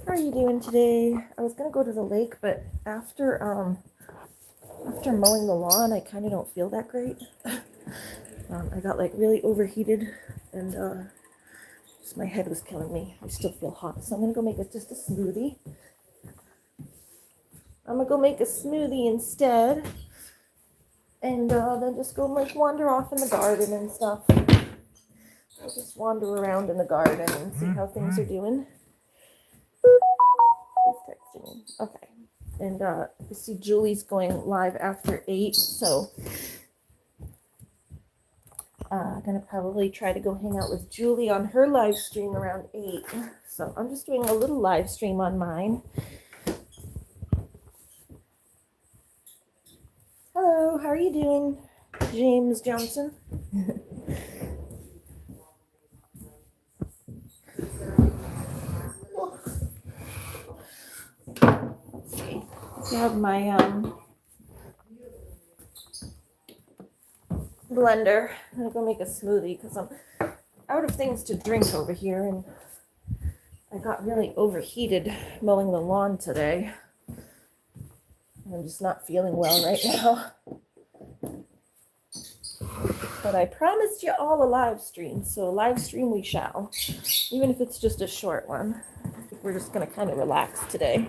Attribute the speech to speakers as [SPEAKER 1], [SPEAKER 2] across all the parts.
[SPEAKER 1] How are you doing today? I was gonna go to the lake, but after mowing the lawn, I kind of don't feel that great. I got like really overheated, and just my head was killing me. I still feel hot, so I'm gonna go make just a smoothie. I'm gonna go make a smoothie instead, and then just go like wander off in the garden and stuff. I'll just wander around in the garden and see how things are doing. He's texting me. Okay. And you see Julie's going live after 8, so I'm gonna probably try to go hang out with Julie on her live stream around 8. So I'm just doing a little live stream on mine. Hello, how are you doing, James Johnson? Let's see. I have my blender. I'm gonna go make a smoothie because I'm out of things to drink over here, and I got really overheated mowing the lawn today. I'm just not feeling well right now. But I promised you all a live stream, so live stream we shall. Even if it's just a short one. I think we're just gonna kind of relax today.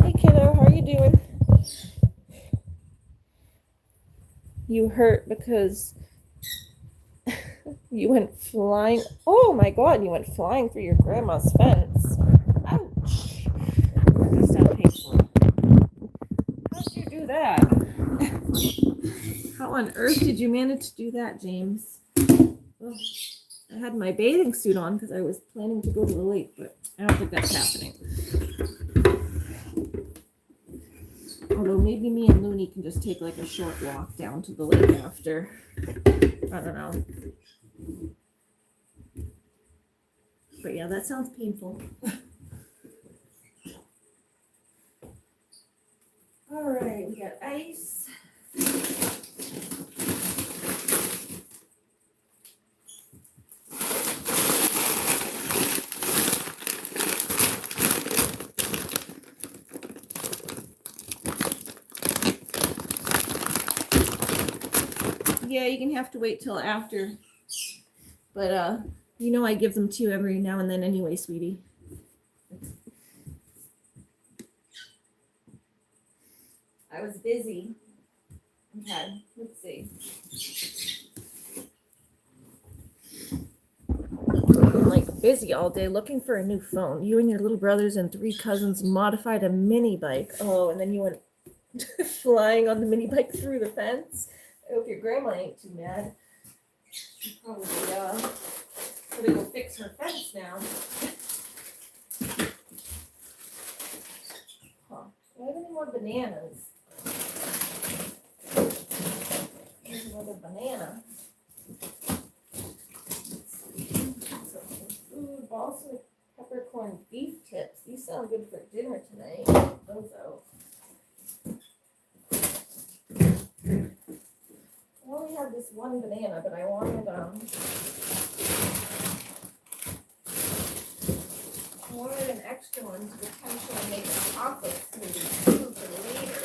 [SPEAKER 1] Hey kiddo, how are you doing? You hurt because you went flying. Oh my god, you went flying through your grandma's fence. Ouch. That sounds painful. How did you do that? How on earth did you manage to do that, James? Oh, I had my bathing suit on because I was planning to go to the lake, but I don't think that's happening. Although maybe me and Looney can just take like a short walk down to the lake after. I don't know. But yeah, that sounds painful. All right, we got ice. Yeah, you're gonna have to wait till after. But you know I give them to you every now and then anyway, sweetie. I was busy. Okay, let's see. I'm like busy all day looking for a new phone. You and your little brothers and 3 cousins modified a mini bike. Oh, and then you went flying on the mini bike through the fence. I hope your grandma ain't too mad. She probably gonna go fix her fence now. Huh. Do I have any more bananas? Here's another banana. Ooh, balsamic peppercorn beef tips. These sound good for dinner tonight. Check those out. I only had this one banana, but I wanted an extra one to potentially make a chocolate smoothie too for later.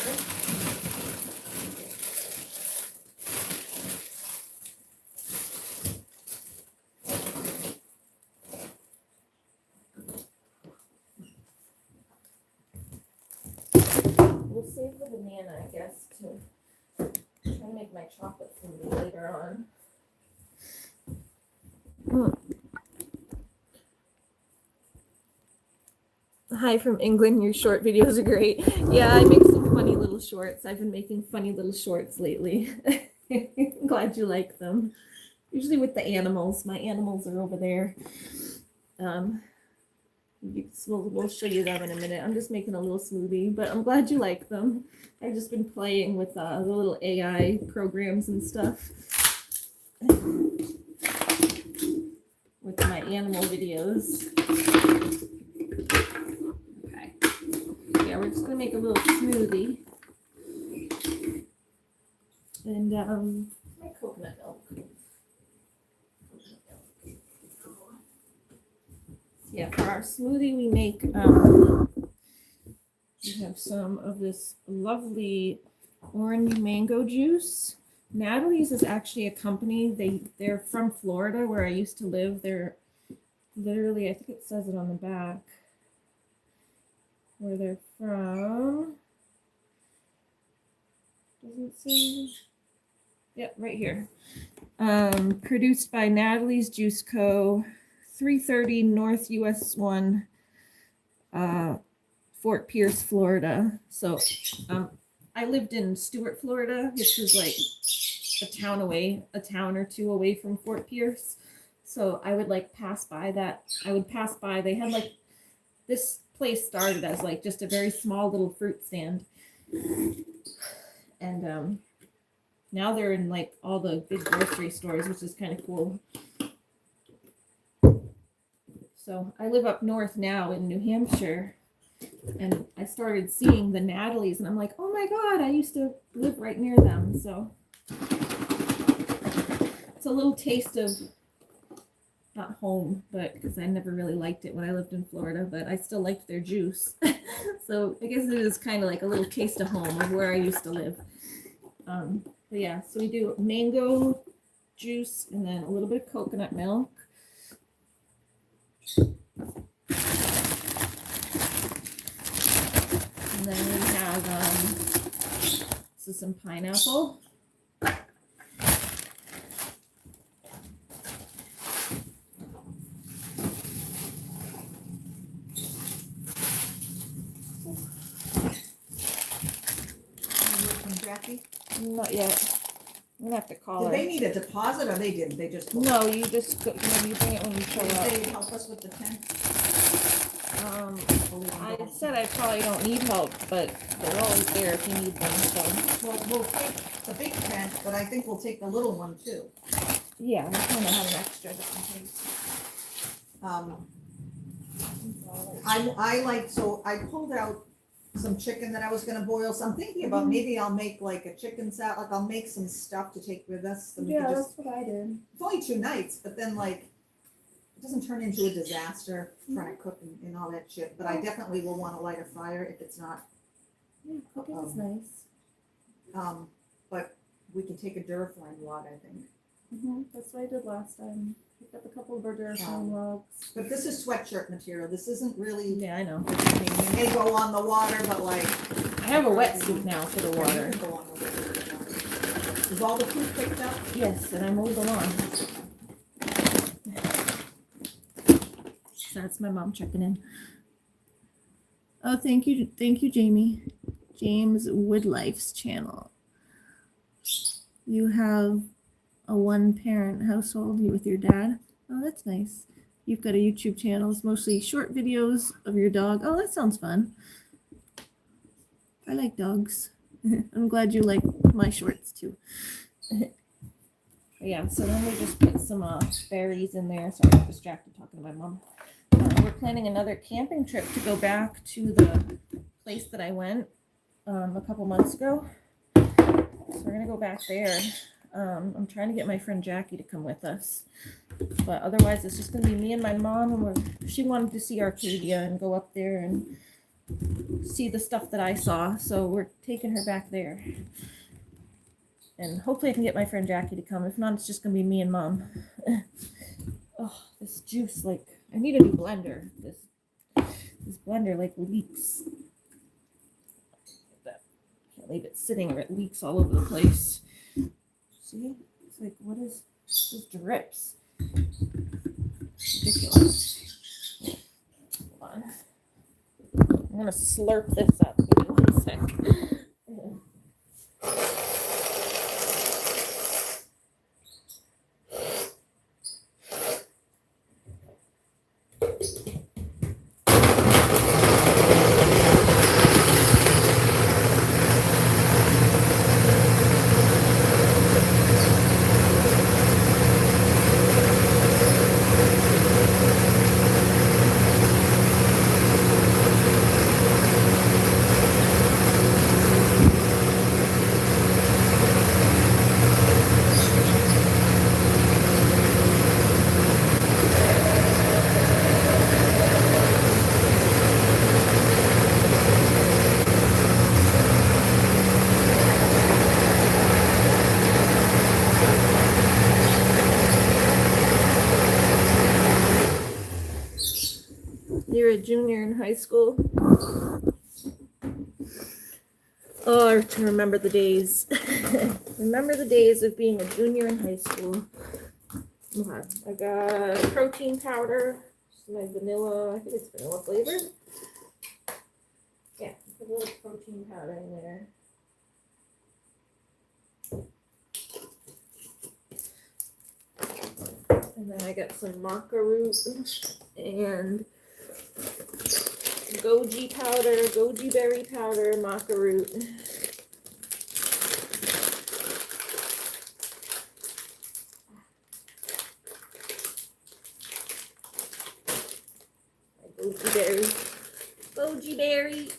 [SPEAKER 1] We'll save the banana, I guess, to try to make my chocolate smoothie later on. Hi from England, your short videos are great. Yeah, I make some funny little shorts. I've been making funny little shorts lately. I'm glad you like them. Usually with the animals. My animals are over there. We'll show you them in a minute. I'm just making a little smoothie, but I'm glad you like them. I've just been playing with the little AI programs and stuff with my animal videos. Okay. Yeah, we're just gonna make a little smoothie. And my coconut milk. Yeah, for our smoothie we make we have some of this lovely orange mango juice. Natalie's is actually a company. They're from Florida, where I used to live. They're literally, I think it says it on the back where they're from. Doesn't say. Yep, right here. Produced by Natalie's Juice Co. 330 North US 1, Fort Pierce, Florida. So I lived in Stuart, Florida, which is like a town or two away from Fort Pierce. So I would like pass by that. I would pass by. They had like, this place started as like just a very small little fruit stand. And now they're in like all the big grocery stores, which is kind of cool. So I live up north now in New Hampshire, and I started seeing the Natalie's, and I'm like, oh my God, I used to live right near them. So it's a little taste of, not home, but because I never really liked it when I lived in Florida, but I still liked their juice. So I guess it is kind of like a little taste of home of where I used to live. But yeah, so we do mango juice and then a little bit of coconut milk. And then we have this is some pineapple.
[SPEAKER 2] Jackie?
[SPEAKER 1] Not yet. I'm gonna have to call
[SPEAKER 2] Did
[SPEAKER 1] her.
[SPEAKER 2] they need a deposit or they didn't? They just.
[SPEAKER 1] No, you just go, you bring it when you show
[SPEAKER 2] Did
[SPEAKER 1] up.
[SPEAKER 2] they help us with the tent?
[SPEAKER 1] I said I probably don't need help, but they're always there if you need them. So
[SPEAKER 2] Well, we'll take the big tent, but I think we'll take the little one too.
[SPEAKER 1] yeah, we kind of have an extra just in case.
[SPEAKER 2] So I pulled out some chicken that I was gonna boil, so I'm thinking about maybe I'll make like a chicken salad, like I'll make some stuff to take with us. Then we
[SPEAKER 1] Yeah,
[SPEAKER 2] could
[SPEAKER 1] that's what I did.
[SPEAKER 2] it's only 2 nights, but then like, it doesn't turn into a disaster trying to cook and all that shit, but I definitely will wanna light a fire if it's not,
[SPEAKER 1] Yeah, cooking is nice.
[SPEAKER 2] but we can take a Duraflame log, I think.
[SPEAKER 1] That's what I did last time. Picked up a couple of Duraflame logs.
[SPEAKER 2] But this is sweatshirt material, this isn't really,
[SPEAKER 1] Yeah, I know.
[SPEAKER 2] it may go on the water, but like.
[SPEAKER 1] I have a wetsuit now for the water.
[SPEAKER 2] Go on the water. Is all the food picked up?
[SPEAKER 1] Yes, and I mowed the lawn. So that's my mom checking in. Oh, thank you, Jamie. James Woodlife's channel. You have a one-parent household with your dad. Oh, that's nice. You've got a YouTube channel. It's mostly short videos of your dog. Oh, that sounds fun. I like dogs. I'm glad you like my shorts too. Yeah, so then we just put some berries in there. Sorry, I'm distracted talking to my mom. We're planning another camping trip to go back to the place that I went a couple months ago. So we're going to go back there. I'm trying to get my friend Jackie to come with us. But otherwise, it's just going to be me and my mom. And she wanted to see Arcadia and go up there and see the stuff that I saw. So we're taking her back there. And hopefully I can get my friend Jackie to come. If not, it's just going to be me and Mom. Oh, this juice, like, I need a new blender. This blender, like, leaks. Can't leave it sitting or it leaks all over the place. See? It's like, what is... This just drips. Ridiculous. Hold on. I'm going to slurp this up. Give me 1 sec. You're a junior in high school. Oh, I can remember the days. Remember the days of being a junior in high school. Okay, I got protein powder, my vanilla, I think it's vanilla flavored. Yeah, put a little protein powder in there. And then I got some maca root and goji powder, goji berry powder, maca root. Goji berry. Goji berry.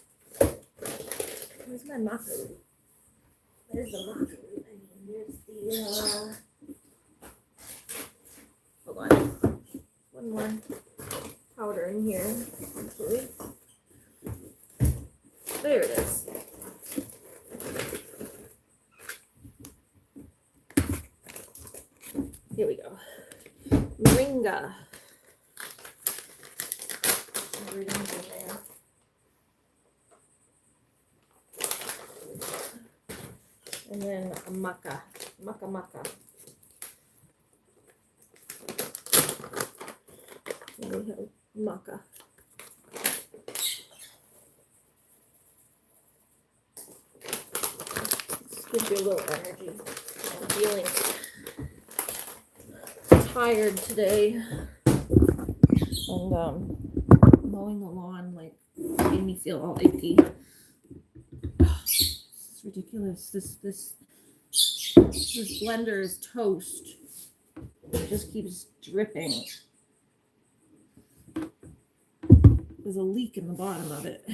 [SPEAKER 1] Where's my maca root? There's the maca root. I mean, there's the, hold on. One more powder in here, actually. There it is. Here we go. Moringa. Everything's in there. And then a maca. Maca. And we have maca. This gives you a little energy. I'm feeling tired today. And mowing the lawn like made me feel all achy. It's ridiculous. This blender is toast. It just keeps dripping. There's a leak in the bottom of it.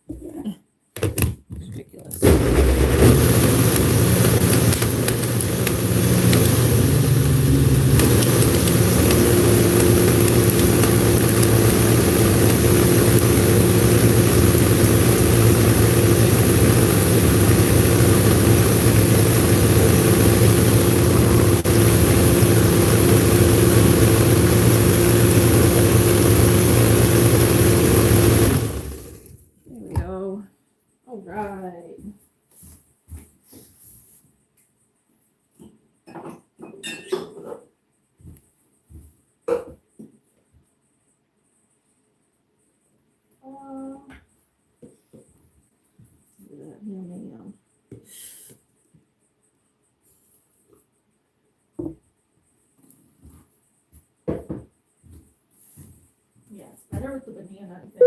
[SPEAKER 1] It's ridiculous. Yes, better with the banana, I think.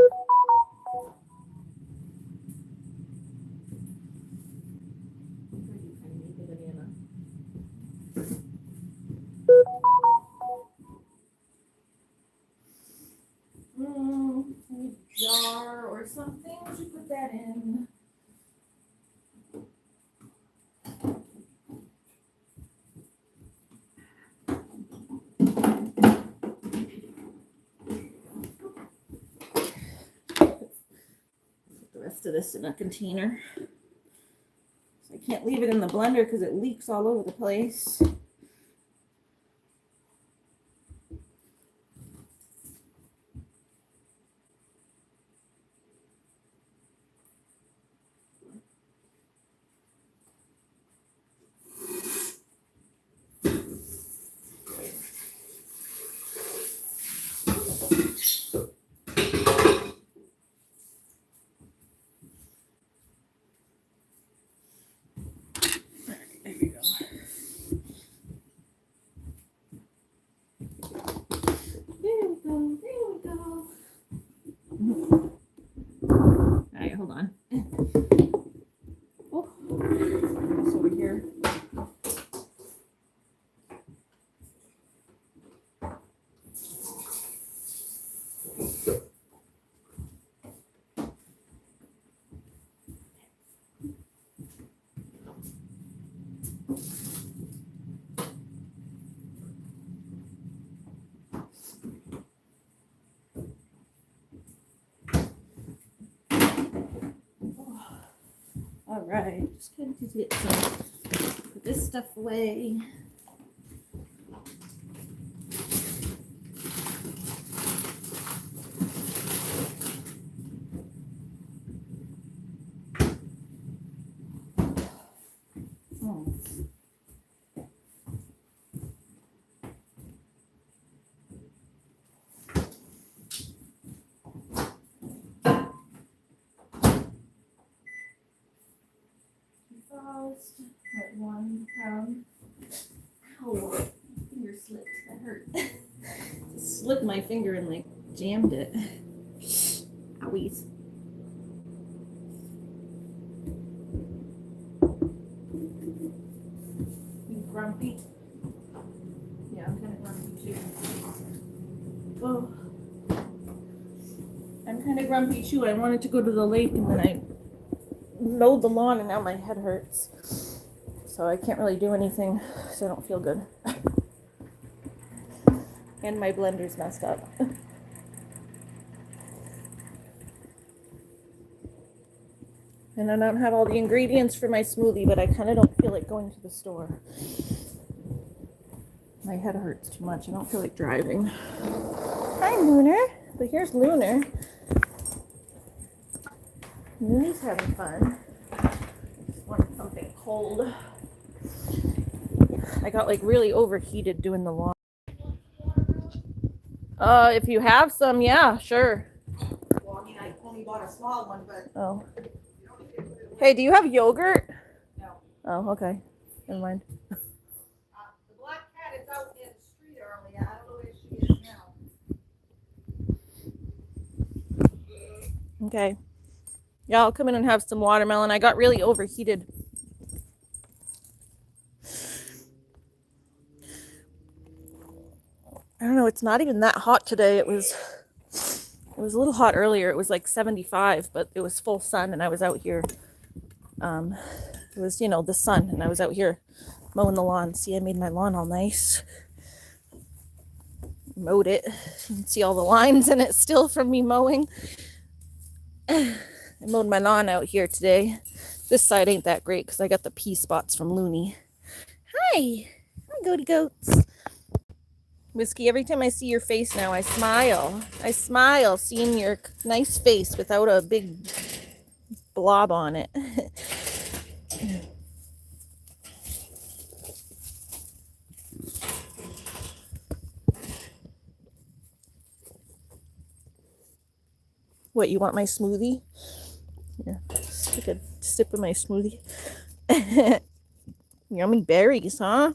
[SPEAKER 1] I need the banana. Need a jar or something to put that in. Put the rest of this in a container. So I can't leave it in the blender because it leaks all over the place. There we go. There we go. All right, hold on. Oh, it's over here. All right, just kind of get some, put this stuff away. At 1 pound. Ow, my finger slipped. That hurt. Slipped my finger and like jammed it. Owies. You grumpy? Yeah, I'm kind of grumpy too. Oh, I'm kind of grumpy too. I wanted to go to the lake and then I mowed the lawn and now my head hurts. So I can't really do anything, so I don't feel good. And my blender's messed up. And I don't have all the ingredients for my smoothie, but I kind of don't feel like going to the store. My head hurts too much. I don't feel like driving. Hi, Lunar. But here's Lunar. Luny's having fun. Just wanted something cold. I got like really overheated doing the lawn. If you have some, yeah, sure.
[SPEAKER 2] Well, I mean, I only bought a small one, but.
[SPEAKER 1] Oh. Hey, do you have yogurt?
[SPEAKER 2] No.
[SPEAKER 1] Oh, okay. Never mind.
[SPEAKER 2] The black cat is out in the street early. I don't know where she is now.
[SPEAKER 1] Okay. Yeah, I'll come in and have some watermelon. I got really overheated. I don't know, it's not even that hot today. It was a little hot earlier. It was like 75, but it was full sun and I was out here. It was, the sun, and I was out here mowing the lawn. See, I made my lawn all nice. Mowed it. You can see all the lines in it still from me mowing. I mowed my lawn out here today. This side ain't that great because I got the pea spots from Looney. Hi, goaty goats. Whiskey, every time I see your face now, I smile. I smile seeing your nice face without a big blob on it. What, you want my smoothie? Yeah, just take a sip of my smoothie. Yummy berries, huh?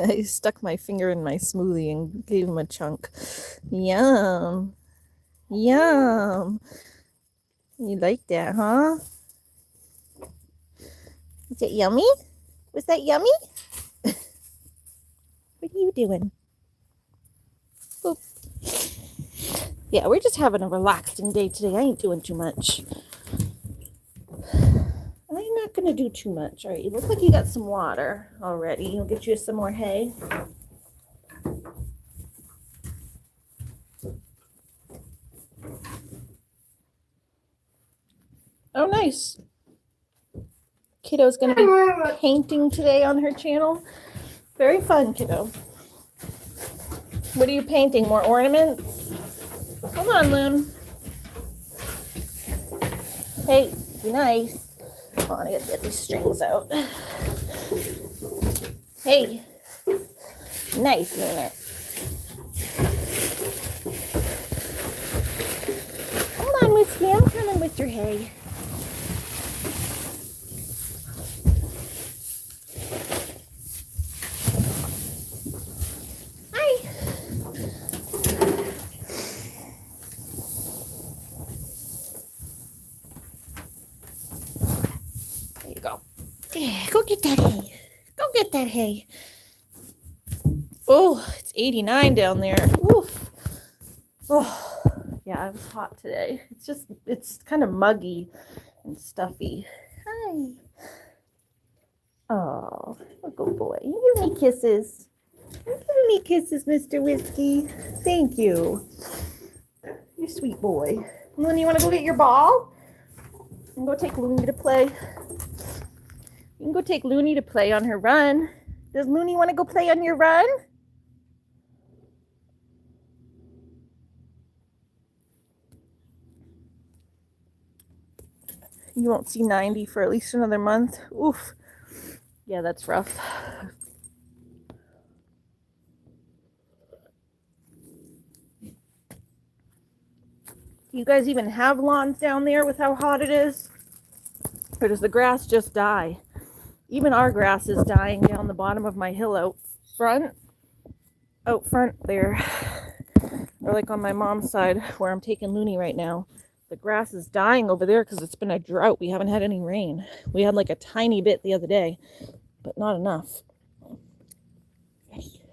[SPEAKER 1] I stuck my finger in my smoothie and gave him a chunk. Yum. Yum. You like that, huh? Is it yummy? Was that yummy? What are you doing? Boop. Yeah, we're just having a relaxing day today. I ain't doing too much. I'm not going to do too much. All right, you look like you got some water already. I'll get you some more hay. Oh, nice. Kiddo's going to be painting today on her channel. Very fun, kiddo. What are you painting? More ornaments? Come on, Loon. Hey, be nice. Hold on, I gotta get these strings out. Hey. Nice, Luna. Hold on, Whiskey. I'm coming with your hay. Hi. There you go. Go get that hay. Go get that hay. Oh, it's 89 down there. Oof. Oh, yeah, it was hot today. It's kind of muggy and stuffy. Hi. Oh, a good boy. You give me kisses. You give me kisses, Mr. Whiskey. Thank you. You're You sweet boy. Looney, you want to go get your ball? You can go take Looney to play. You can go take Looney to play on her run. Does Looney want to go play on your run? You won't see 90 for at least another month. Oof. Yeah, that's rough. Do you guys even have lawns down there with how hot it is? Or does the grass just die? Even our grass is dying down the bottom of my hill out front there. Or like on my mom's side where I'm taking Looney right now. The grass is dying over there because it's been a drought. We haven't had any rain. We had like a tiny bit the other day, but not enough.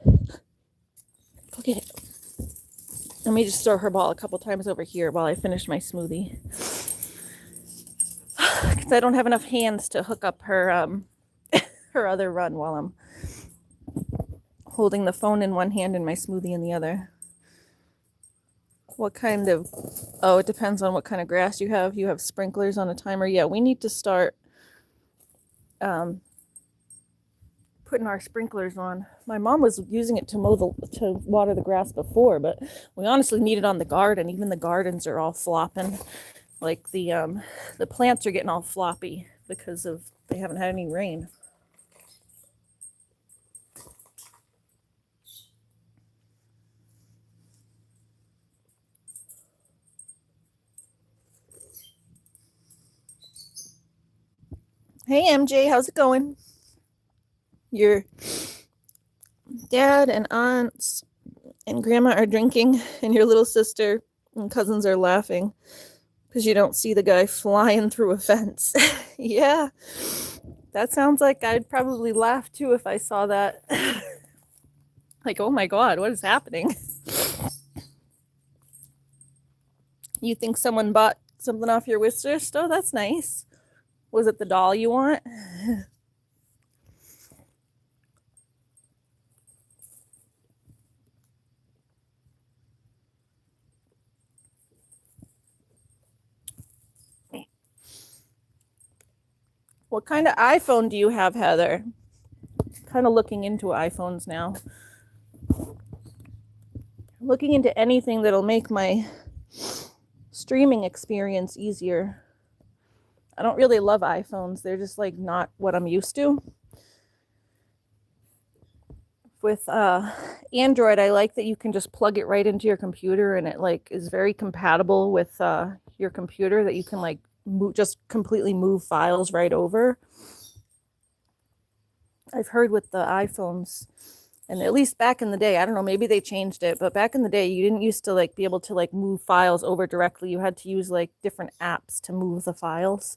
[SPEAKER 1] Go get it. Let me just throw her ball a couple times over here while I finish my smoothie. Because I don't have enough hands to hook up her her other run while I'm holding the phone in one hand and my smoothie in the other. What kind of... Oh, it depends on what kind of grass you have. You have sprinklers on a timer. Yeah, we need to start putting our sprinklers on. My mom was using it to water the grass before, but we honestly need it on the garden. Even the gardens are all flopping. Like the plants are getting all floppy because of they haven't had any rain. Hey MJ, how's it going? Your dad and aunts and grandma are drinking, and your little sister and cousins are laughing because you don't see the guy flying through a fence. Yeah, that sounds like I'd probably laugh too if I saw that. Like, oh my God, what is happening? You think someone bought something off your wish list? Oh, that's nice. Was it the doll you want? What kind of iPhone do you have, Heather? Kind of looking into iPhones now. Looking into anything that'll make my streaming experience easier. I don't really love iPhones. They're just like not what I'm used to. With Android, I like that you can just plug it right into your computer, and it like is very compatible with your computer, that you can like just completely move files right over. I've heard with the iPhones, and at least back in the day, I don't know, maybe they changed it, but back in the day, you didn't used to like be able to like move files over directly. You had to use like different apps to move the files.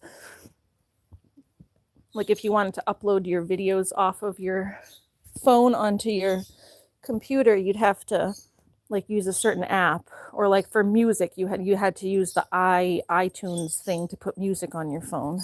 [SPEAKER 1] Like if you wanted to upload your videos off of your phone onto your computer, you'd have to like use a certain app. Or like for music, you had to use the iTunes thing to put music on your phone.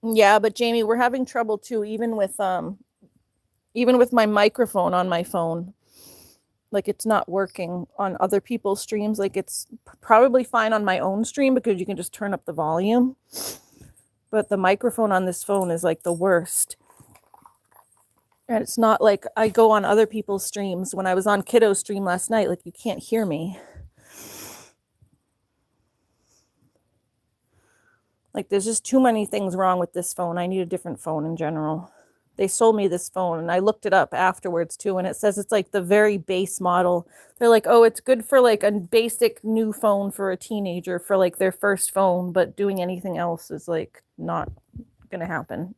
[SPEAKER 1] Yeah, but Jamie, we're having trouble too, even with my microphone on my phone. Like it's not working on other people's streams. Like it's probably fine on my own stream because you can just turn up the volume. But the microphone on this phone is like the worst. And it's not like I go on other people's streams. When I was on Kiddo's stream last night, like you can't hear me. Like there's just too many things wrong with this phone. I need a different phone in general. They sold me this phone and I looked it up afterwards too, and it says it's like the very base model. They're like, oh, it's good for like a basic new phone for a teenager for like their first phone, but doing anything else is like not gonna happen.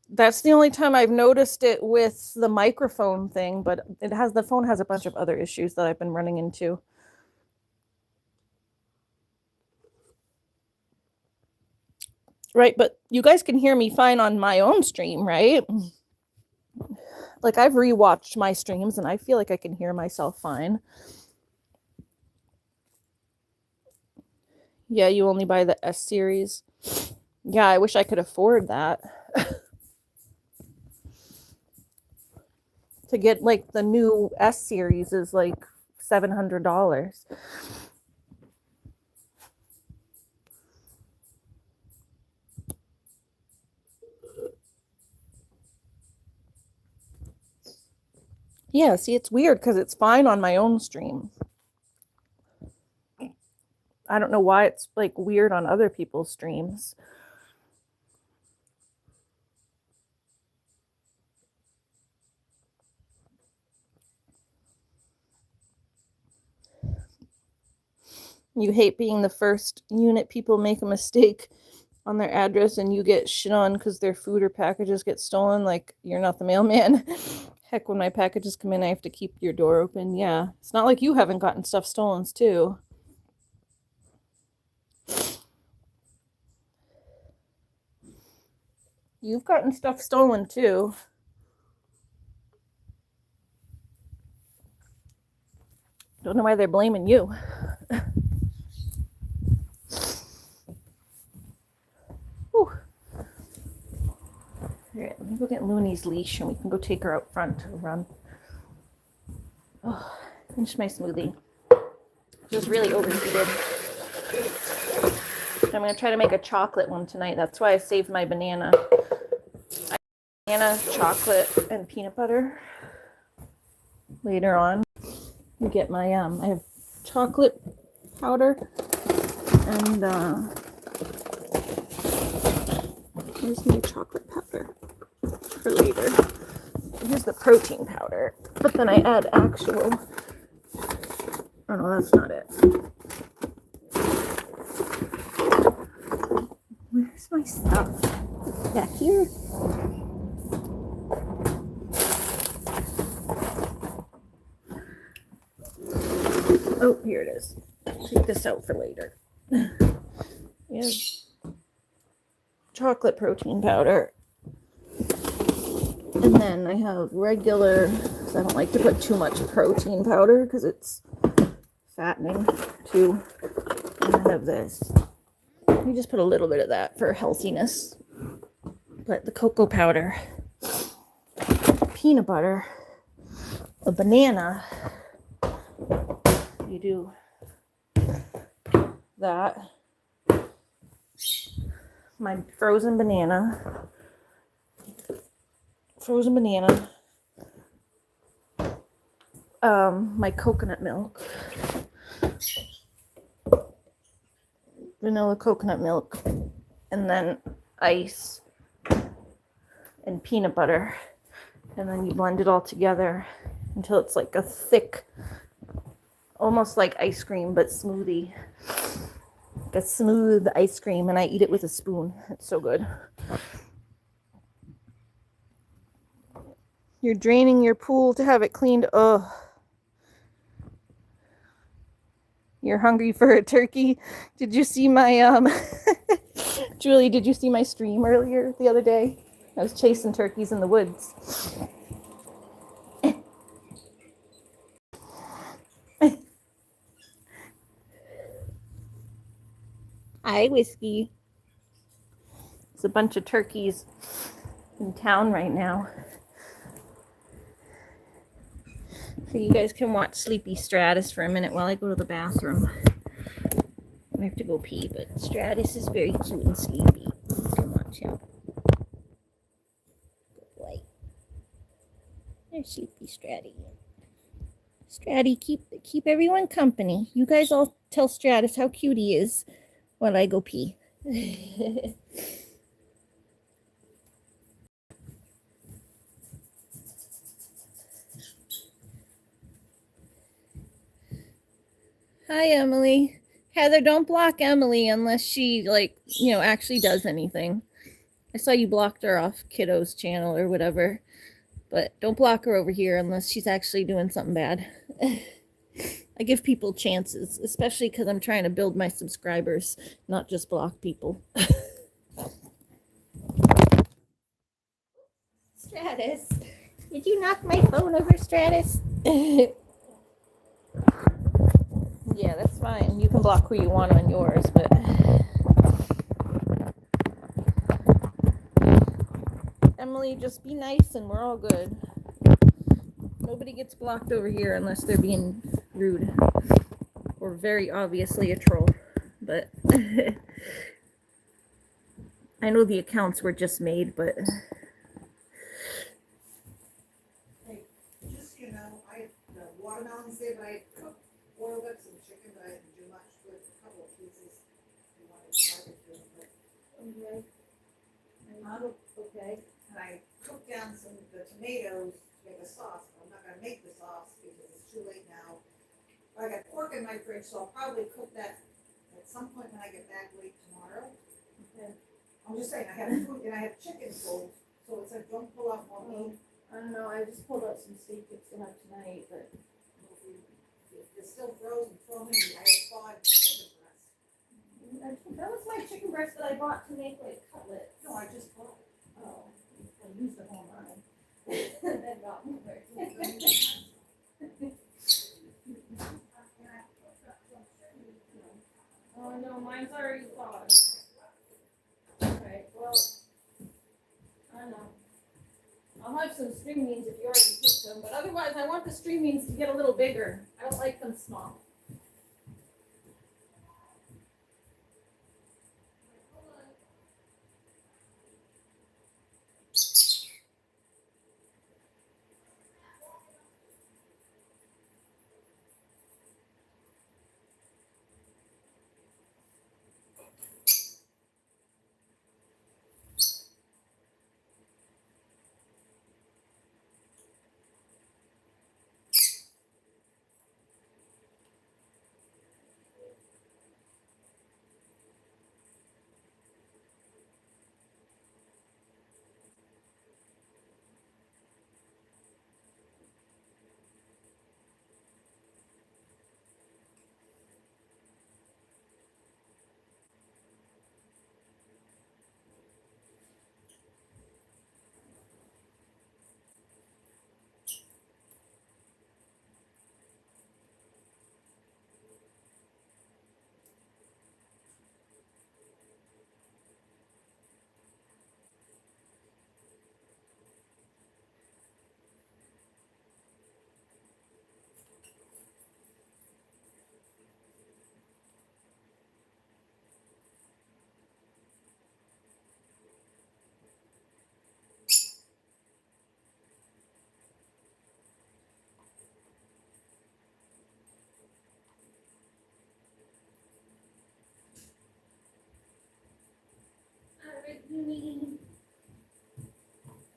[SPEAKER 1] That's the only time I've noticed it with the microphone thing, but the phone has a bunch of other issues that I've been running into. Right, but you guys can hear me fine on my own stream, right? Like I've rewatched my streams and I feel like I can hear myself fine. Yeah, you only buy the S series. Yeah, I wish I could afford that. To get like the new S series is like $700. Yeah, see, it's weird because it's fine on my own stream. I don't know why it's like weird on other people's streams. You hate being the first unit people make a mistake on their address and you get shit on because their food or packages get stolen. Like, you're not the mailman. Heck, when my packages come in, I have to keep your door open. Yeah, it's not like you haven't gotten stuff stolen too. You've gotten stuff stolen too. Don't know why they're blaming you. Whew. Alright, let me go get Looney's leash and we can go take her out front to run. Oh, finish my smoothie. Just really overheated. I'm going to try to make a chocolate one tonight. That's why I saved my banana. Banana, chocolate, and peanut butter. Later on, you get my, I have chocolate powder and, here's my chocolate powder for later. Here's the protein powder, but then I add actual, oh no, that's not it. Where's my stuff? Back here? Oh, here it is. Take this out for later. Yeah. Chocolate protein powder. And then I have regular, because I don't like to put too much protein powder because it's fattening too. And I have this. You just put a little bit of that for healthiness. But the cocoa powder, peanut butter, a banana, you do that. My frozen banana, my coconut milk, vanilla coconut milk, and then ice and peanut butter, and then you blend it all together until it's like a thick, almost like ice cream but smoothie, like a smooth ice cream, and I eat it with a spoon. It's so good. You're draining your pool to have it cleaned. Ugh. You're hungry for a turkey? Did you see my, Julie, did you see my stream earlier the other day? I was chasing turkeys in the woods. Hi, Whiskey. There's a bunch of turkeys in town right now. So you guys can watch Sleepy Stratus for a minute while I go to the bathroom. I have to go pee, but Stratus is very cute and sleepy. Come on, champ. Good boy. There's Sleepy Stratty. Stratty, keep everyone company. You guys all tell Stratus how cute he is while I go pee. Hi, Emily. Heather, don't block Emily unless she, like, actually does anything. I saw you blocked her off Kiddo's channel or whatever. But don't block her over here unless she's actually doing something bad. I give people chances, especially because I'm trying to build my subscribers, not just block people. Stratus, did you knock my phone over, Stratus? Yeah, that's fine. You can block who you want on yours, but Emily, just be nice and we're all good. Nobody gets blocked over here unless they're being rude or very obviously a troll. But I know the accounts were just made, but
[SPEAKER 2] Hey, just so you know, the watermelon's there, but I cooked, boiled up some chicken, but I didn't do much with a couple of pieces. I wanted to barbecue, but.
[SPEAKER 1] okay. Okay.
[SPEAKER 2] And I cooked down some of the tomatoes to make a sauce, but I'm not gonna make the sauce because it's too late now. But I got pork in my fridge, so I'll probably cook that at some point when I get back late tomorrow.
[SPEAKER 1] Okay.
[SPEAKER 2] I'm just saying, I have food and I have chicken cold, so it's like, don't pull out more meat.
[SPEAKER 1] I don't know. I just pulled out some steak that's to have tonight, but
[SPEAKER 2] If it's still frozen, throw them in. I have thawed chicken breast.
[SPEAKER 1] that was my chicken breast that I bought to make like cutlets.
[SPEAKER 2] No, I just bought it.
[SPEAKER 1] Oh, I used them all mine. That got me there. Oh no, mine's already thawed. Okay, well, I don't know. I'll have some string beans if you already picked them, but otherwise I want the string beans to get a little bigger. I don't like them small.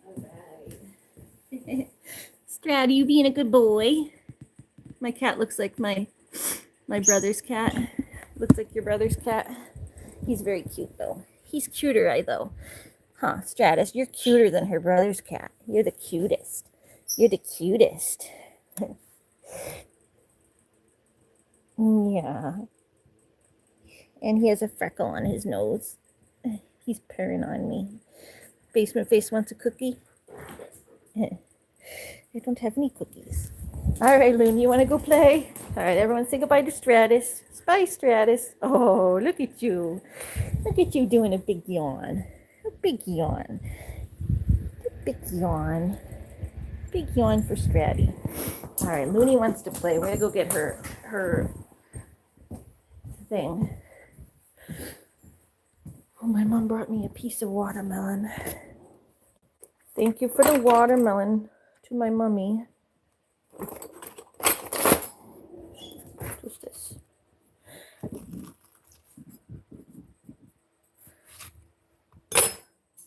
[SPEAKER 1] Alright. Strat, you being a good boy? My cat looks like my brother's cat. Looks like your brother's cat. He's very cute though. He's cuter, though. Huh, Stratus, you're cuter than her brother's cat. You're the cutest. You're the cutest. Yeah. And he has a freckle on his nose. He's purring on me. Basement Face wants a cookie. I don't have any cookies. All right, Loon, you want to go play? All right, everyone say goodbye to Stratus. Bye, Stratus. Oh, look at you. Look at you doing a big yawn. A big yawn. A big yawn. Big yawn for Stratty. All right, Looney wants to play. We're going to go get her thing. Oh, my mom brought me a piece of watermelon. Thank you for the watermelon to my mummy. Just this.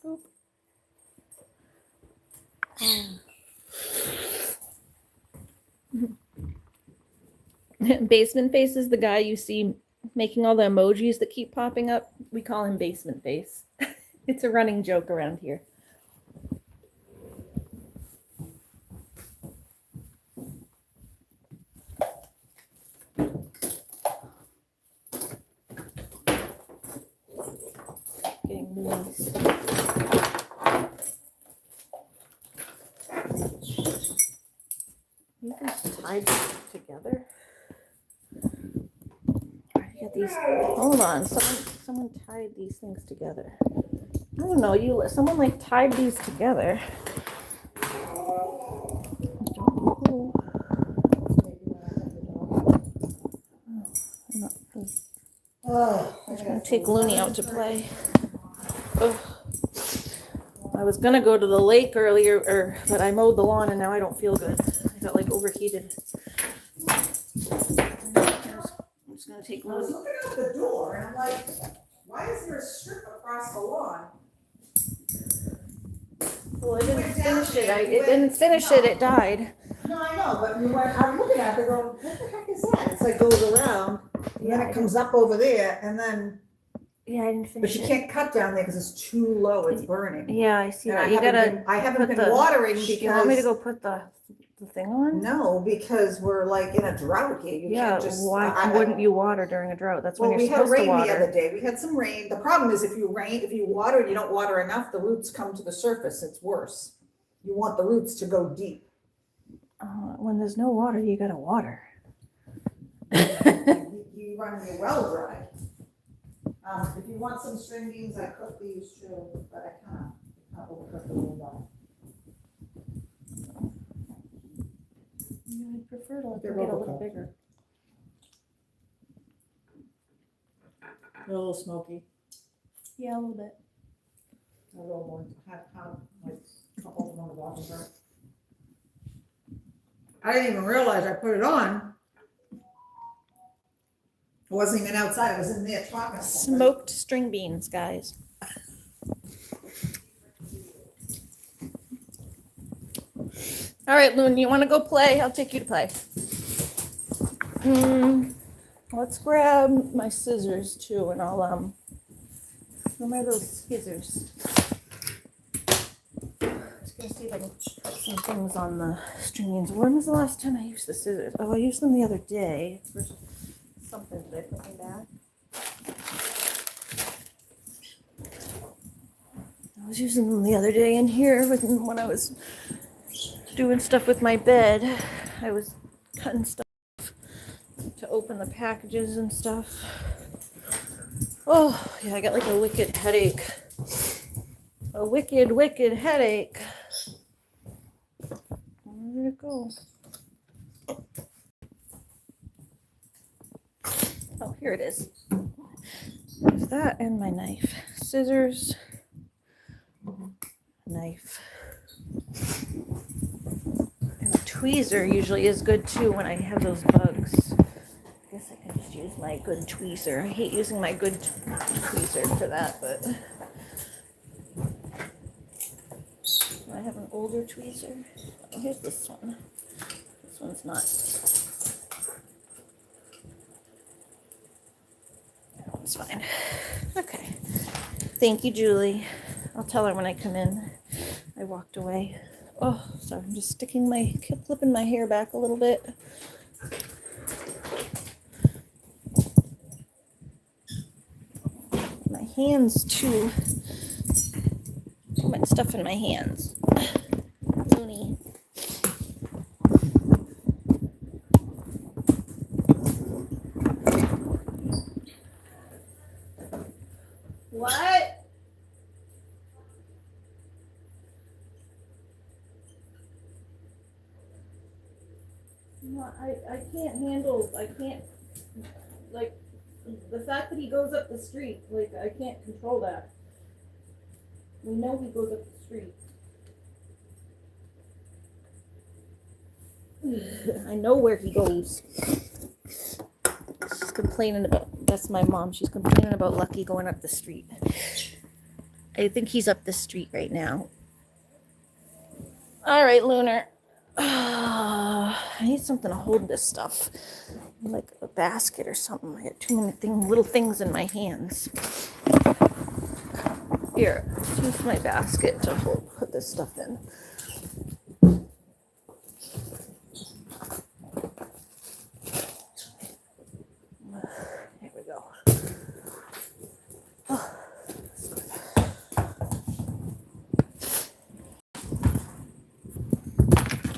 [SPEAKER 1] Boop. Basement Face is the guy you see making all the emojis that keep popping up. We call him Basement Face. It's a running joke around here. Getting loose. You can tie this together. these. Hold on. Someone tied these things together. I don't know. Someone like tied these together. I'm just gonna take Looney out to play. Ugh. I was gonna go to the lake earlier, but I mowed the lawn and now I don't feel good. I got like overheated. I'm just gonna take
[SPEAKER 2] I was
[SPEAKER 1] Looney.
[SPEAKER 2] looking out the door and I'm like, why is there a strip across the lawn?
[SPEAKER 1] Well, I didn't finish it. It didn't finish it. It died.
[SPEAKER 2] No, I know, but I'm looking at it going, what the heck is that? It's like goes around, and then it comes up over there, and then,
[SPEAKER 1] Yeah, I didn't
[SPEAKER 2] but
[SPEAKER 1] finish
[SPEAKER 2] you
[SPEAKER 1] it.
[SPEAKER 2] can't cut down there because it's too low, it's burning.
[SPEAKER 1] Yeah, I see
[SPEAKER 2] And
[SPEAKER 1] that. You gotta.
[SPEAKER 2] I haven't
[SPEAKER 1] put
[SPEAKER 2] been
[SPEAKER 1] the-
[SPEAKER 2] watering
[SPEAKER 1] You want me to
[SPEAKER 2] because,
[SPEAKER 1] go put the thing on?
[SPEAKER 2] no, because we're like in a drought here, you
[SPEAKER 1] Yeah.
[SPEAKER 2] can't just.
[SPEAKER 1] Why wouldn't you water during a drought? That's when
[SPEAKER 2] Well,
[SPEAKER 1] you're
[SPEAKER 2] we had
[SPEAKER 1] supposed to
[SPEAKER 2] rain the other
[SPEAKER 1] water.
[SPEAKER 2] day, we had some rain, the problem is if you water and you don't water enough, the roots come to the surface, it's worse. You want the roots to go deep.
[SPEAKER 1] When there's no water, you gotta water.
[SPEAKER 2] You run your well dry. If you want some string beans, I cook these too, but I can't overcook the window.
[SPEAKER 1] I prefer to
[SPEAKER 2] They're
[SPEAKER 1] get a little
[SPEAKER 2] overcooked.
[SPEAKER 1] bigger.
[SPEAKER 2] A little smoky,
[SPEAKER 1] Yeah, a little bit.
[SPEAKER 2] a little more, like a couple of more watches. I didn't even realize I put it on. I wasn't even outside, I was in there talking. to somebody.
[SPEAKER 1] Smoked string beans, guys. All right, Loon, you want to go play? I'll take you to play. Let's grab my scissors too, and I'll where are my little scissors? Just gonna see if I can put some things on the string beans. When was the last time I used the scissors? Oh, I used them the other day for something. Did I put them back? I was using them the other day in here when I was doing stuff with my bed. I was cutting stuff to open the packages and stuff. Oh, yeah, I got like a wicked headache. A wicked, wicked headache. Where did it go? Oh, here it is. There's that and my knife. Scissors. Knife. And a tweezer usually is good too when I have those bugs. I guess I can just use my good tweezer. I hate using my good tweezer for that, but I have an older tweezer. Oh, here's this one. This one's not. That one's fine. Okay. Thank you, Julie. I'll tell her when I come in. I walked away. Oh, sorry. I'm just clipping my hair back a little bit. My hands too. Too much stuff in my hands. Looney. What? No, I can't handle, like, the fact that he goes up the street, like, I can't control that. We know he goes up the street. I know where he goes. She's complaining about, that's my mom, she's complaining about Lucky going up the street. I think he's up the street right now. All right, Lunar. I need something to hold this stuff. Like a basket or something. I got too many little things in my hands. Here, let's use my basket to put this stuff in. Here we go. Oh.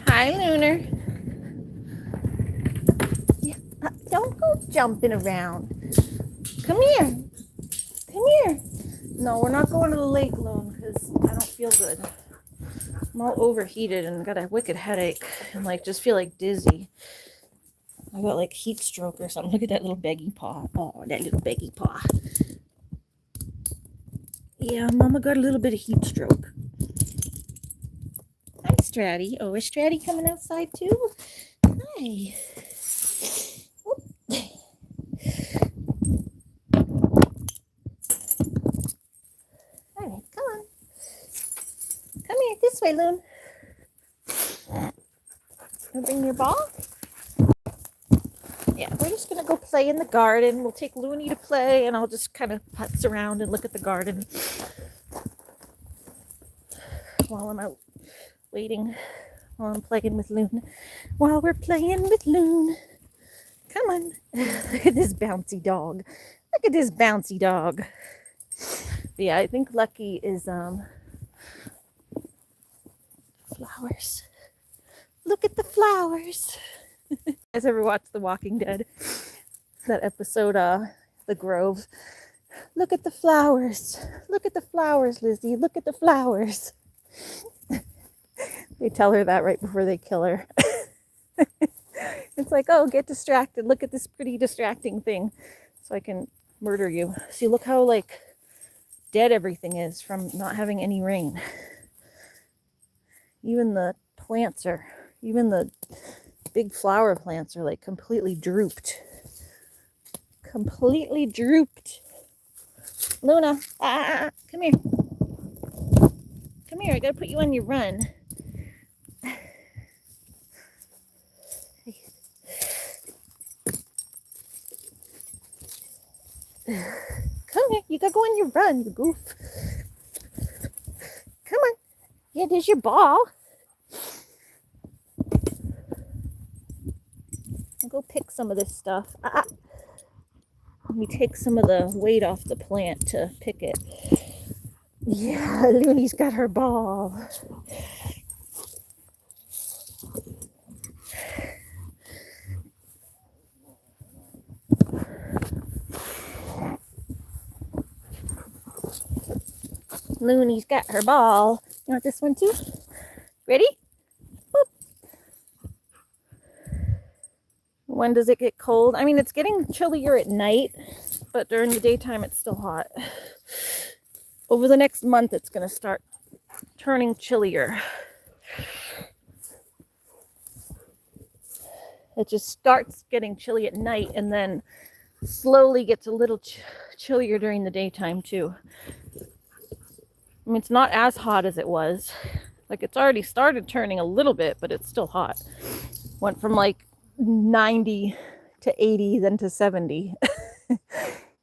[SPEAKER 1] Hi, Lunar. Yeah, don't go jumping around. Come here. Come here. No, we're not going to the lake, Lone, because I don't feel good. I'm all overheated and got a wicked headache and like just feel like dizzy. I got like heat stroke or something. Look at that little baggy paw. Oh, that little baggy paw. Yeah, Mama got a little bit of heat stroke. Hi, Stratty. Oh, is Stratty coming outside too? Hi. All right, come on. Come here, this way, Loon. You bring your ball? Yeah, we're just gonna go play in the garden. We'll take Looney to play, and I'll just kind of putz around and look at the garden while I'm out waiting, while I'm playing with Loon. While we're playing with Loon. Come on. Look at this bouncy dog. Look at this bouncy dog. But yeah, I think Lucky is flowers. Look at the flowers. You guys ever watched The Walking Dead? That episode, The Grove. Look at the flowers. Look at the flowers, Lizzie. Look at the flowers. They tell her that right before they kill her. It's like, oh, get distracted. Look at this pretty distracting thing so I can murder you. See, look how like dead everything is from not having any rain. Even the plants are, even the big flower plants are like completely drooped. Completely drooped. Luna, come here. Come here, I gotta put you on your run. Come here, you gotta go on your run, you goof. Come on. Yeah, there's your ball. I'll go pick some of this stuff. Let me take some of the weight off the plant to pick it. Yeah, Looney's got her ball. Looney's got her ball. You want this one too? Ready? Whoop. When does it get cold? I mean, it's getting chillier at night, but during the daytime, it's still hot. Over the next month, it's going to start turning chillier. It just starts getting chilly at night and then slowly gets a little chillier during the daytime too. I mean, it's not as hot as it was. Like, it's already started turning a little bit, but it's still hot. Went from like 90 to 80, then to 70.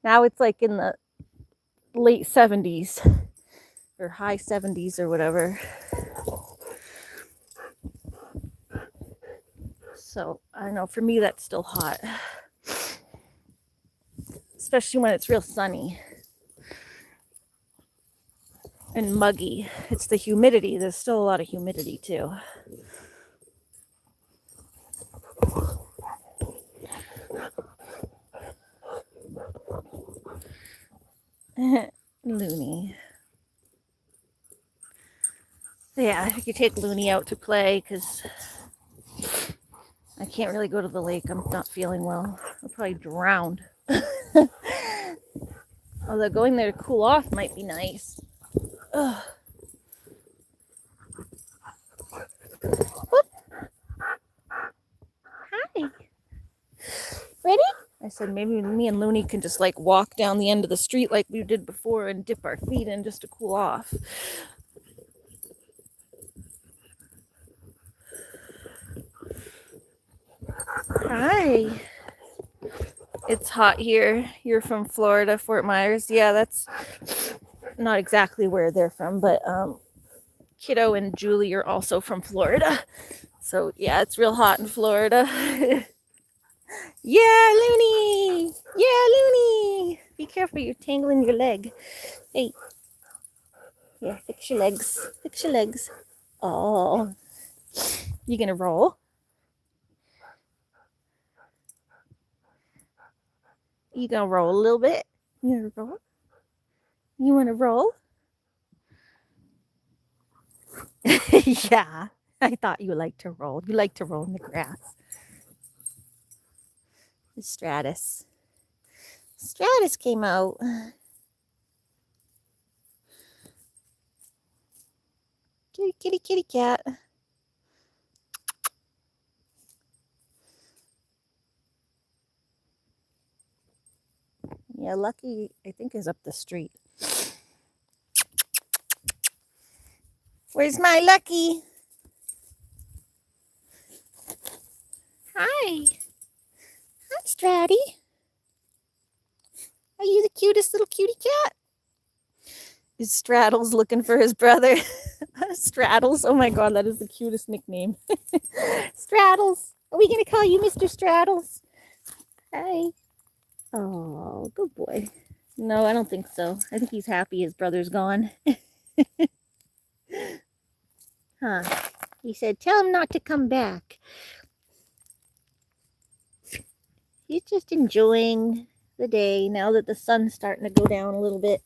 [SPEAKER 1] Now it's like in the late 70s or high 70s or whatever. So I know for me that's still hot, especially when it's real sunny and muggy. It's the humidity. There's still a lot of humidity too. Looney. Yeah, I could take Looney out to play because I can't really go to the lake. I'm not feeling well. I'll probably drown. Although going there to cool off might be nice. Ugh. Whoop. Hi. Ready? I said maybe me and Looney can just like walk down the end of the street like we did before and dip our feet in just to cool off. Hi. It's hot here. You're from Florida, Fort Myers. Yeah, that's not exactly where they're from, but Kiddo and Julie are also from Florida. So yeah, it's real hot in Florida. Yeah, Looney! Yeah, Looney! Be careful, you're tangling your leg. Hey. Yeah, fix your legs. Fix your legs. Oh. You gonna roll? You gonna roll a little bit? You wanna roll? You wanna roll? Yeah, I thought you liked to roll. You like to roll in the grass. The Stratus. Stratus came out. Kitty, kitty, kitty cat. Yeah, Lucky, I think, is up the street. Where's my Lucky? Hi. Hi, Stratty. Are you the cutest little cutie cat? Is Straddles looking for his brother? Straddles. Oh my god, that is the cutest nickname. Straddles. Are we going to call you Mr. Straddles? Hi. Oh, good boy. No, I don't think so. I think he's happy his brother's gone. Huh. He said, tell him not to come back. He's just enjoying the day now that the sun's starting to go down a little bit.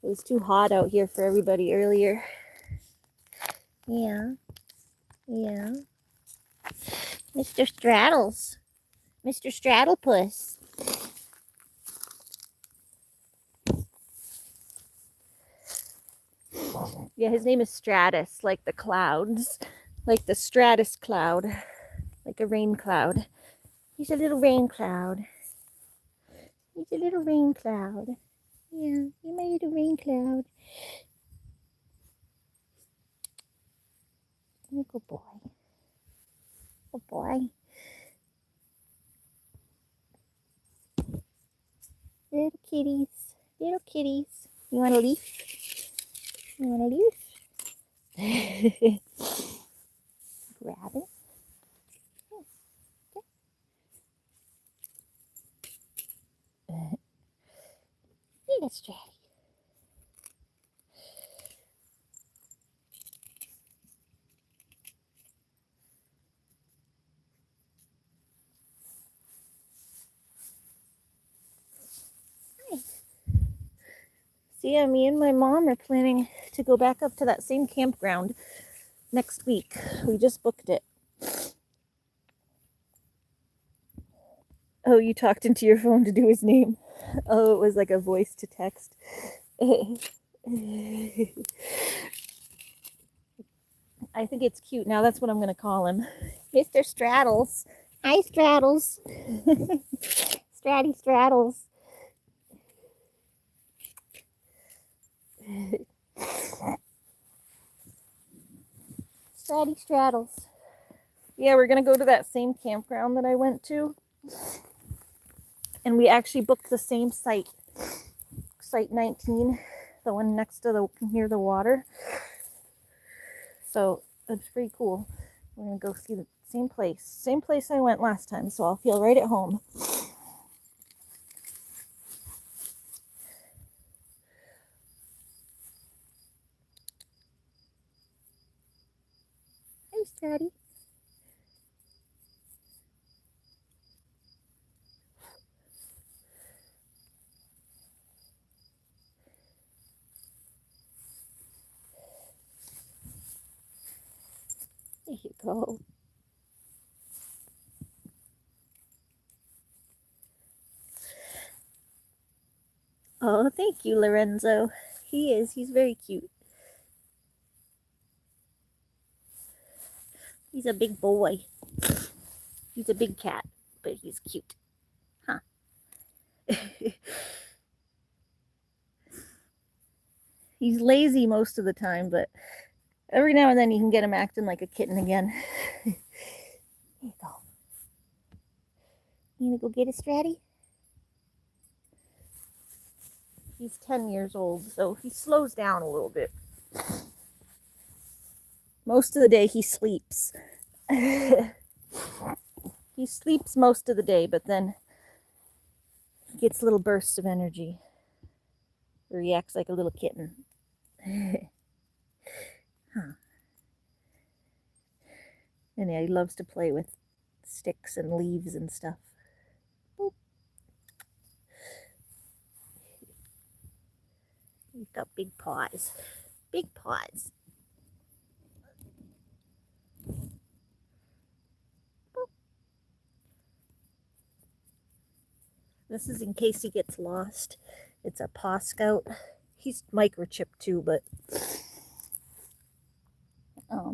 [SPEAKER 1] It was too hot out here for everybody earlier. Yeah. Yeah. Mr. Straddles. Mr. Straddlepuss. Yeah, his name is Stratus, like the clouds. Like the stratus cloud. Like a rain cloud. He's a little rain cloud. He's a little rain cloud. Yeah, you're my little rain cloud. Good boy. Good boy. Little kitties. Little kitties. You want a leaf? You want a leaf? Grab it. Here, Stratty. See, me and my mom are planning to go back up to that same campground next week. We just booked it. Oh, you talked into your phone to do his name. Oh, it was like a voice to text. I think it's cute. Now that's what I'm going to call him. Mr. Straddles. Hi, Straddles. Stratty Straddles. Stratty Straddles. Yeah, we're going to go to that same campground that I went to. And we actually booked the same site. Site 19. The one next to near the water. So it's pretty cool. We're going to go see the same place. Same place I went last time, so I'll feel right at home. Hey, Stratty. There you go. Oh, thank you, Lorenzo. He's very cute. He's a big boy. He's a big cat, but he's cute. Huh. He's lazy most of the time, but every now and then you can get him acting like a kitten again. Here you go. You gonna go get a Stratty? He's 10 years old, so he slows down a little bit. Most of the day he sleeps. He sleeps most of the day, but then he gets little bursts of energy. Or he acts like a little kitten. Huh. And yeah, he loves to play with sticks and leaves and stuff. Boop. He's got big paws. Big paws. This is in case he gets lost. It's a paw scout. He's microchipped too, but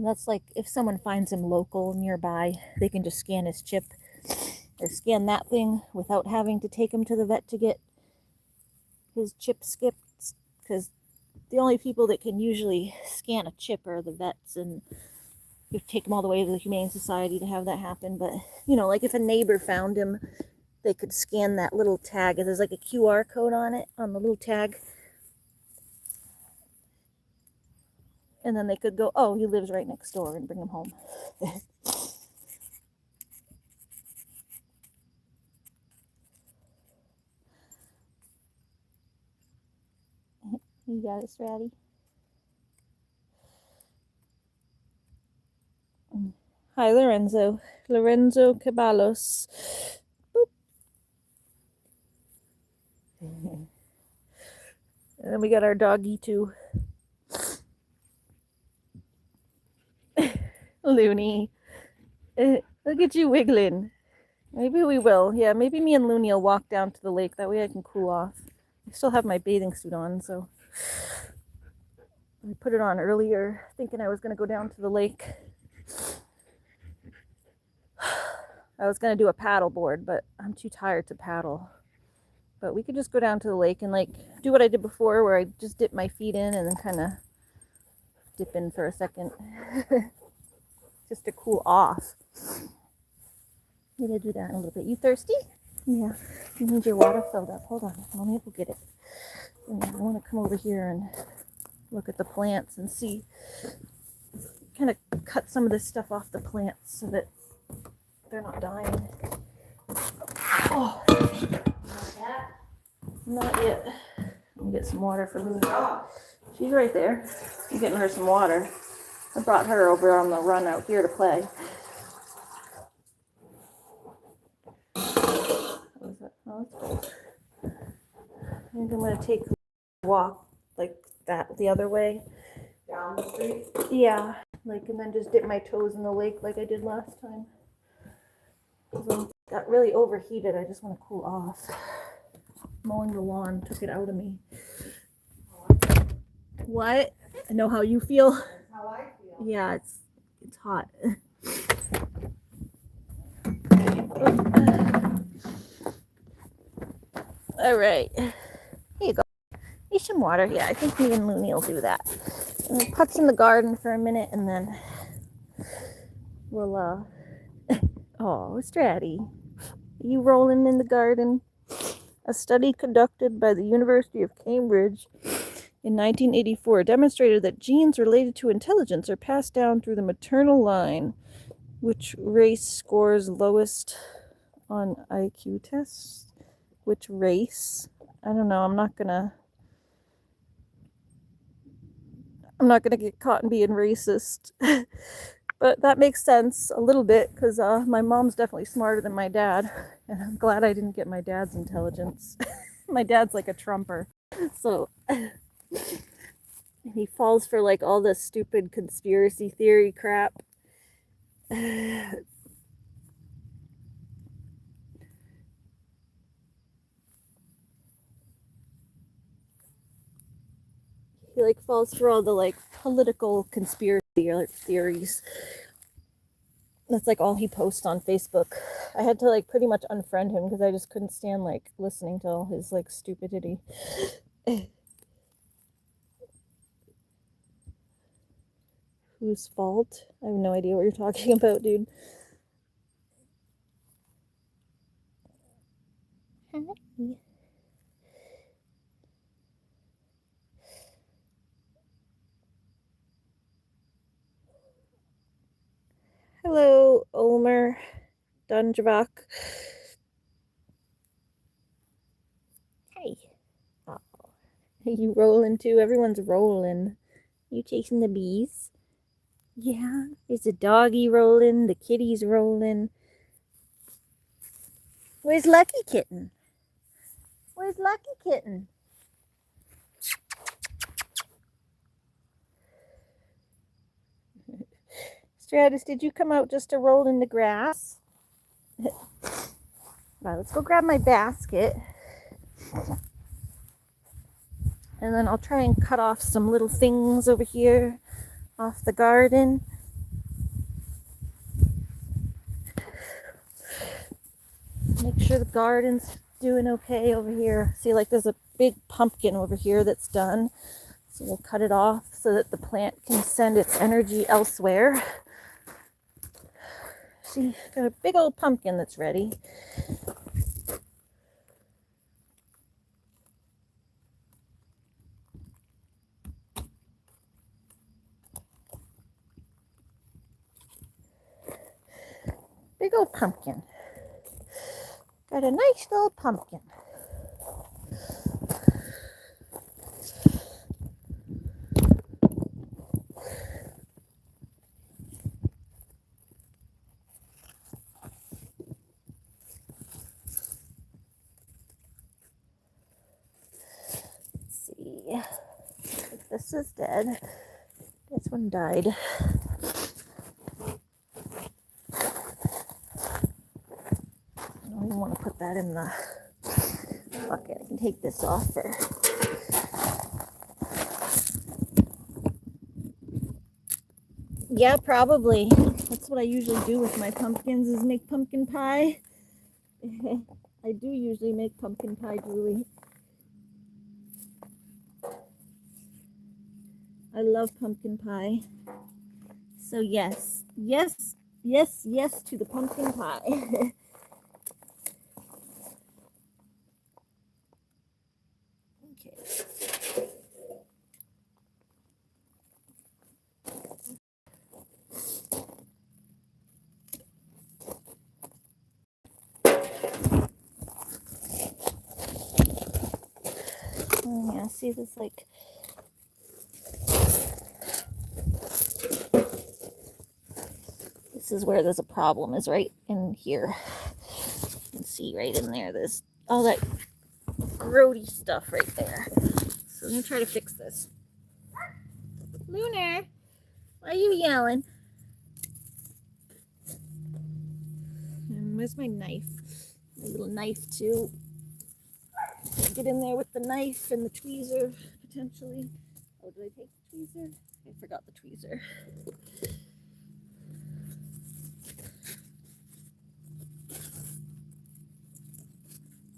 [SPEAKER 1] that's like if someone finds him local nearby, they can just scan his chip or scan that thing without having to take him to the vet to get his chip skipped, because the only people that can usually scan a chip are the vets, and you have to take them all the way to the Humane Society to have that happen. But, you know, like if a neighbor found him, they could scan that little tag. There's like a QR code on it, on the little tag. And then they could go, oh, he lives right next door, and bring him home. You got it, Stratty. Hi, Lorenzo. Lorenzo Caballos. Boop. And then we got our doggy too. Looney. Look at you wiggling. Maybe we will. Yeah, maybe me and Looney will walk down to the lake. That way I can cool off. I still have my bathing suit on, so I put it on earlier thinking I was going to go down to the lake. I was going to do a paddle board, but I'm too tired to paddle. But we could just go down to the lake and like do what I did before, where I just dip my feet in and then kind of dip in for a second. Just to cool off. I'm going to do that in a little bit. You thirsty? Yeah. You need your water filled up. Hold on. Let me go get it. I want to come over here and look at the plants and see. Kind of cut some of this stuff off the plants so that they're not dying. Oh. Not yet. Let me get some water for Luna. She's right there. I'm getting her some water. I brought her over on the run out here to play. What is that? Oh, that's cool. I think I'm going to take a walk like that the other way.
[SPEAKER 2] Down the street?
[SPEAKER 1] Yeah. Like, and then just dip my toes in the lake like I did last time. Because I got really overheated. I just want to cool off. Mowing the lawn took it out of me. What? I know how you feel.
[SPEAKER 2] That's how I feel.
[SPEAKER 1] Yeah, it's hot. All right. Here you go. Need some water. Yeah, I think me and Looney will do that. And putz in the garden for a minute, and then we'll oh, Stratty, you rolling in the garden? A study conducted by the University of Cambridge in 1984 demonstrated that genes related to intelligence are passed down through the maternal line. Which race scores lowest on IQ tests? Which race? I don't know. I'm not gonna get caught in being racist. But that makes sense a little bit, because my mom's definitely smarter than my dad. And I'm glad I didn't get my dad's intelligence. My dad's like a Trumper. So he falls for like all this stupid conspiracy theory crap. He like falls for all the like political conspiracy or theories. That's like all he posts on Facebook. I had to like pretty much unfriend him because I just couldn't stand like listening to all his like stupidity. Whose fault? I have no idea what you're talking about, dude. Hi. Hello, Ulmer Dunjavak. Hey. Oh. You rolling too? Everyone's rolling. You chasing the bees? Yeah. Is the doggy rolling? The kitty's rolling. Where's Lucky Kitten? Where's Lucky Kitten? Stratus, did you come out just to roll in the grass? Right, let's go grab my basket. And then I'll try and cut off some little things over here off the garden. Make sure the garden's doing okay over here. See, like there's a big pumpkin over here that's done. So we'll cut it off so that the plant can send its energy elsewhere. See, got a big old pumpkin that's ready. Big old pumpkin. Got a nice little pumpkin. Let's see. This is dead. This one died. I don't want to put that in the bucket. I can take this off first. Yeah, probably. That's what I usually do with my pumpkins, is make pumpkin pie. I do usually make pumpkin pie, Julie. I love pumpkin pie. So yes, yes, yes, yes to the pumpkin pie. Okay. Oh, yeah, see this like this is where there's a problem, is right in here. You can see right in there, there's all that grody stuff right there. So I'm gonna try to fix this. Lunar, why are you yelling? And where's my knife? My little knife too. Get in there with the knife and the tweezer potentially. Oh, did I take the tweezer? I forgot the tweezer.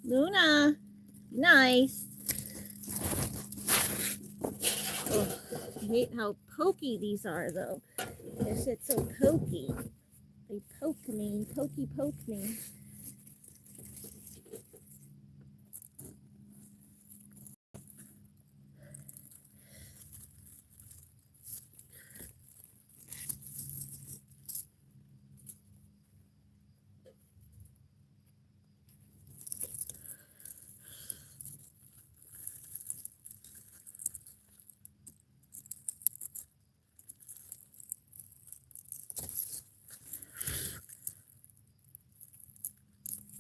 [SPEAKER 1] Luna, nice. Oh, I hate how pokey these are though. They're so pokey. They poke me, poke me.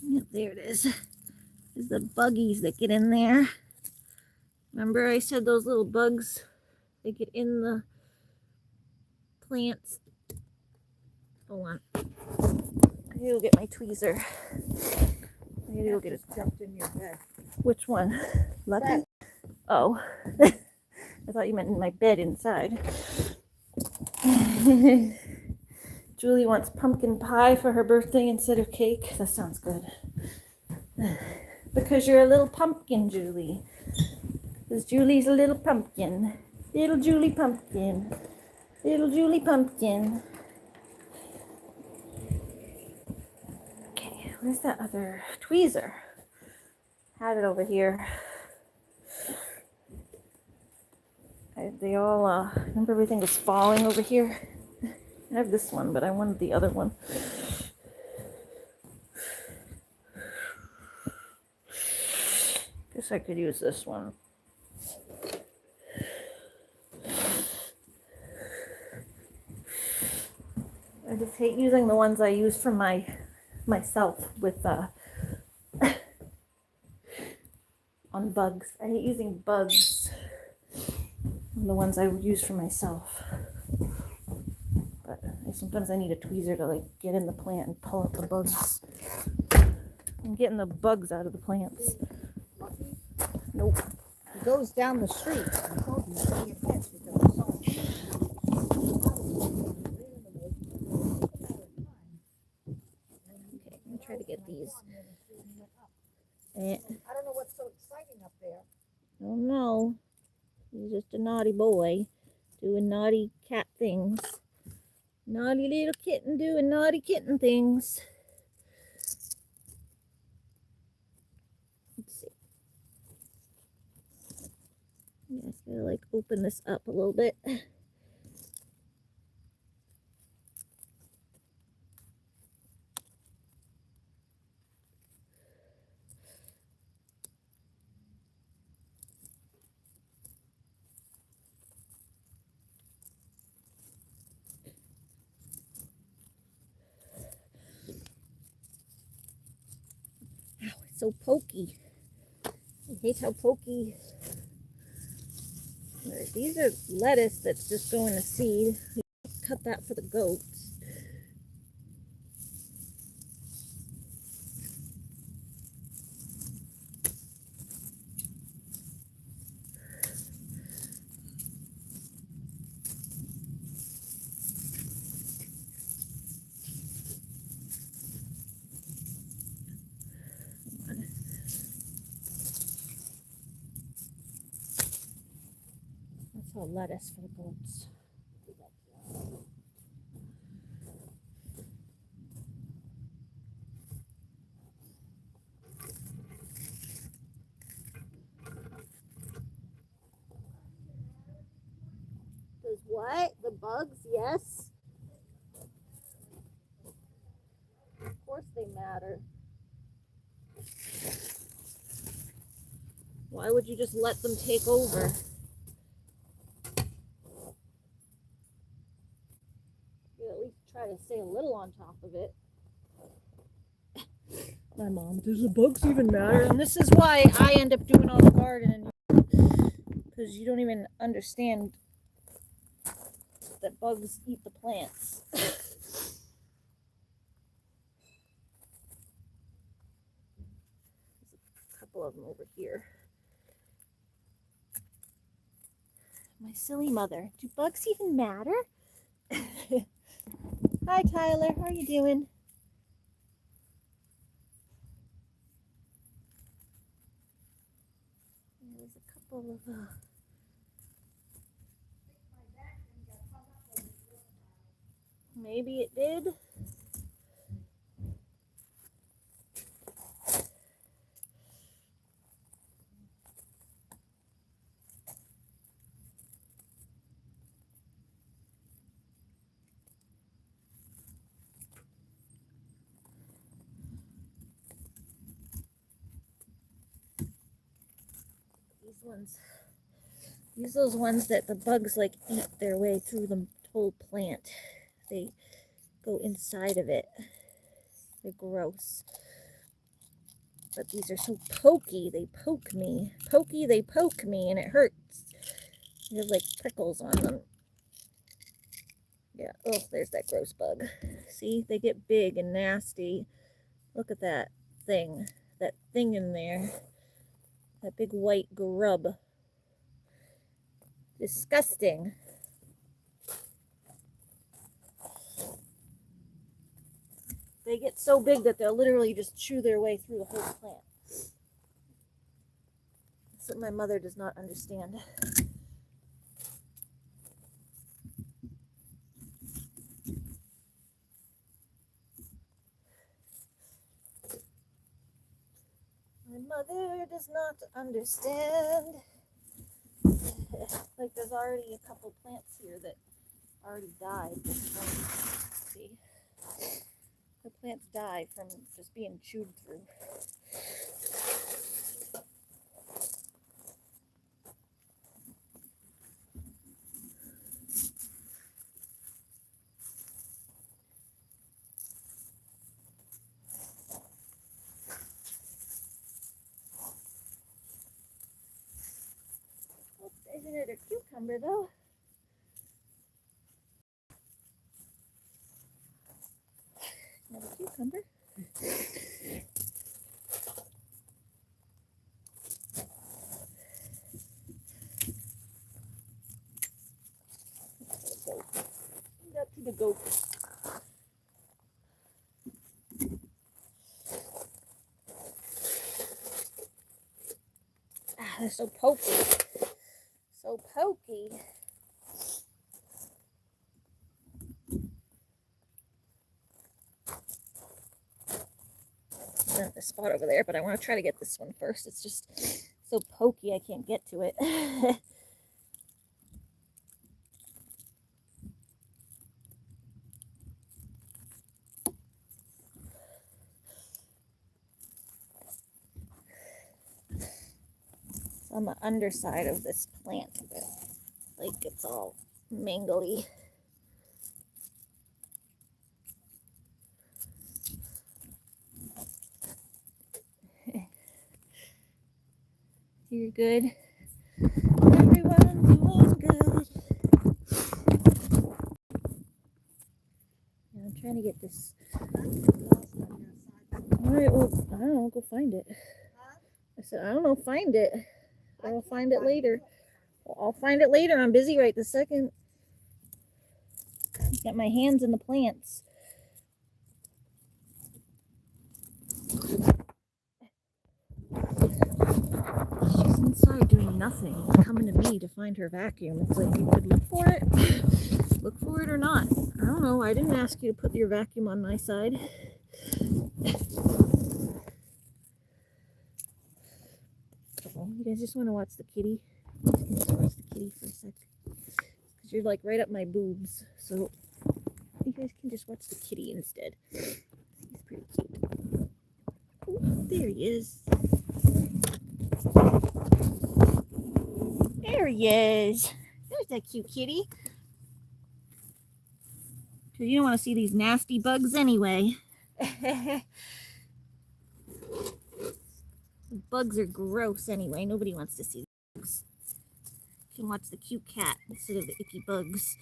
[SPEAKER 1] Yep, there it is. There's the buggies that get in there. Remember I said those little bugs, they get in the plants. Hold on. I need to go get my tweezer. I need to go get it.
[SPEAKER 2] Jumped in your bed.
[SPEAKER 1] Which one? Lucky? Oh. I thought you meant in my bed inside. Julie wants pumpkin pie for her birthday instead of cake. That sounds good. Because you're a little pumpkin, Julie. Because Julie's a little pumpkin. Little Julie pumpkin. Little Julie pumpkin. Okay, where's that other tweezer? Had it over here. They all, remember everything was falling over here? I have this one, but I wanted the other one. Guess I could use this one. I just hate using the ones I use for myself with on bugs. I hate using bugs on the ones I use for myself. But I Sometimes I need a tweezer to like get in the plant and pull out the bugs. I'm getting the bugs out of the plants. Nope.
[SPEAKER 2] It goes down the street. I told you, you get hit because it's so
[SPEAKER 1] Okay, let me try to get these.
[SPEAKER 2] I don't know what's so exciting up there.
[SPEAKER 1] I don't know. He's just a naughty boy doing naughty cat things. Naughty little kitten doing naughty kitten things. Let's see. Yeah, I just gotta like open this up a little bit. Ow, it's so pokey. I hate how pokey. Right, these are lettuce that's just going to seed. We cut that for the goats. That's all lettuce for the goats. Does what? The bugs? Yes. Of course they matter. Why would you just let them take over? You at least try to stay a little on top of it. My mom, does the bugs even matter? And this is why I end up doing all the gardening. Because you don't even understand that bugs eat the plants. There's a couple of them over here. My silly mother. Do bugs even matter? Hi, Tyler. How are you doing? There's a couple of... Maybe it did. These are those ones that the bugs like eat their way through the whole plant. They go inside of it. They're gross. But these are so pokey. They poke me. Pokey, they poke me, and it hurts. They have like prickles on them. Yeah, oh, there's that gross bug. See, they get big and nasty. Look at that thing. That thing in there. That big white grub. Disgusting. They get so big that they'll literally just chew their way through the whole plant. That's what my mother does not understand. My mother does not understand. Like there's already a couple plants here that already died. See? The plants die from just being chewed through. Oh, there's another cucumber though. Remember? Up to the goat. Ah, they're so pokey. So pokey. There's a spot over there, but I want to try to get this one first. It's just so pokey I can't get to it. On the underside of this plant, like it's all mangly. You're good. Everyone's doing good. Yeah, I'm trying to get this. Alright, well, I don't know, go find it. I said, I don't know, find it. Or I'll find it later. Well, I'll find it later. I'm busy right this second. Got my hands in the plants. She's inside doing nothing, coming to me to find her vacuum. It's like, you could look for it. Look for it or not. I don't know. I didn't ask you to put your vacuum on my side. Oh, you guys just want to watch the kitty? Just watch the kitty for a sec. Because you're like right up my boobs. So you guys can just watch the kitty instead. He's pretty cute. Oh, there he is. There he is. There's that cute kitty. Because you don't want to see these nasty bugs anyway. Bugs are gross anyway. Nobody wants to see bugs. You can watch the cute cat instead of the icky bugs.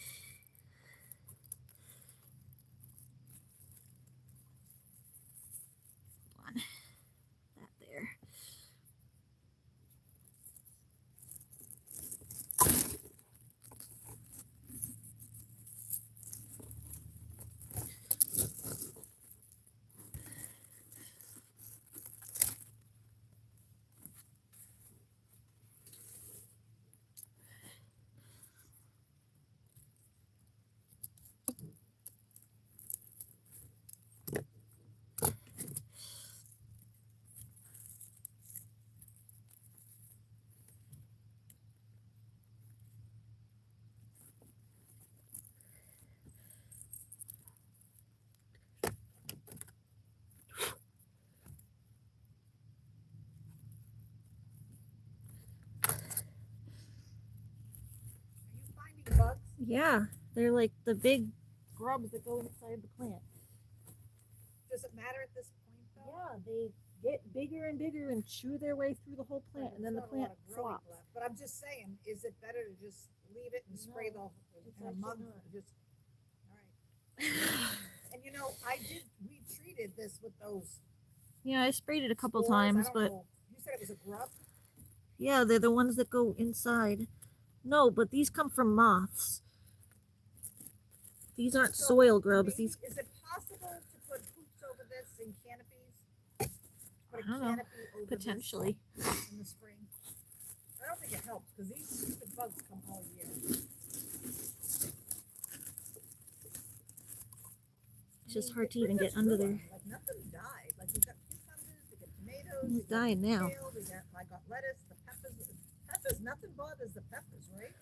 [SPEAKER 1] Hold on. That there.
[SPEAKER 2] Bugs?
[SPEAKER 1] Yeah, they're like the big grubs that go inside the plant.
[SPEAKER 2] Does it matter at this point though?
[SPEAKER 1] Yeah, they get bigger and bigger and chew their way through the whole plant, and then the plant flops.
[SPEAKER 2] But I'm just saying, is it better to just leave it and spray the in a month? Just all right. And you know, we treated this with those.
[SPEAKER 1] Yeah, I sprayed it a couple
[SPEAKER 2] spores.
[SPEAKER 1] times, but
[SPEAKER 2] You said it was a grub.
[SPEAKER 1] yeah, they're the ones that go inside. No, but these come from moths. These aren't soil grubs.
[SPEAKER 2] Maybe,
[SPEAKER 1] These.
[SPEAKER 2] Is it possible to put hoops over this in canopies? Put a
[SPEAKER 1] I don't know.
[SPEAKER 2] canopy over
[SPEAKER 1] Potentially.
[SPEAKER 2] this in the spring. I don't think it helps because these stupid bugs come all year.
[SPEAKER 1] It's just hard to even get under there.
[SPEAKER 2] Like nothing died. Like we got cucumbers, we got tomatoes.
[SPEAKER 1] It's dying now.
[SPEAKER 2] I got lettuce, the peppers. Peppers, nothing bothers the peppers, right?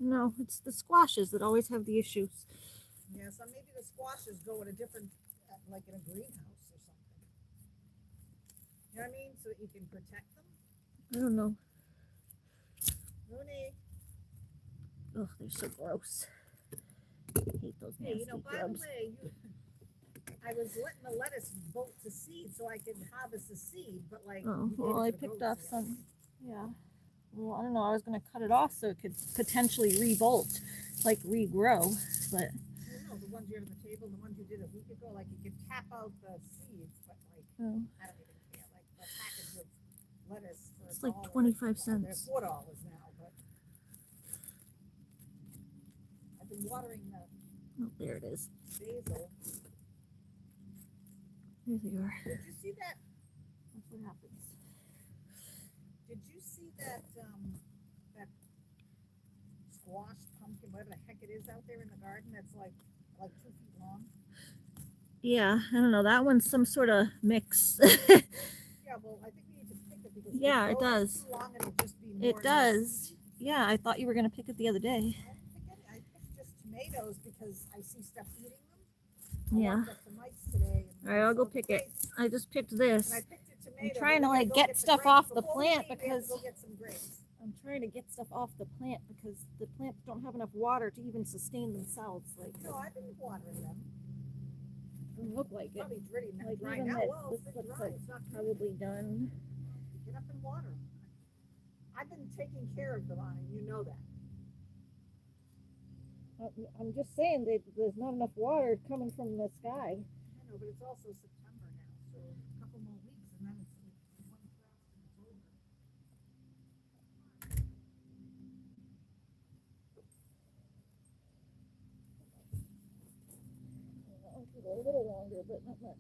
[SPEAKER 1] No, it's the squashes that always have the issues.
[SPEAKER 2] Yeah, so maybe the squashes go in a different, like in a greenhouse or something. You know what I mean? So that you can protect them.
[SPEAKER 1] I don't know.
[SPEAKER 2] Rooney.
[SPEAKER 1] Oh, they're so gross. I hate those nasty
[SPEAKER 2] Hey, by
[SPEAKER 1] grubs.
[SPEAKER 2] the way, I was letting the lettuce bolt to seed so I could harvest the seed, but like.
[SPEAKER 1] Oh, well, I picked off some. Yeah. Well, I don't know. I was going to cut it off so it could potentially revolt, like regrow, but.
[SPEAKER 2] No, the one ones you have on the table, the ones you did a week ago, like you could tap out the seeds, but like,
[SPEAKER 1] Oh,
[SPEAKER 2] I don't even care, like the package of lettuce for
[SPEAKER 1] it's like
[SPEAKER 2] $1,
[SPEAKER 1] 25
[SPEAKER 2] well,
[SPEAKER 1] cents.
[SPEAKER 2] they're $4 now, but I've been watering the
[SPEAKER 1] Oh, there it is.
[SPEAKER 2] basil.
[SPEAKER 1] There they are.
[SPEAKER 2] Did you see that?
[SPEAKER 1] That's what happens.
[SPEAKER 2] Did you see that, that squash, pumpkin, whatever the heck it is out there in the garden that's like 2 feet long?
[SPEAKER 1] Yeah, I don't know. That one's some sort of mix.
[SPEAKER 2] Yeah, well, I think we need to pick it because
[SPEAKER 1] Yeah,
[SPEAKER 2] if
[SPEAKER 1] it
[SPEAKER 2] those are
[SPEAKER 1] does.
[SPEAKER 2] too long, it'll just be more
[SPEAKER 1] It
[SPEAKER 2] and more
[SPEAKER 1] does.
[SPEAKER 2] seedy.
[SPEAKER 1] Yeah, I thought you were going to pick it the other day.
[SPEAKER 2] I picked just tomatoes because I see stuff eating them.
[SPEAKER 1] Yeah.
[SPEAKER 2] I walked up to Mike's today and
[SPEAKER 1] All right, I'll go
[SPEAKER 2] saw the
[SPEAKER 1] pick it.
[SPEAKER 2] grapes,
[SPEAKER 1] I just picked
[SPEAKER 2] and
[SPEAKER 1] this.
[SPEAKER 2] I picked a tomato.
[SPEAKER 1] trying
[SPEAKER 2] but
[SPEAKER 1] to,
[SPEAKER 2] we
[SPEAKER 1] like,
[SPEAKER 2] gotta go
[SPEAKER 1] get
[SPEAKER 2] the
[SPEAKER 1] stuff
[SPEAKER 2] grapes.
[SPEAKER 1] off the
[SPEAKER 2] Before we
[SPEAKER 1] plant
[SPEAKER 2] leave, we have to
[SPEAKER 1] because-
[SPEAKER 2] go get some grapes.
[SPEAKER 1] I'm trying to get stuff off the plant because the plants don't have enough water to even sustain themselves. Like,
[SPEAKER 2] No, I've been watering them.
[SPEAKER 1] doesn't look like it.
[SPEAKER 2] Probably dirty,
[SPEAKER 1] Like
[SPEAKER 2] dry
[SPEAKER 1] even
[SPEAKER 2] now.
[SPEAKER 1] this,
[SPEAKER 2] Well,
[SPEAKER 1] this
[SPEAKER 2] it's been
[SPEAKER 1] looks
[SPEAKER 2] dry.
[SPEAKER 1] like
[SPEAKER 2] It's not good.
[SPEAKER 1] probably done.
[SPEAKER 2] Get up and water 'em. I've been taking care of them, Anna. You know that.
[SPEAKER 1] I'm just saying that there's not enough water coming from the sky.
[SPEAKER 2] I know, but it's also September now, so a couple more weeks and then it's like one frost and it's over.
[SPEAKER 1] A little longer, but not much.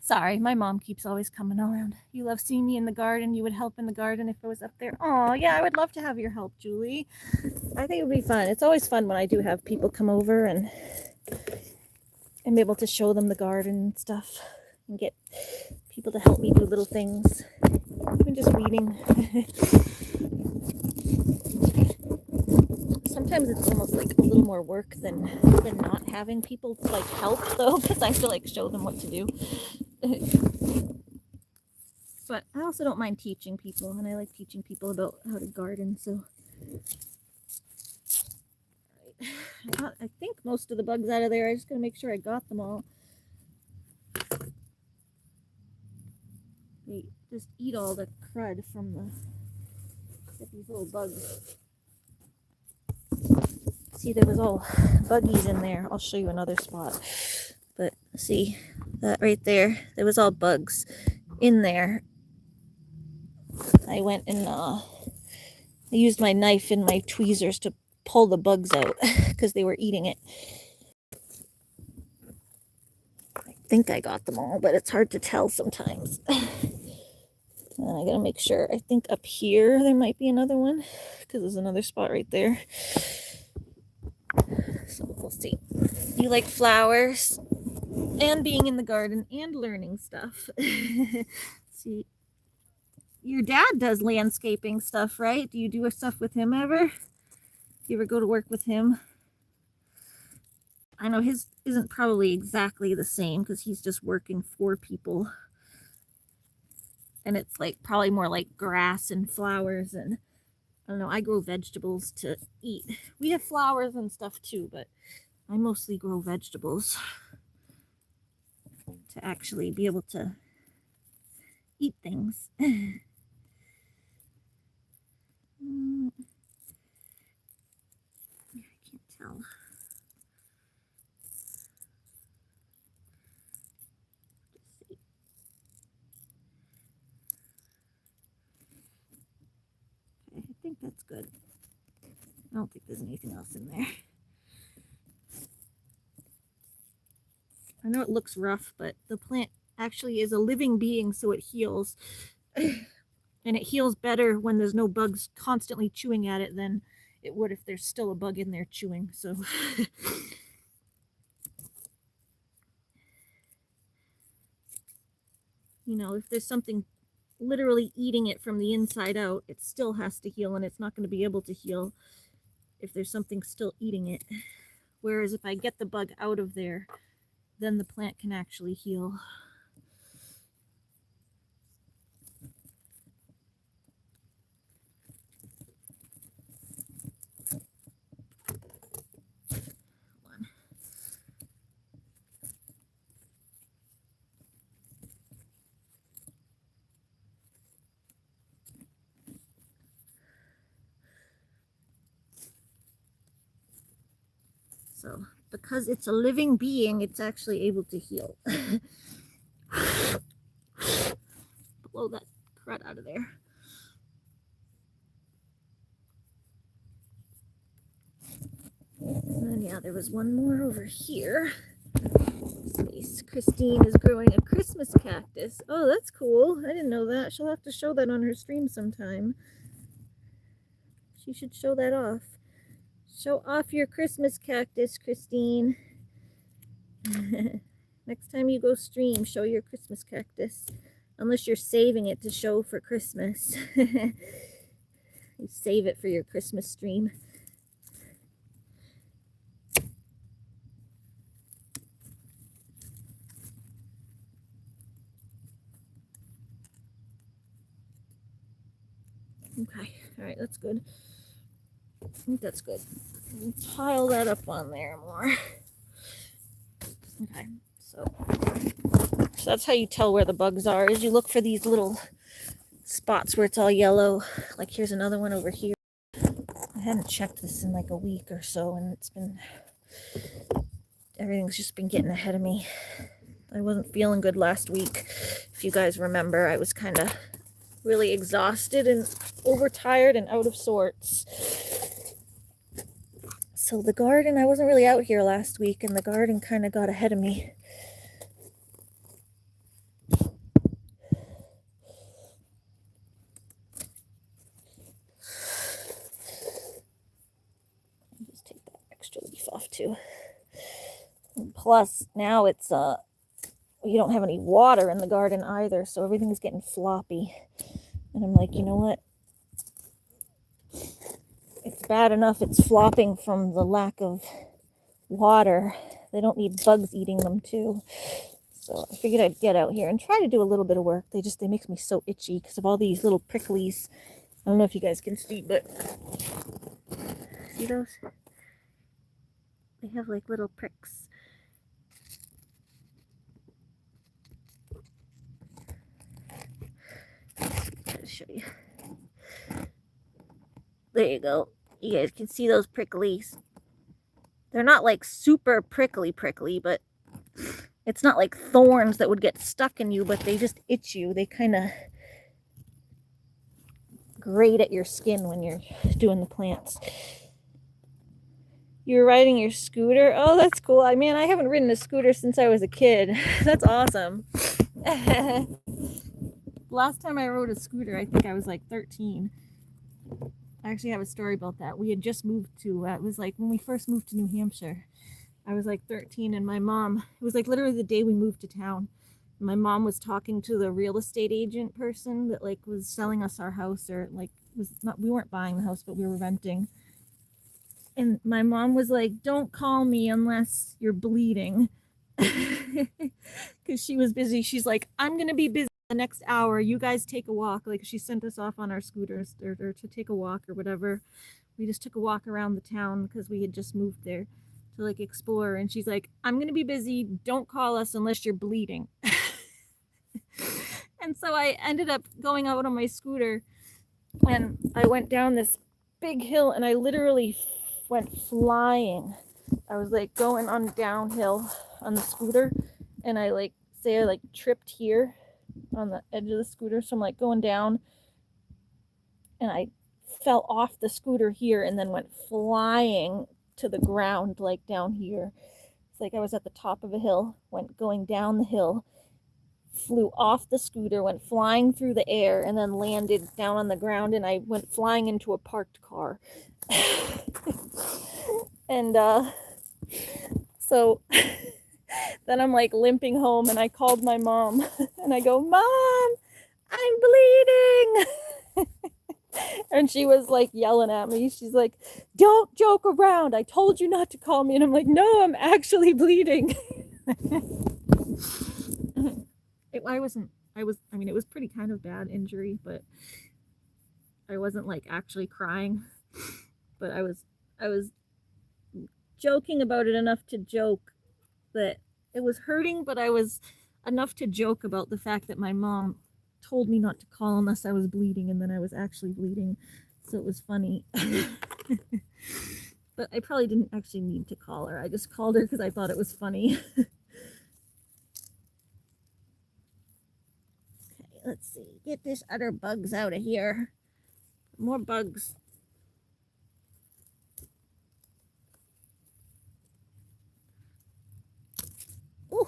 [SPEAKER 1] Sorry, my mom keeps always coming around. You love seeing me in the garden. You would help in the garden if I was up there. Oh, yeah, I would love to have your help, Julie. I think it would be fun. It's always fun when I do have people come over and I'm able to show them the garden and stuff and get people to help me do little things, even just weeding. Sometimes it's almost like a little more work than not having people like help though, because I have to like show them what to do. But I also don't mind teaching people, and I like teaching people about how to garden. So I think most of the bugs out of there. I just gotta make sure I got them all. They just eat all the crud from the get these little bugs. See, there was all buggies in there. I'll show you another spot. But see that right there? There was all bugs in there. I went and I used my knife and my tweezers to pull the bugs out because they were eating it. I think I got them all, but it's hard to tell sometimes. And I gotta make sure. I think up here there might be another one because there's another spot right there. So we'll see. You like flowers and being in the garden and learning stuff. See, your dad does landscaping stuff, right? Do you do stuff with him ever? You ever go to work with him? I know his isn't probably exactly the same because he's just working for people. And it's like probably more like grass and flowers and I don't know, I grow vegetables to eat. We have flowers and stuff too, but I mostly grow vegetables to actually be able to eat things. I can't tell. that's good. I don't think there's anything else in there. I know it looks rough, but the plant actually is a living being, so it heals. And it heals better when there's no bugs constantly chewing at it than it would if there's still a bug in there chewing. So you know, if there's something literally eating it from the inside out, it still has to heal, and it's not going to be able to heal if there's something still eating it. Whereas if I get the bug out of there, then the plant can actually heal. So because it's a living being, it's actually able to heal. Blow that crud out of there. And then, yeah, there was one more over here. Christine is growing a Christmas cactus. Oh, that's cool. I didn't know that. She'll have to show that on her stream sometime. She should show that off. Show off your Christmas cactus, Christine. Next time you go stream, show your Christmas cactus. Unless you're saving it to show for Christmas. You save it for your Christmas stream. Okay, all right, that's good. I think that's good. Pile that up on there more. Okay, so that's how you tell where the bugs are, is you look for these little spots where it's all yellow. Like here's another one over here. I hadn't checked this in like a week or so, and everything's just been getting ahead of me. I wasn't feeling good last week. If you guys remember, I was kind of really exhausted and overtired and out of sorts. So the garden, I wasn't really out here last week, and the garden kind of got ahead of me. Just take that extra leaf off too. And plus, now it's you don't have any water in the garden either, so everything's getting floppy. And I'm like, you know what? It's bad enough it's flopping from the lack of water. They don't need bugs eating them too. So I figured I'd get out here and try to do a little bit of work. They make me so itchy because of all these little pricklies. I don't know if you guys can see, but see those? They have like little pricks. I'll show you. There you go. You guys can see those pricklies. They're not like super prickly, but it's not like thorns that would get stuck in you, but they just itch you. They kind of grate at your skin when you're doing the plants. You're riding your scooter? Oh, that's cool. I mean, I haven't ridden a scooter since I was a kid. That's awesome. Last time I rode a scooter, I think I was like 13. I actually have a story about that. We had just moved to, it was like when we first moved to New Hampshire. I was like 13, and my mom, it was like literally the day we moved to town. My mom was talking to the real estate agent person that like was selling us our house, or like was not, we weren't buying the house, but we were renting. And my mom was like, don't call me unless you're bleeding. Because she was busy. She's like, I'm going to be busy the next hour. You guys take a walk. Like she sent us off on our scooters or to take a walk or whatever. We just took a walk around the town because we had just moved there to like explore. And she's like, I'm going to be busy. Don't call us unless you're bleeding. And so I ended up going out on my scooter, and I went down this big hill, and I literally went flying. I was like going on downhill on the scooter, and I like tripped here on the edge of the scooter. So I'm like going down, and I fell off the scooter here and then went flying to the ground, like down here. It's like I was at the top of a hill, went going down the hill, flew off the scooter, went flying through the air, and then landed down on the ground, and I went flying into a parked car. And so then I'm like limping home, and I called my mom, and I go, "Mom, I'm bleeding." And she was like yelling at me. She's like, "Don't joke around. I told you not to call me." And I'm like, "No, I'm actually bleeding." I mean, it was pretty kind of bad injury, but I wasn't like actually crying. But I was joking about it enough to joke that it was hurting, but I was enough to joke about the fact that my mom told me not to call unless I was bleeding, and then I was actually bleeding. So it was funny. But I probably didn't actually need to call her. I just called her because I thought it was funny. Okay, let's see. Get this other bugs out of here. More bugs. Ooh.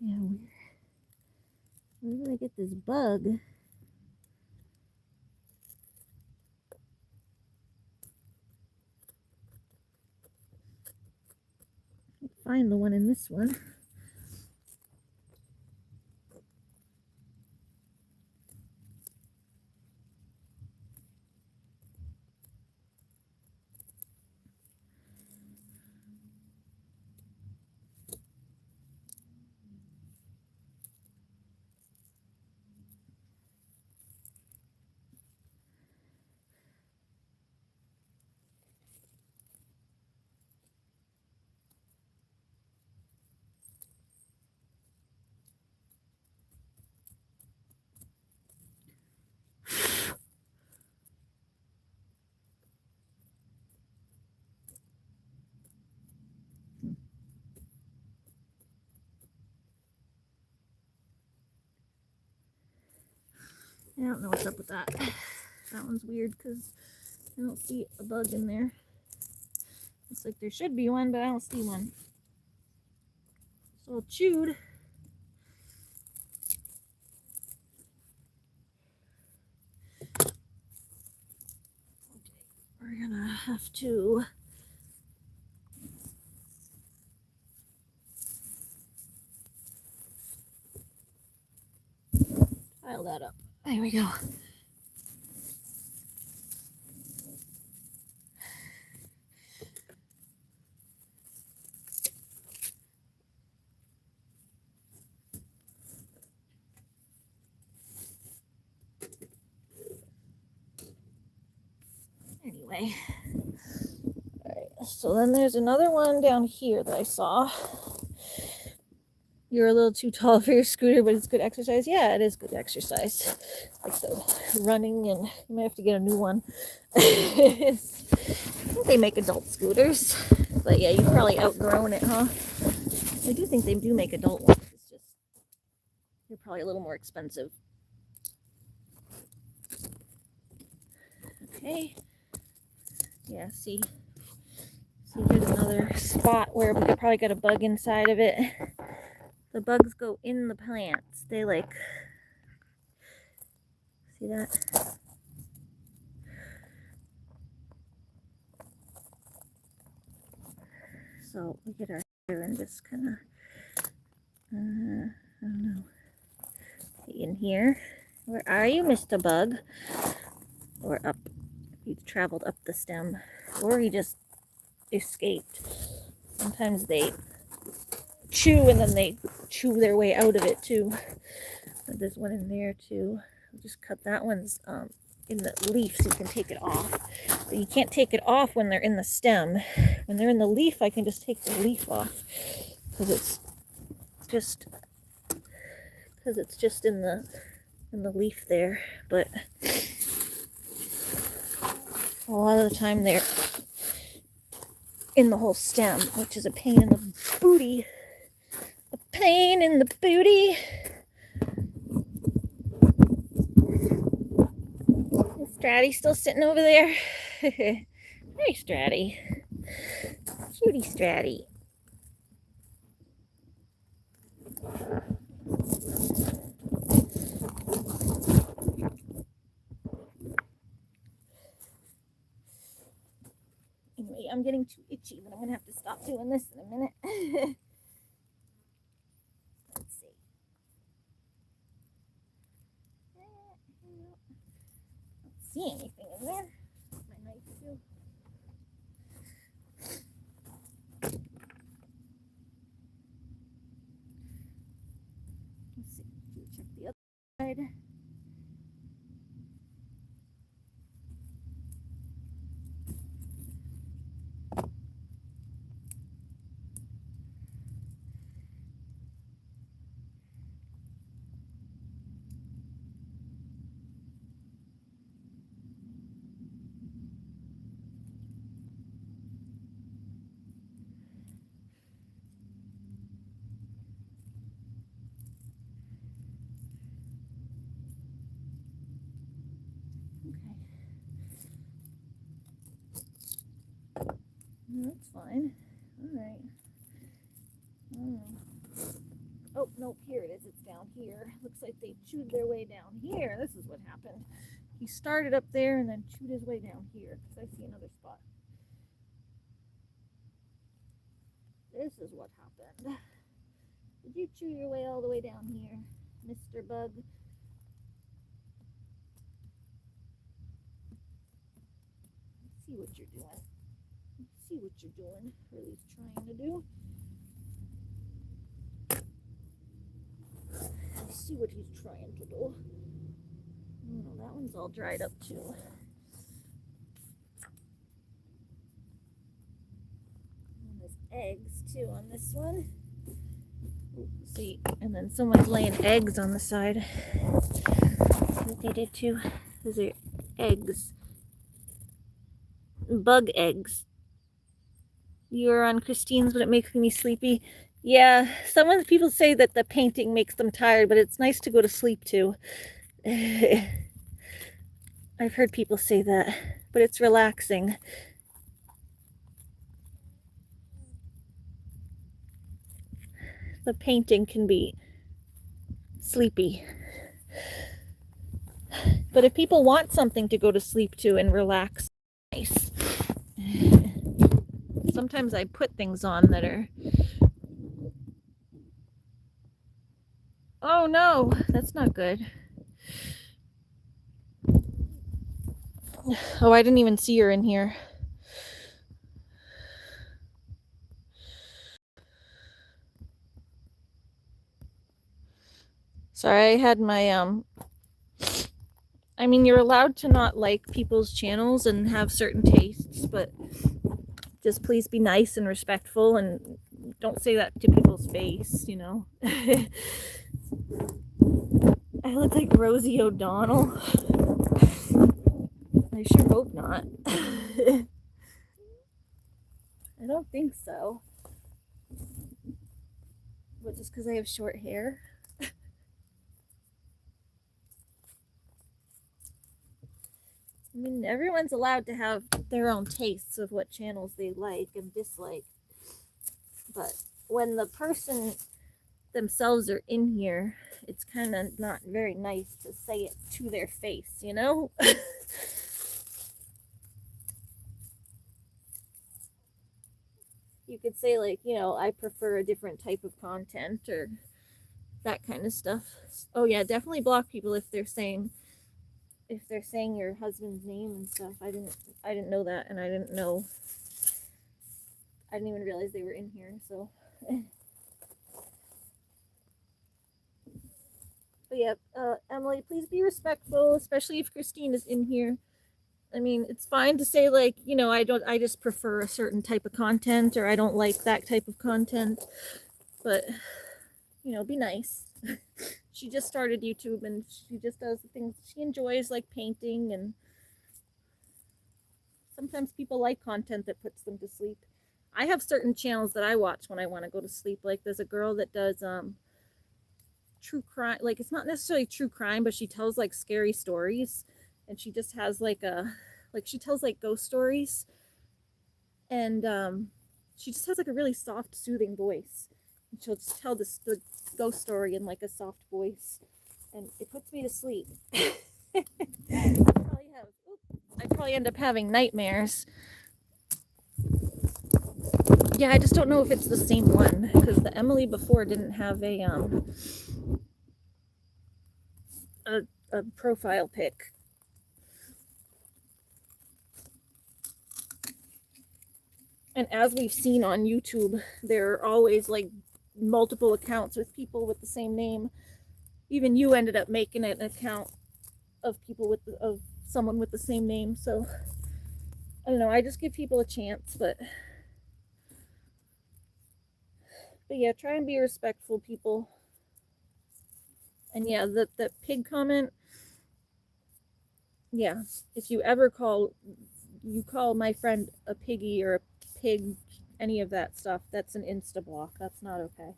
[SPEAKER 1] Yeah, where did I get this bug? Find the one in this one. I don't know what's up with that. That one's weird because I don't see a bug in there. Looks like there should be one, but I don't see one. It's all chewed. Okay, we're gonna have to pile that up. There we go. Anyway, all right, so then there's another one down here that I saw. You're a little too tall for your scooter, but it's good exercise. Yeah, it is good exercise. Like the running, and you might have to get a new one. I think they make adult scooters, but yeah, you've probably outgrown it, huh? I do think they do make adult ones. It's just they're probably a little more expensive. Okay. Yeah, see, here's another spot where we could probably get a bug inside of it. The bugs go in the plants. They like, see that? So we get our hair and just kind of, I don't know, in here. Where are you, Mr. Bug? Or up He traveled up the stem, or he just escaped. Sometimes they chew and then they chew their way out of it too. There's one in there too. I'll just cut that one's in the leaf so you can take it off. But you can't take it off when they're in the stem. When they're in the leaf, I can just take the leaf off because it's just in the leaf there. But a lot of the time they're in the whole stem, which is a pain in the booty. A pain in the booty. Is Stratty still sitting over there? Hey, Stratty. Cutie Stratty. Anyway, I'm getting too itchy, but I'm going to have to stop doing this in a minute. Let's see. Don't see anything in there. My knife too. Let's see. Check the other side. That's fine. Alright. Oh, no, here it is. It's down here. Looks like they chewed their way down here. This is what happened. He started up there and then chewed his way down here because I see another spot. This is what happened. Did you chew your way all the way down here, Mr. Bug? Let's see what you're doing. See what you're doing, or at least trying to do. See what he's trying to do. Oh, that one's all dried up too. And there's eggs too on this one. Ooh, see, and then someone's laying eggs on the side. See what they did too? Those are eggs. Bug eggs. You're on Christine's, but it makes me sleepy. Yeah, some of the people say that the painting makes them tired, but it's nice to go to sleep too. I've heard people say that, but it's relaxing. The painting can be sleepy. But if people want something to go to sleep to and relax, nice. Sometimes I put things on that are... Oh no, that's not good. Oh, I didn't even see her in here. Sorry, I had my, I mean, you're allowed to not like people's channels and have certain tastes, but just please be nice and respectful and don't say that to people's face, you know. I look like Rosie O'Donnell. I sure hope not. I don't think so. But just because I have short hair? I mean, everyone's allowed to have their own tastes of what channels they like and dislike. But when the person themselves are in here, it's kind of not very nice to say it to their face, you know? You could say, like, you know, I prefer a different type of content or that kind of stuff. Oh, yeah, definitely block people if they're saying if they're saying your husband's name and stuff. I didn't know that, and I didn't even realize they were in here, so. But yeah, Emily, please be respectful, especially if Christine is in here. I mean, it's fine to say, like, I just prefer a certain type of content, or I don't like that type of content, but, be nice. She just started YouTube, and she just does the things she enjoys, like painting, and sometimes people like content that puts them to sleep. I have certain channels that I watch when I want to go to sleep. Like, there's a girl that does true crime. Like, it's not necessarily true crime, but she tells like scary stories, and she just has she tells like ghost stories, and she just has like a really soft, soothing voice. And she'll just tell the ghost story in like a soft voice, and it puts me to sleep. I probably end up having nightmares. Yeah, I just don't know if it's the same one, because the Emily before didn't have a profile pic. And as we've seen on YouTube, there are always like multiple accounts with people with the same name. Even you ended up making an account of people of someone with the same name. So I don't know. I just give people a chance, but yeah, try and be respectful, people. And yeah, the pig comment. Yeah, if you ever call my friend a piggy or a pig, any of that stuff, that's an insta block. That's not okay.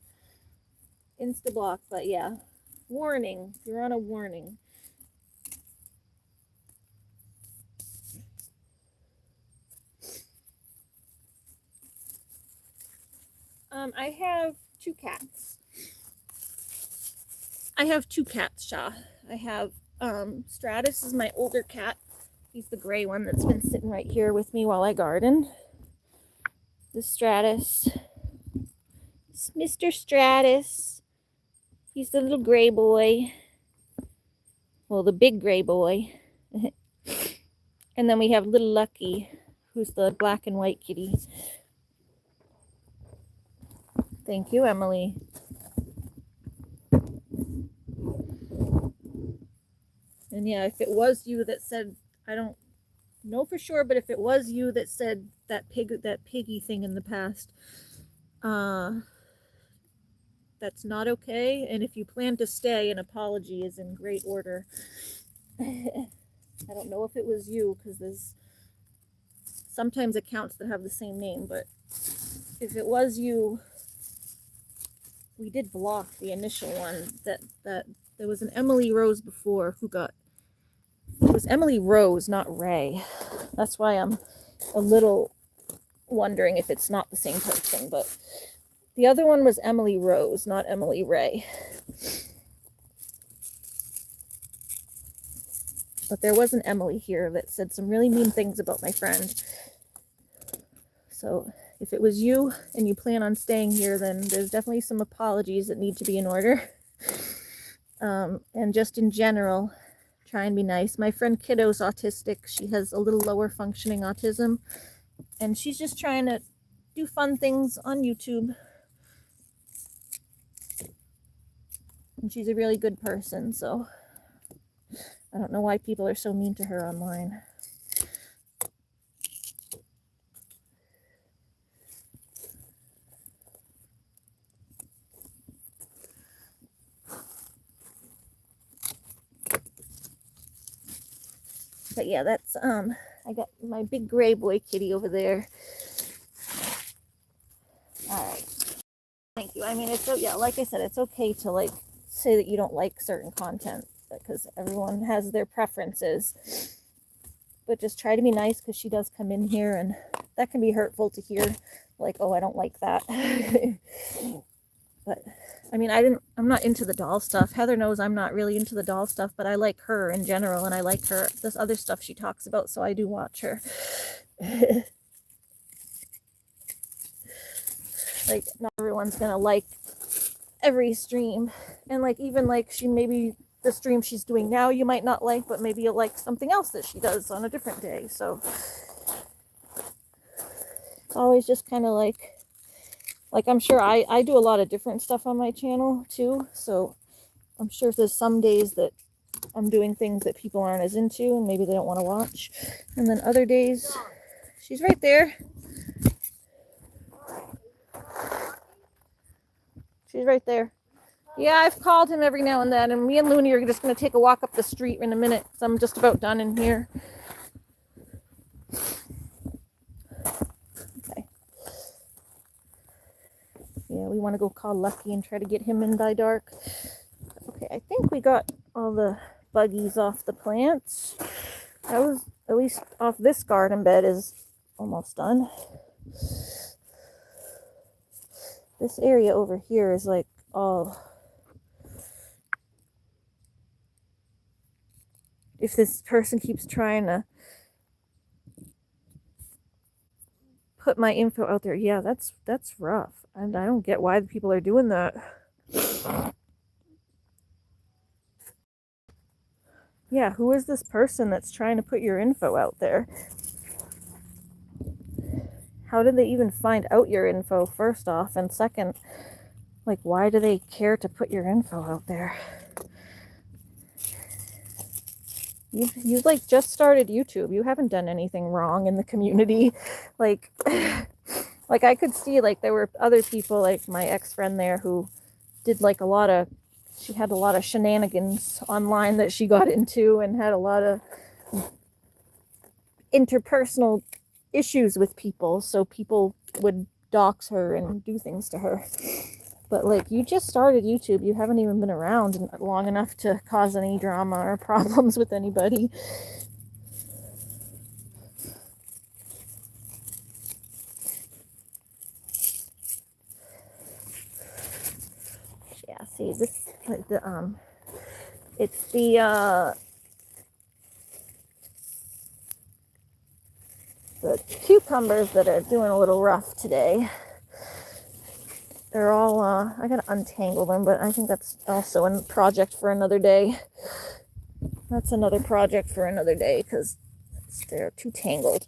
[SPEAKER 1] Insta block, but yeah, warning. You're on a warning. I have two cats. Shaw. I have Stratus is my older cat. He's the gray one that's been sitting right here with me while I garden. The Stratus. It's Mr. Stratus. He's the little gray boy. Well, the big gray boy. And then we have little Lucky, who's the black and white kitty. Thank you, Emily. And yeah, if it was you that said, I don't know for sure, but if it was you that said that piggy thing in the past, that's not okay. And if you plan to stay, an apology is in great order. I don't know if it was you, because there's sometimes accounts that have the same name, but if it was you, we did block the initial one. That there was an Emily Rose before who got. It was Emily Rose, not Ray. That's why I'm a little wondering if it's not the same person, but the other one was Emily Rose, not Emily Ray. But there was an Emily here that said some really mean things about my friend. So if it was you and you plan on staying here, then there's definitely some apologies that need to be in order. And just in general, try and be nice. My friend Kiddo's autistic. She has a little lower functioning autism. And she's just trying to do fun things on YouTube. And she's a really good person, so I don't know why people are so mean to her online. But yeah, that's I got my big gray boy kitty over there. All right. Thank you. I mean, it's yeah, like I said, it's okay to like say that you don't like certain content, because everyone has their preferences. But just try to be nice, because she does come in here, and that can be hurtful to hear. Like, oh, I don't like that. But I mean, I'm not into the doll stuff. Heather knows I'm not really into the doll stuff, but I like her in general, and I like this other stuff she talks about, so I do watch her. Like, not everyone's gonna like every stream, and like even like she maybe the stream she's doing now you might not like, but maybe you'll like something else that she does on a different day. So it's always just kind of like I'm sure I do a lot of different stuff on my channel too. So I'm sure there's some days that I'm doing things that people aren't as into and maybe they don't want to watch. And then other days, she's right there. She's right there. Yeah, I've called him every now and then, and me and Looney are just going to take a walk up the street in a minute, because I'm just about done in here. Okay. Yeah, we want to go call Lucky and try to get him in by dark. Okay, I think we got all the buggies off the plants. That was, at least off this garden bed is almost done. This area over here is like all... If this person keeps trying to put my info out there, yeah, that's rough. And I don't get why people are doing that. Yeah, who is this person that's trying to put your info out there? How did they even find out your info, first off? And second, like, why do they care to put your info out there? You've like just started YouTube. You haven't done anything wrong in the community. Like, like I could see like there were other people, like my ex-friend there, who did like she had a lot of shenanigans online that she got into and had a lot of interpersonal issues with people. So people would dox her and do things to her. But like, you just started YouTube. You haven't even been around long enough to cause any drama or problems with anybody. Yeah, see this, like it's the cucumbers that are doing a little rough today. They're all, I gotta untangle them, but I think that's also a project for another day. That's another project for another day, because they're too tangled.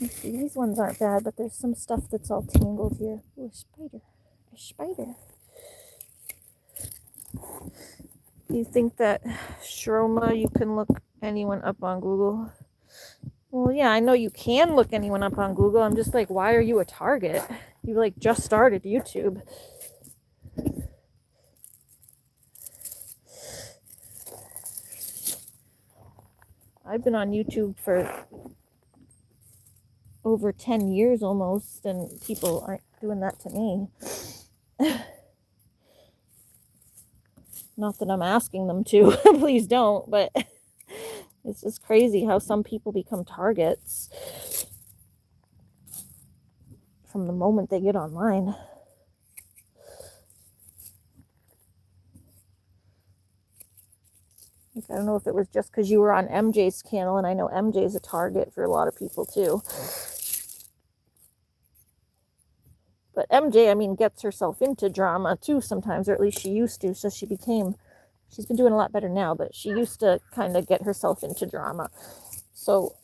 [SPEAKER 1] Let's see, these ones aren't bad, but there's some stuff that's all tangled here. Ooh, a spider. A spider. Do you think that Shroma, you can look anyone up on Google? Well, yeah, I know you can look anyone up on Google. I'm just like, why are you a target? You like just started YouTube. I've been on YouTube for over 10 years almost, and people aren't doing that to me. Not that I'm asking them to, please don't, but it's just crazy how some people become targets from the moment they get online. Like, I don't know if it was just because you were on MJ's channel, and I know MJ's a target for a lot of people too. But MJ, I mean, gets herself into drama too sometimes, or at least she used to. So she's been doing a lot better now, but she used to kind of get herself into drama. So,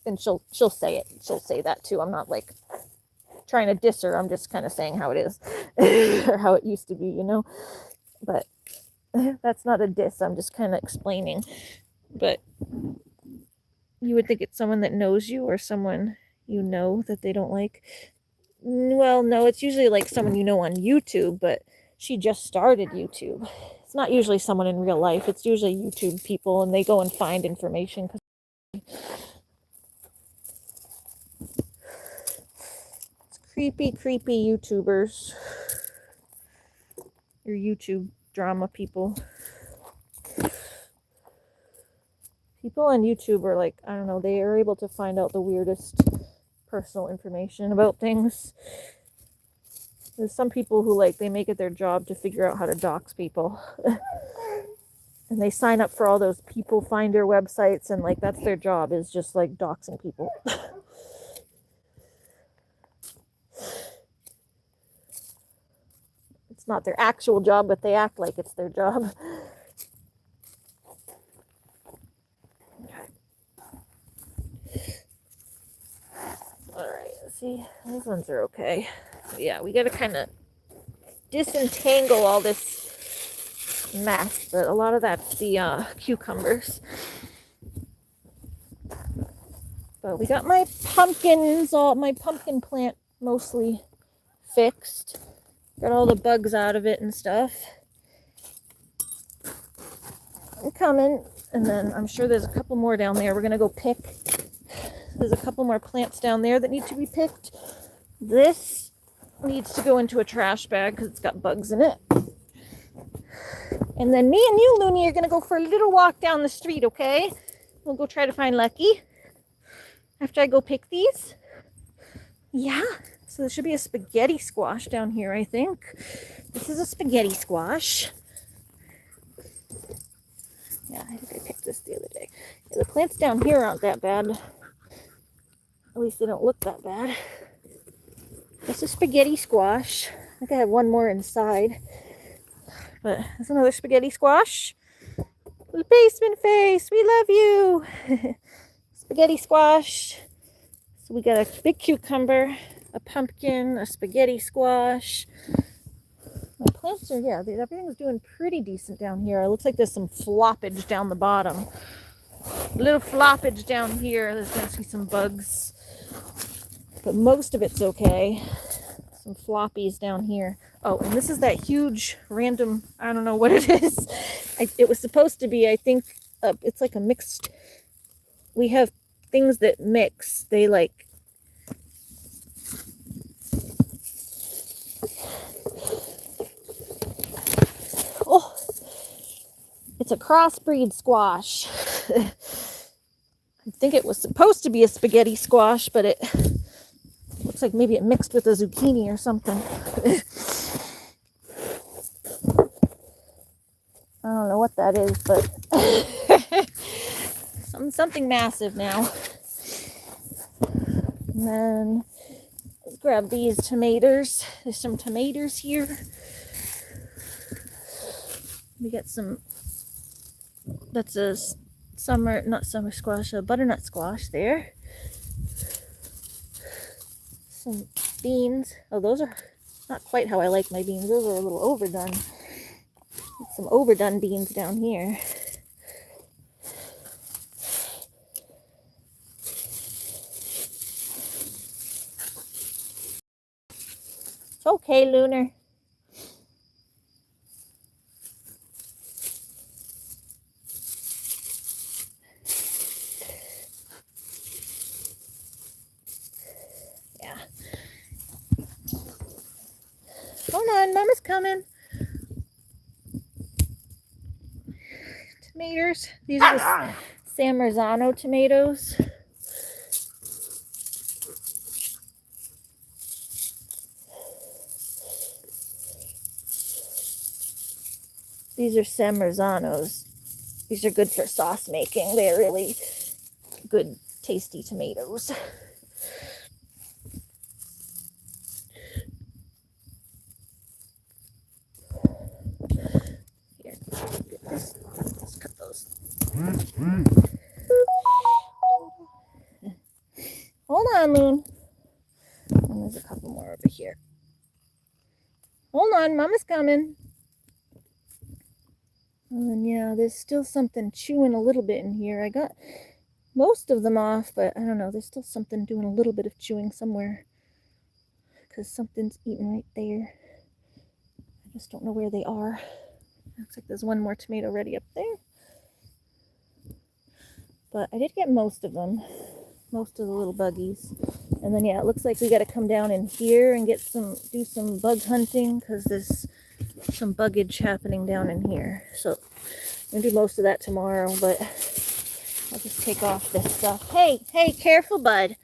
[SPEAKER 1] and she'll say it. She'll say that too. I'm not like trying to diss her. I'm just kind of saying how it is or how it used to be, you know. But that's not a diss. I'm just kind of explaining. But you would think it's someone that knows you or someone you know that they don't like. Well, no, it's usually like someone you know on YouTube, but she just started YouTube. It's not usually someone in real life. It's usually YouTube people, and they go and find information. It's creepy, creepy YouTubers. Your YouTube drama people. People on YouTube are like, I don't know, they are able to find out the weirdest personal information about things. There's some people who like, they make it their job to figure out how to dox people. And they sign up for all those people finder websites, and like that's their job, is just like doxing people. It's not their actual job, but they act like it's their job. Alright, see, these ones are okay. Yeah, we gotta kind of disentangle all this mess, but a lot of that's the cucumbers. But we got my pumpkins, my pumpkin plant mostly fixed. Got all the bugs out of it and stuff. I'm coming, and then I'm sure there's a couple more down there we're gonna go pick. There's a couple more plants down there that need to be picked. This needs to go into a trash bag because it's got bugs in it. And then me and you, Looney, are gonna go for a little walk down the street, okay? We'll go try to find Lucky after I go pick these. Yeah, so there should be a spaghetti squash down here, I think. This is a spaghetti squash. Yeah, I think I picked this the other day. Yeah, the plants down here aren't that bad. At least they don't look that bad. This is spaghetti squash. I think I have one more inside. But there's another spaghetti squash. Basement face, we love you. Spaghetti squash. So we got a big cucumber, a pumpkin, a spaghetti squash. My plants are, yeah, everything's doing pretty decent down here. It looks like there's some floppage down the bottom. A little floppage down here. There's going to be some bugs. But most of it's okay. Some floppies down here. Oh, and this is that huge random, I don't know what it is. It was supposed to be, I think, it's like a mixed, we have things that mix. They like, oh, it's a crossbreed squash. I think it was supposed to be a spaghetti squash, but it looks like maybe it mixed with a zucchini or something. I don't know what that is, but something massive now. And then let's grab these tomatoes. There's some tomatoes here. We got some, that's a not summer squash, a butternut squash there. Some beans. Oh, those are not quite how I like my beans. Those are a little overdone. Some overdone beans down here. It's okay, Lunar. Yeah. Hold on, Mama's coming. Tomatoes. These are the San Marzano tomatoes. These are San Marzanos. These are good for sauce making. They're really good, tasty tomatoes. Here, let's cut those. Hold on, Loon. And there's a couple more over here. Hold on, Mama's coming. And yeah, there's still something chewing a little bit in here. I got most of them off, but I don't know. There's still something doing a little bit of chewing somewhere. Because something's eating right there. I just don't know where they are. Looks like there's one more tomato ready up there. But I did get most of them. Most of the little buggies. And then yeah, it looks like we got to come down in here and do some bug hunting. Because there's some buggage happening down in here. So I'm going to do most of that tomorrow. But I'll just take off this stuff. Hey, careful, bud.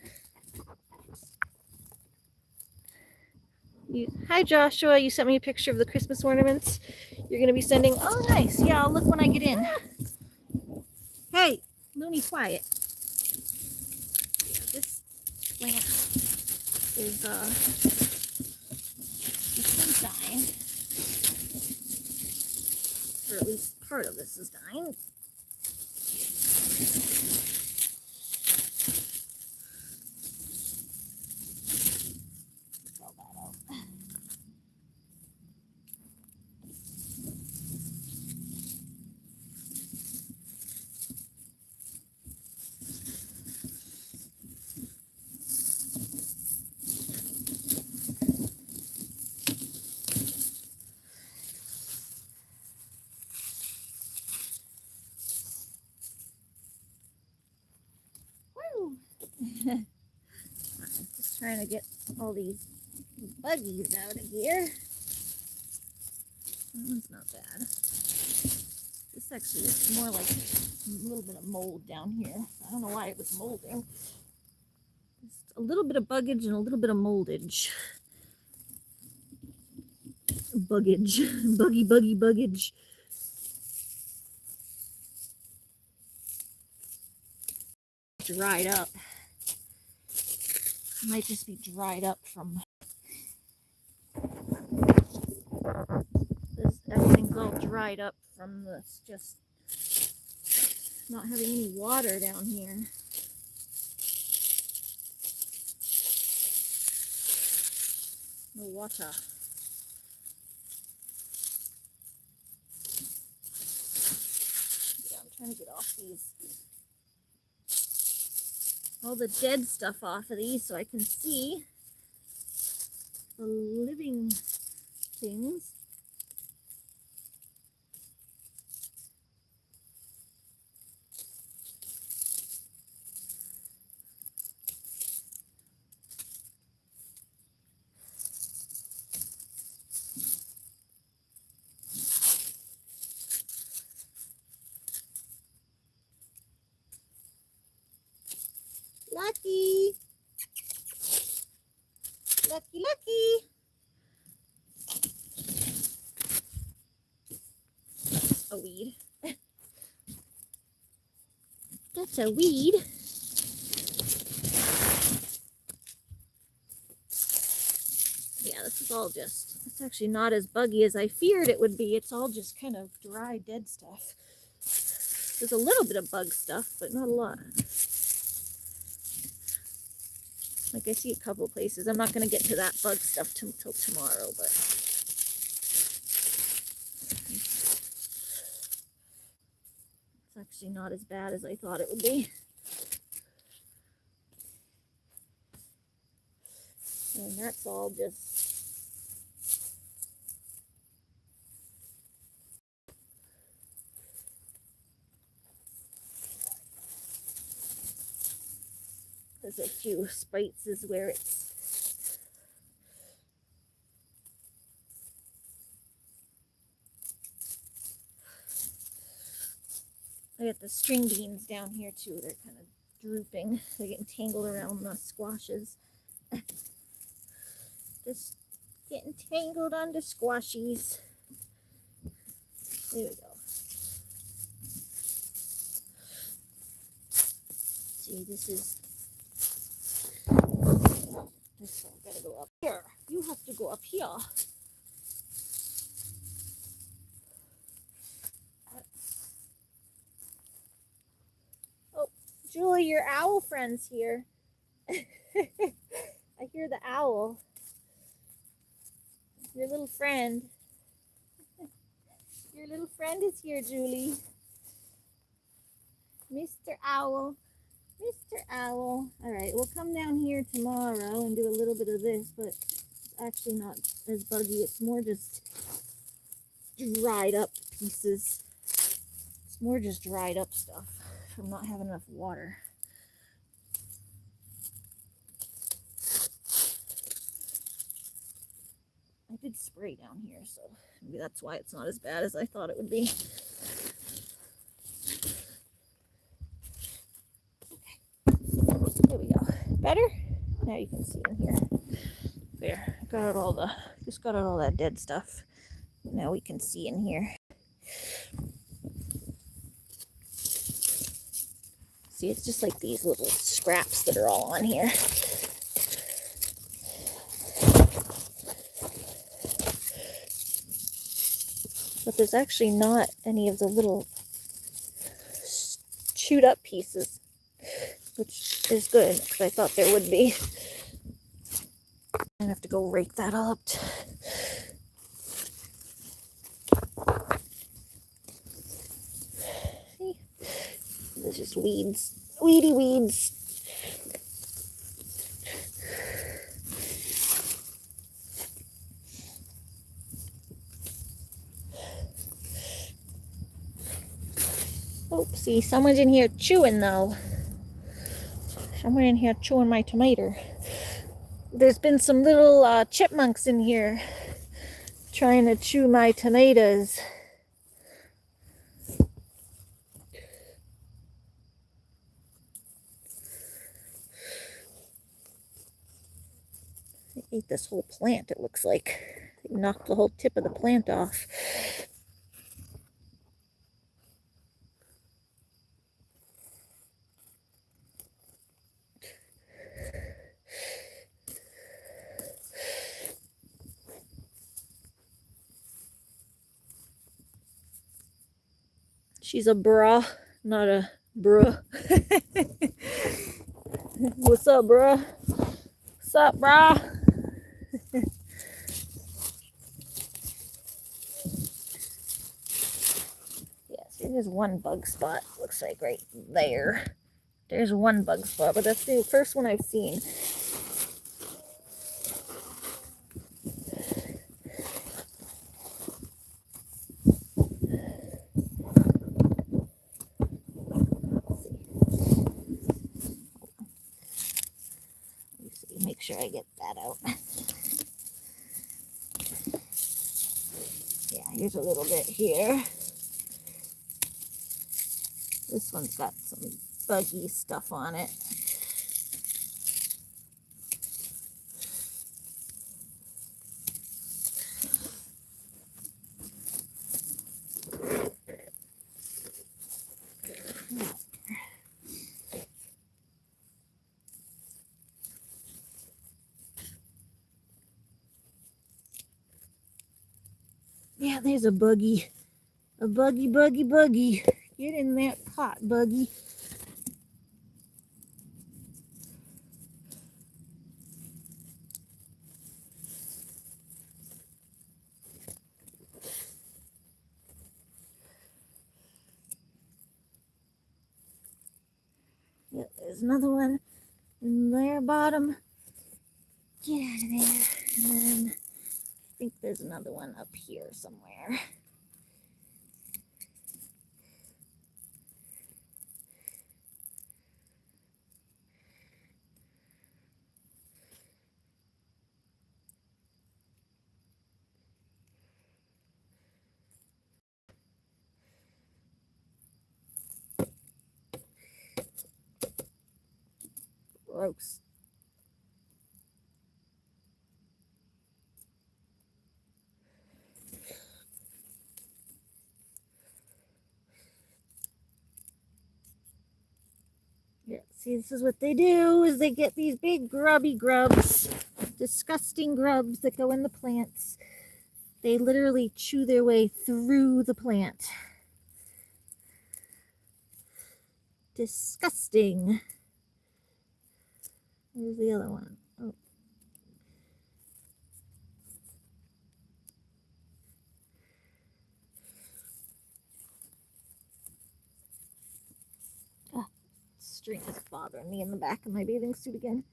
[SPEAKER 1] Hi, Joshua. You sent me a picture of the Christmas ornaments you're going to be sending. Oh, nice. Yeah, I'll look when I get in. Hey, Looney, quiet. This plant is, this one's dying. Or at least part of this is dying. Throw that out. Woo! Just trying to get all these buggies out of here. That one's not bad. This actually is more like a little bit of mold down here. I don't know why it was molding. Just a little bit of buggage and a little bit of moldage. Buggage. Buggy buggage. Dried up. It might just be dried up from this. Everything's all dried up from this just not having any water down here. No water. Yeah, I'm trying to get off these. All the dead stuff off of these so I can see the living things. Lucky! Lucky, lucky! A weed. That's a weed. Yeah, this is all just, it's actually not as buggy as I feared it would be. It's all just kind of dry, dead stuff. There's a little bit of bug stuff, but not a lot. Like I see a couple places. I'm not going to get to that bug stuff till tomorrow, but it's actually not as bad as I thought it would be. And that's all just there's a few spites is where it's I got the string beans down here too. They're kind of drooping. They're getting tangled around the squashes. Just getting tangled on the squashies. There we go. See, this one gotta go up here. You have to go up here. Oh, Julie, your owl friend's here. I hear the owl. Your little friend. Your little friend is here, Julie. Mr. Owl. Mr. Owl. Alright, we'll come down here tomorrow and do a little bit of this, but it's actually not as buggy. It's more just dried up pieces. It's more just dried up stuff from not having enough water. I did spray down here, so maybe that's why it's not as bad as I thought it would be. Okay, there we go. Better? Now you can see in here. There. got out all the, just got out all that dead stuff. Now we can see in here. See, it's just like these little scraps that are all on here. But there's actually not any of the little chewed up pieces, which is good because I thought there would be. I have to go rake that all up. See? There's just weeds, weedy weeds. Oopsie, someone's in here chewing though. Someone in here chewing my tomato. There's been some little chipmunks in here trying to chew my tomatoes. They ate this whole plant, it looks like. They knocked the whole tip of the plant off. She's a bra, not a bruh. What's up, bruh? What's up, brah? Yes, there's one bug spot. Looks like right there. There's one bug spot, but that's the first one I've seen. Make sure I get that out. Yeah, here's a little bit here. This one's got some buggy stuff on it. Yeah, there's a buggy. A buggy, buggy, buggy. Get in that pot, buggy. Yep, there's another one in there, bottom. Get out of there. And then I think there's another one up here somewhere. Gross. Yeah, see, this is what they do, is they get these big grubby grubs, disgusting grubs that go in the plants. They literally chew their way through the plant. Disgusting. Where's the other one? Oh. Ah, string is bothering me in the back of my bathing suit again.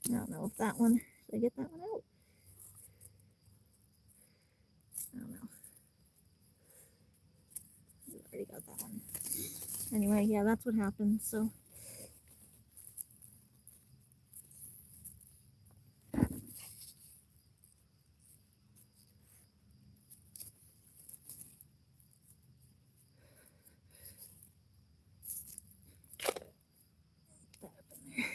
[SPEAKER 1] I don't know if that one, should I get that one out? I don't know. I already got that one. Anyway, yeah, that's what happened, so. That up in there.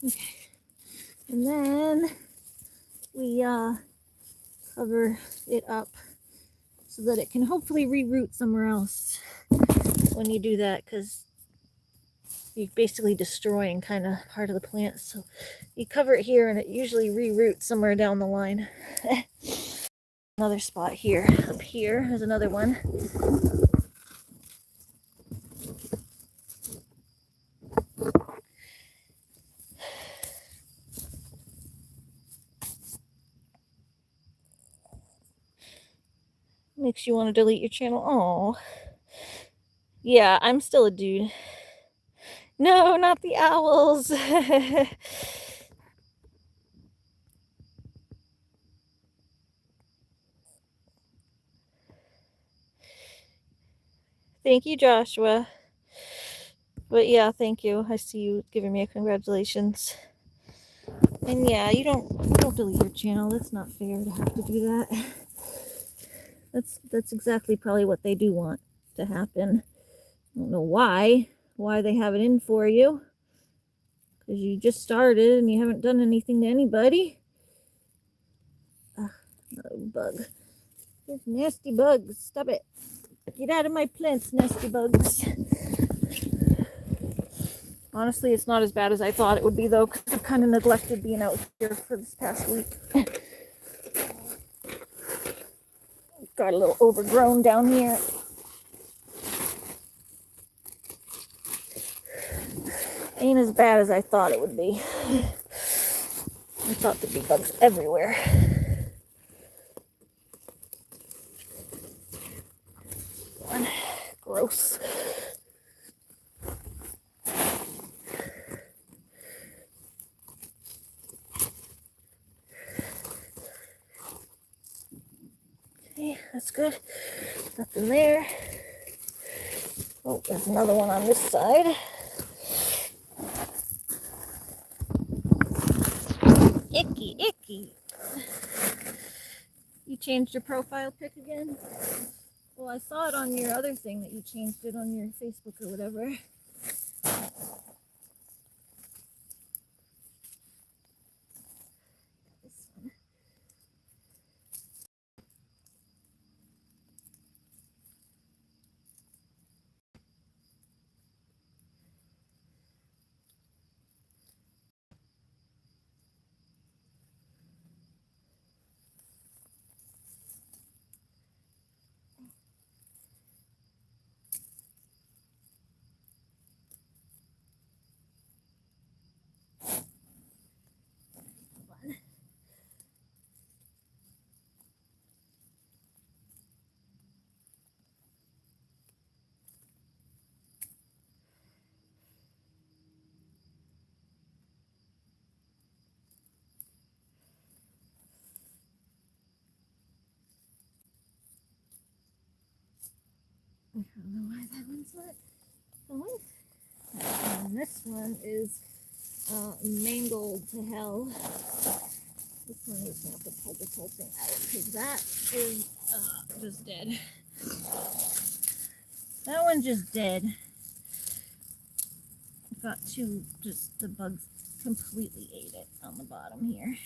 [SPEAKER 1] Okay. And then we cover it up so that it can hopefully reroot somewhere else when you do that, because you're basically destroying kind of part of the plant. So you cover it here and it usually reroots somewhere down the line. Another spot here. Up here is another one. Makes you want to delete your channel. Oh, yeah, I'm still a dude. No, not the owls. Thank you, Joshua. But yeah, thank you. I see you giving me a congratulations. And yeah, you don't delete your channel. That's not fair to have to do that. That's exactly probably what they do want to happen. I don't know why they have it in for you. Because you just started and you haven't done anything to anybody. Ugh, bug. There's nasty bugs. Stop it. Get out of my plants, nasty bugs. Honestly, it's not as bad as I thought it would be, though, because I've kind of neglected being out here for this past week. Got a little overgrown down here. Ain't as bad as I thought it would be. I thought there'd be bugs everywhere. Gross. Okay, that's good. Nothing there. Oh, there's another one on this side. Icky, icky. You changed your profile pic again? Well, I saw it on your other thing that you changed it on your Facebook or whatever. This one. I don't know why that one's not going. And this one is mangled to hell. This one is going to have to pull this whole thing out because that is just dead. That one's just dead. I've got two, just the bugs completely ate it on the bottom here.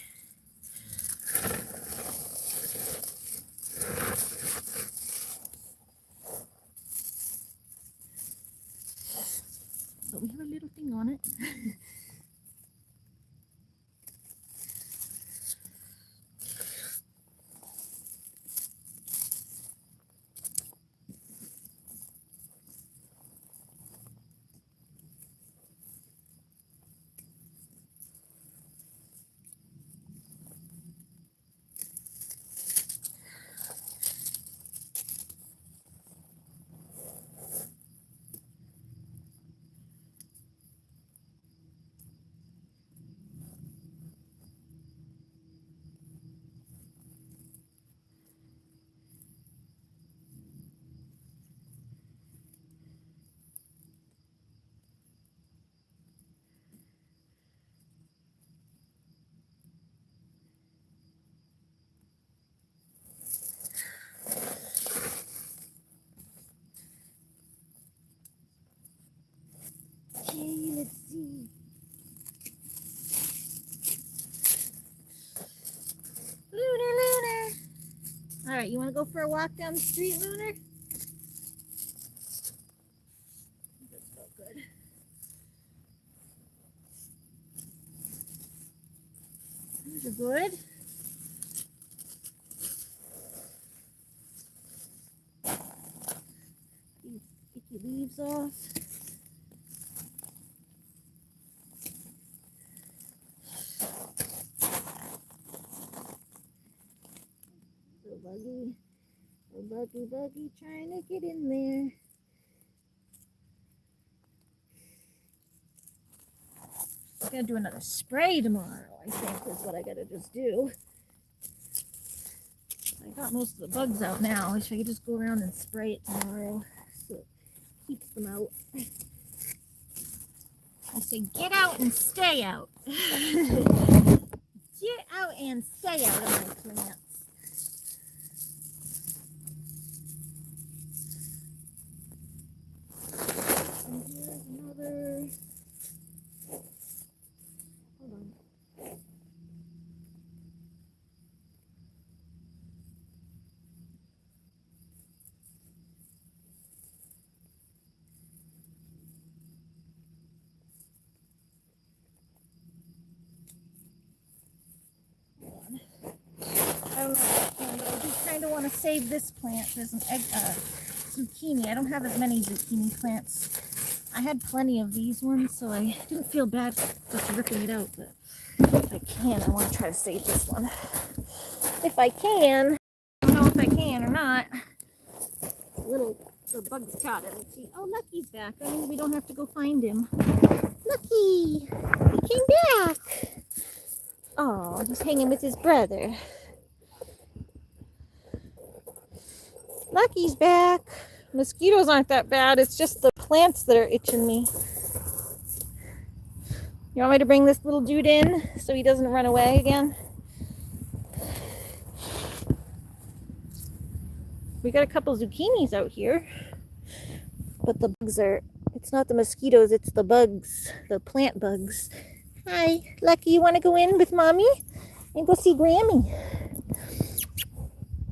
[SPEAKER 1] But we have a little thing on it. want to go for a walk down the street, Lunar? That felt good. You're good. Get your leaves off. Buggy, trying to get in there. I gotta do another spray tomorrow, I think, is what I gotta just do. I got most of the bugs out now. I wish I could just go around and spray it tomorrow so it keeps them out. I say get out and stay out. Get out and stay out of my plants. And here's another. Hold on. I don't know if I can, but I do kind of want to save this plant. There's an zucchini. I don't have as many zucchini plants. I had plenty of these ones, so I didn't feel bad just ripping it out. But if I can, I want to try to save this one. If I can. I don't know if I can or not. The bugs caught it. Let's see. Oh, Lucky's back. That means we don't have to go find him. Lucky! He came back! Oh, he's hanging with his brother. Lucky's back. Mosquitoes aren't that bad. It's just the plants that are itching me. You want me to bring this little dude in so he doesn't run away again? We got a couple zucchinis out here. But the bugs are, it's not the mosquitoes, it's the bugs, the plant bugs. Hi, Lucky, you want to go in with Mommy and go see Grammy?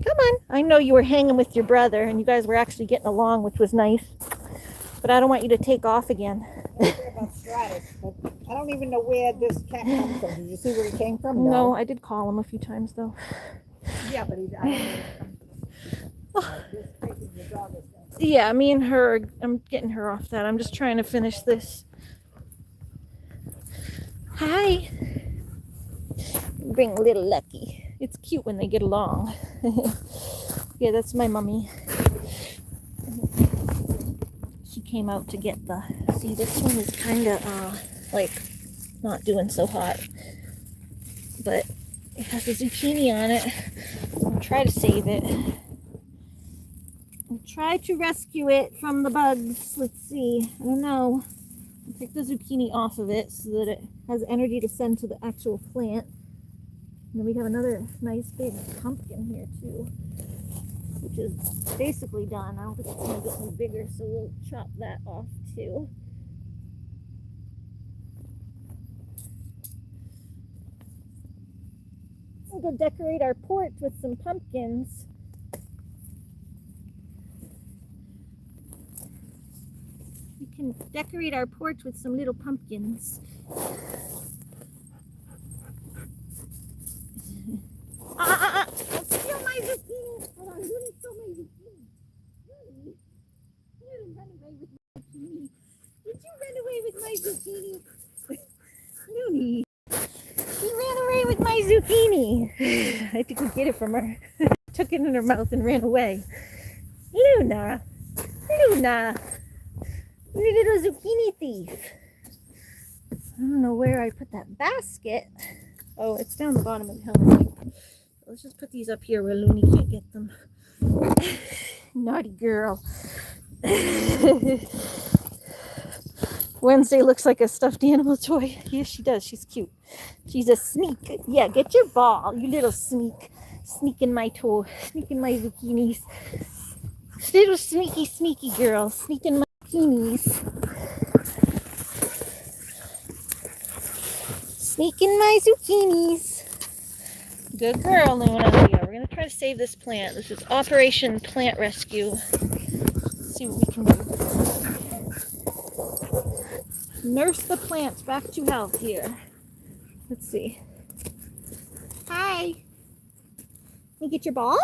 [SPEAKER 1] Come on. I know you were hanging with your brother and you guys were actually getting along, which was nice. But I don't want you to take off again.
[SPEAKER 2] I don't care about Stratus, but I don't even know where this cat comes from. Did you see where he came from?
[SPEAKER 1] No, I did call him a few times though.
[SPEAKER 2] Yeah, but I don't know where it comes from. This taking the dog is going.
[SPEAKER 1] Yeah, me and her, I'm getting her off that. I'm just trying to finish this. Hi. Bring little Lucky. It's cute when they get along. Yeah, that's my mummy. She came out to get the... See, this one is kind of, like, not doing so hot. But it has a zucchini on it. I'll try to save it. I'll try to rescue it from the bugs. Let's see. I don't know. I'll take the zucchini off of it so that it has energy to send to the actual plant. And then we have another nice big pumpkin here too, which is basically done. I don't think it's going to get any bigger, so we'll chop that off too. We'll go decorate our porch with some pumpkins. We can decorate our porch with some little pumpkins. Don't steal my zucchini. Hold on, Looney stole my zucchini. Looney, you didn't run away with my zucchini. Did you run away with my zucchini? Looney, she ran away with my zucchini. I had to go get it from her. Took it in her mouth and ran away. Luna, Luna, you little zucchini thief. I don't know where I put that basket. Oh, it's down the bottom of the hill. Let's just put these up here where Looney can't get them. Naughty girl. Wednesday looks like a stuffed animal toy. Yes, she does. She's cute. She's a sneak. Yeah, get your ball, you little sneak. Sneak in my toe. Sneak in my zucchinis. Little sneaky girl. Sneak in my zucchinis. Sneak in my zucchinis. Good girl, Luna. Yeah, we're gonna try to save this plant. This is Operation Plant Rescue. Let's see what we can do. Nurse the plants back to health here. Let's see. Hi. Can you get your ball?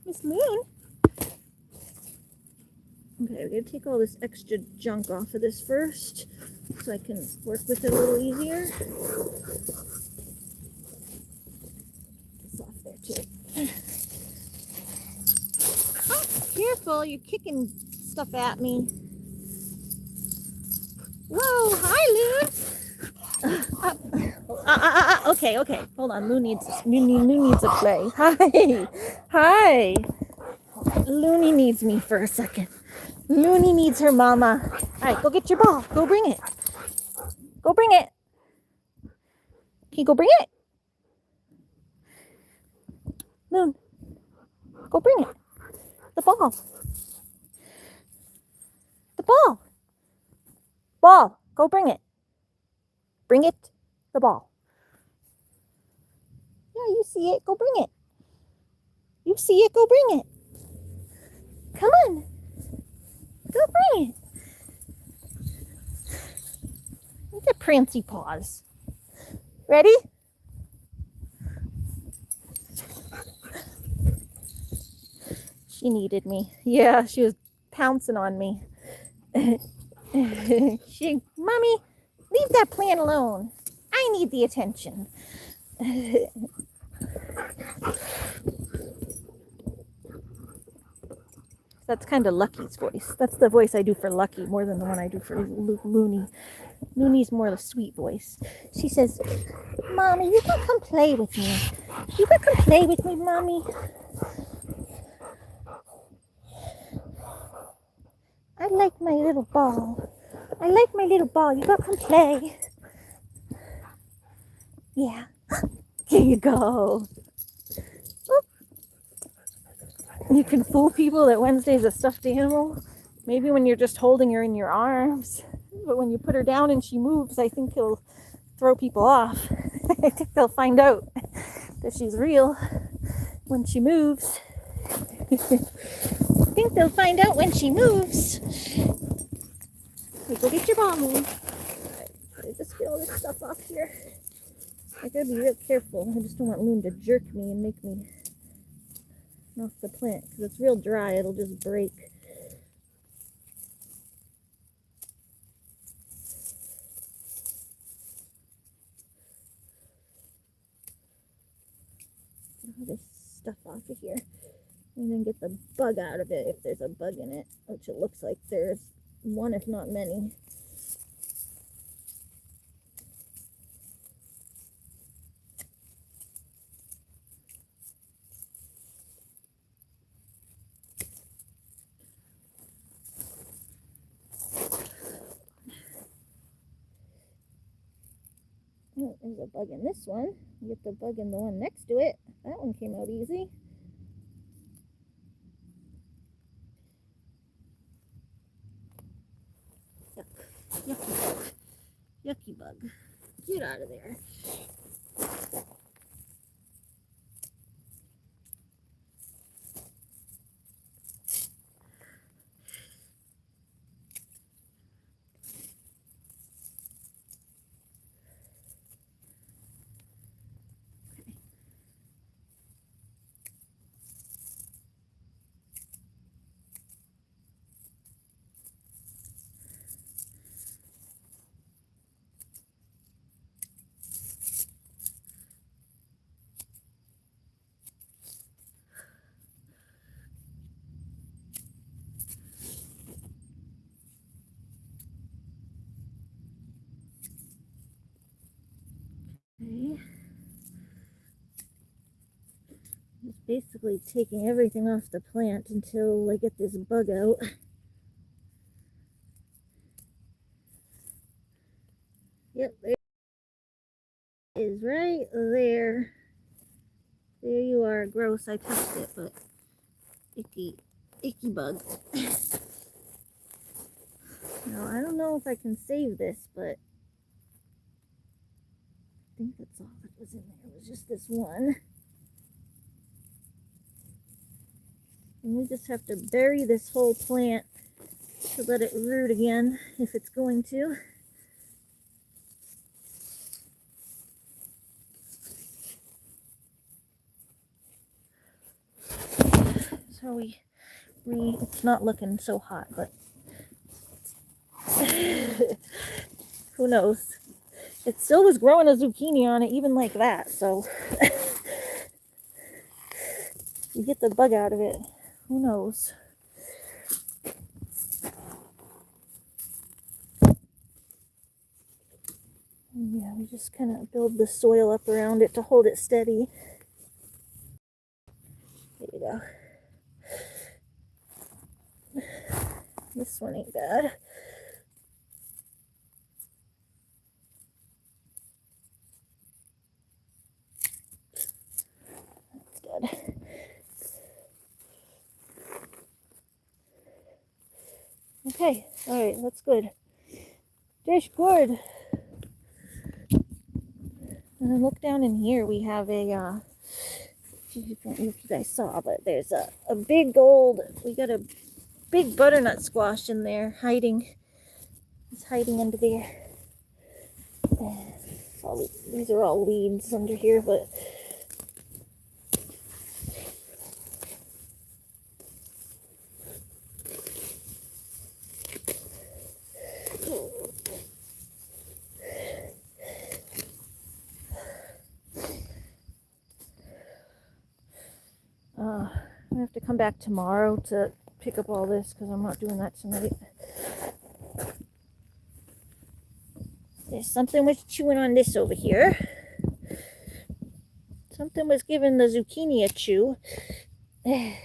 [SPEAKER 1] Miss Moon. Okay, we're gonna take all this extra junk off of this first so I can work with it a little easier. It's off there too. Oh, careful, you're kicking stuff at me. Whoa, hi, Loon. Okay, hold on. Loon needs a play. Hi. Looney needs me for a second. Looney needs her mama. All right, go get your ball. Go bring it. Go bring it. Can you go bring it? Loon, go bring it. The ball. The ball. Ball. Go bring it. Bring it. The ball. Yeah, you see it. Go bring it. You see it. Go bring it. Come on. Go bring it. Look at Prancy paws. Ready? She needed me. Yeah, she was pouncing on me. Mommy, leave that plant alone. I need the attention. That's kind of Lucky's voice. That's the voice I do for Lucky more than the one I do for Looney. Looney's more the sweet voice. She says, Mommy, you can come play with me. You can come play with me, Mommy. I like my little ball. I like my little ball. You gotta come play. Yeah. Here you go. Oop. You can fool people that Wednesday's a stuffed animal. Maybe when you're just holding her in your arms. But when you put her down and she moves, I think you'll throw people off. I think they'll find out that she's real when she moves. I think they'll find out when she moves. Okay, go get your ball, Moon. Alright, just get all this stuff off here. I gotta be real careful. I just don't want Moon to jerk me and make me knock the plant because it's real dry. It'll just break. All this stuff off of here. And then get the bug out of it if there's a bug in it, which it looks like there's one, if not many. Oh, there's a bug in this one. Get the bug in the one next to it. That one came out easy. Yucky bug. Yucky bug. Get out of there. Okay. Just basically taking everything off the plant until I get this bug out. Yep, there it is, right there. There you are. Gross, I touched it, but icky bug. Now, I don't know if I can save this, but think that's all that was in there. It was just this one. And we just have to bury this whole plant to let it root again if it's going to. So it's not looking so hot, but who knows? It still was growing a zucchini on it, even like that, so you get the bug out of it. Who knows? Yeah, we just kind of build the soil up around it to hold it steady. There you go. This one ain't bad. That's good. Okay, all right, that's good. Dish good. And then look down in here. We have a, I don't know if you guys saw, but there's a big old, we got a big butternut squash in there hiding. It's hiding under there. These are all weeds under here, but I have to come back tomorrow to pick up all this because I'm not doing that tonight. There's something was chewing on this over here. Something was giving the zucchini a chew. Where's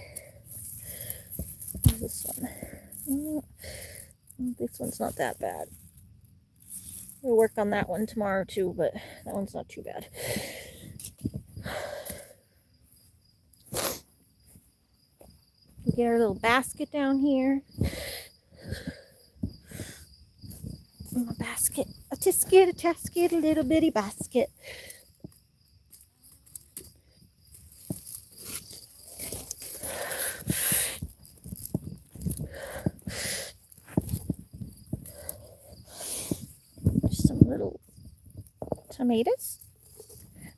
[SPEAKER 1] this one? This one's not that bad. We'll work on that one tomorrow too, but that one's not too bad. We get our little basket down here. A basket, a tisket, a little bitty basket. Some little tomatoes.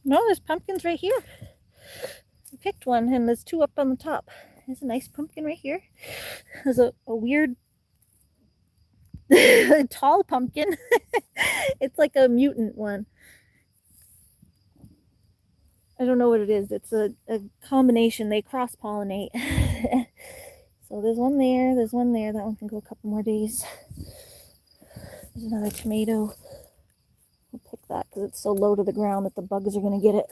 [SPEAKER 1] No, there's pumpkins right here. I picked one and there's two up on the top. There's a nice pumpkin right here. There's a weird tall pumpkin. It's like a mutant one. I don't know what it is. It's a combination. They cross-pollinate. So there's one there. There's one there. That one can go a couple more days. There's another tomato. We'll pick that because it's so low to the ground that the bugs are going to get it.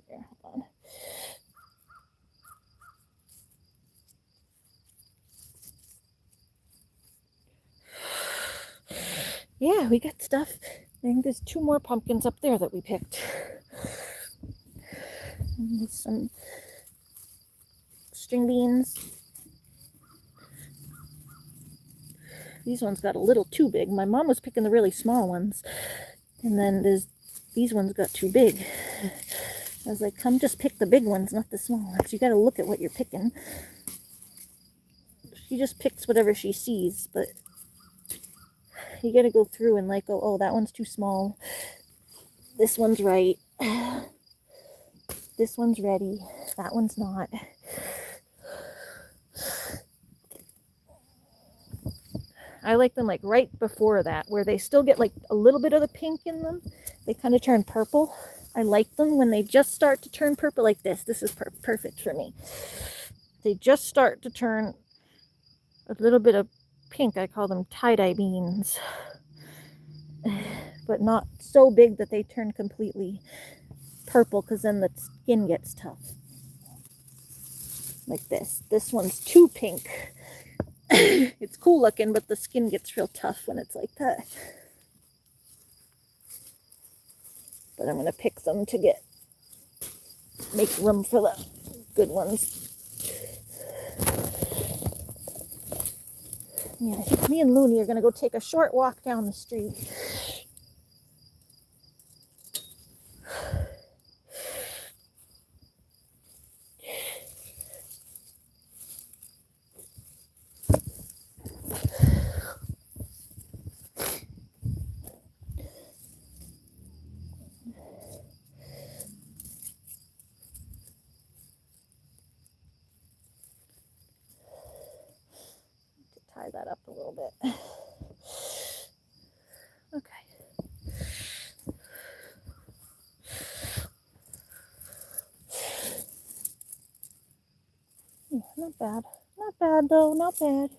[SPEAKER 1] Here, hold on. Yeah, we got stuff. I think there's two more pumpkins up there that we picked. And there's some string beans. These ones got a little too big. My mom was picking the really small ones. And then these ones got too big. I was like, come just pick the big ones, not the small ones. You got to look at what you're picking. She just picks whatever she sees, but you got to go through and like go, oh, that one's too small. This one's right. This one's ready. That one's not. I like them like right before that, where they still get like a little bit of the pink in them. They kind of turn purple. I like them when they just start to turn purple like this. This is perfect for me. They just start to turn a little bit of pink. I call them tie-dye beans. But not so big that they turn completely purple, because then the skin gets tough. Like this. This one's too pink. It's cool looking, but the skin gets real tough when it's like that. But I'm going to pick them to make room for the good ones. Yeah, I think me and Looney are going to go take a short walk down the street. Tie that up a little bit. Okay. Yeah, not bad. Not bad though, not bad.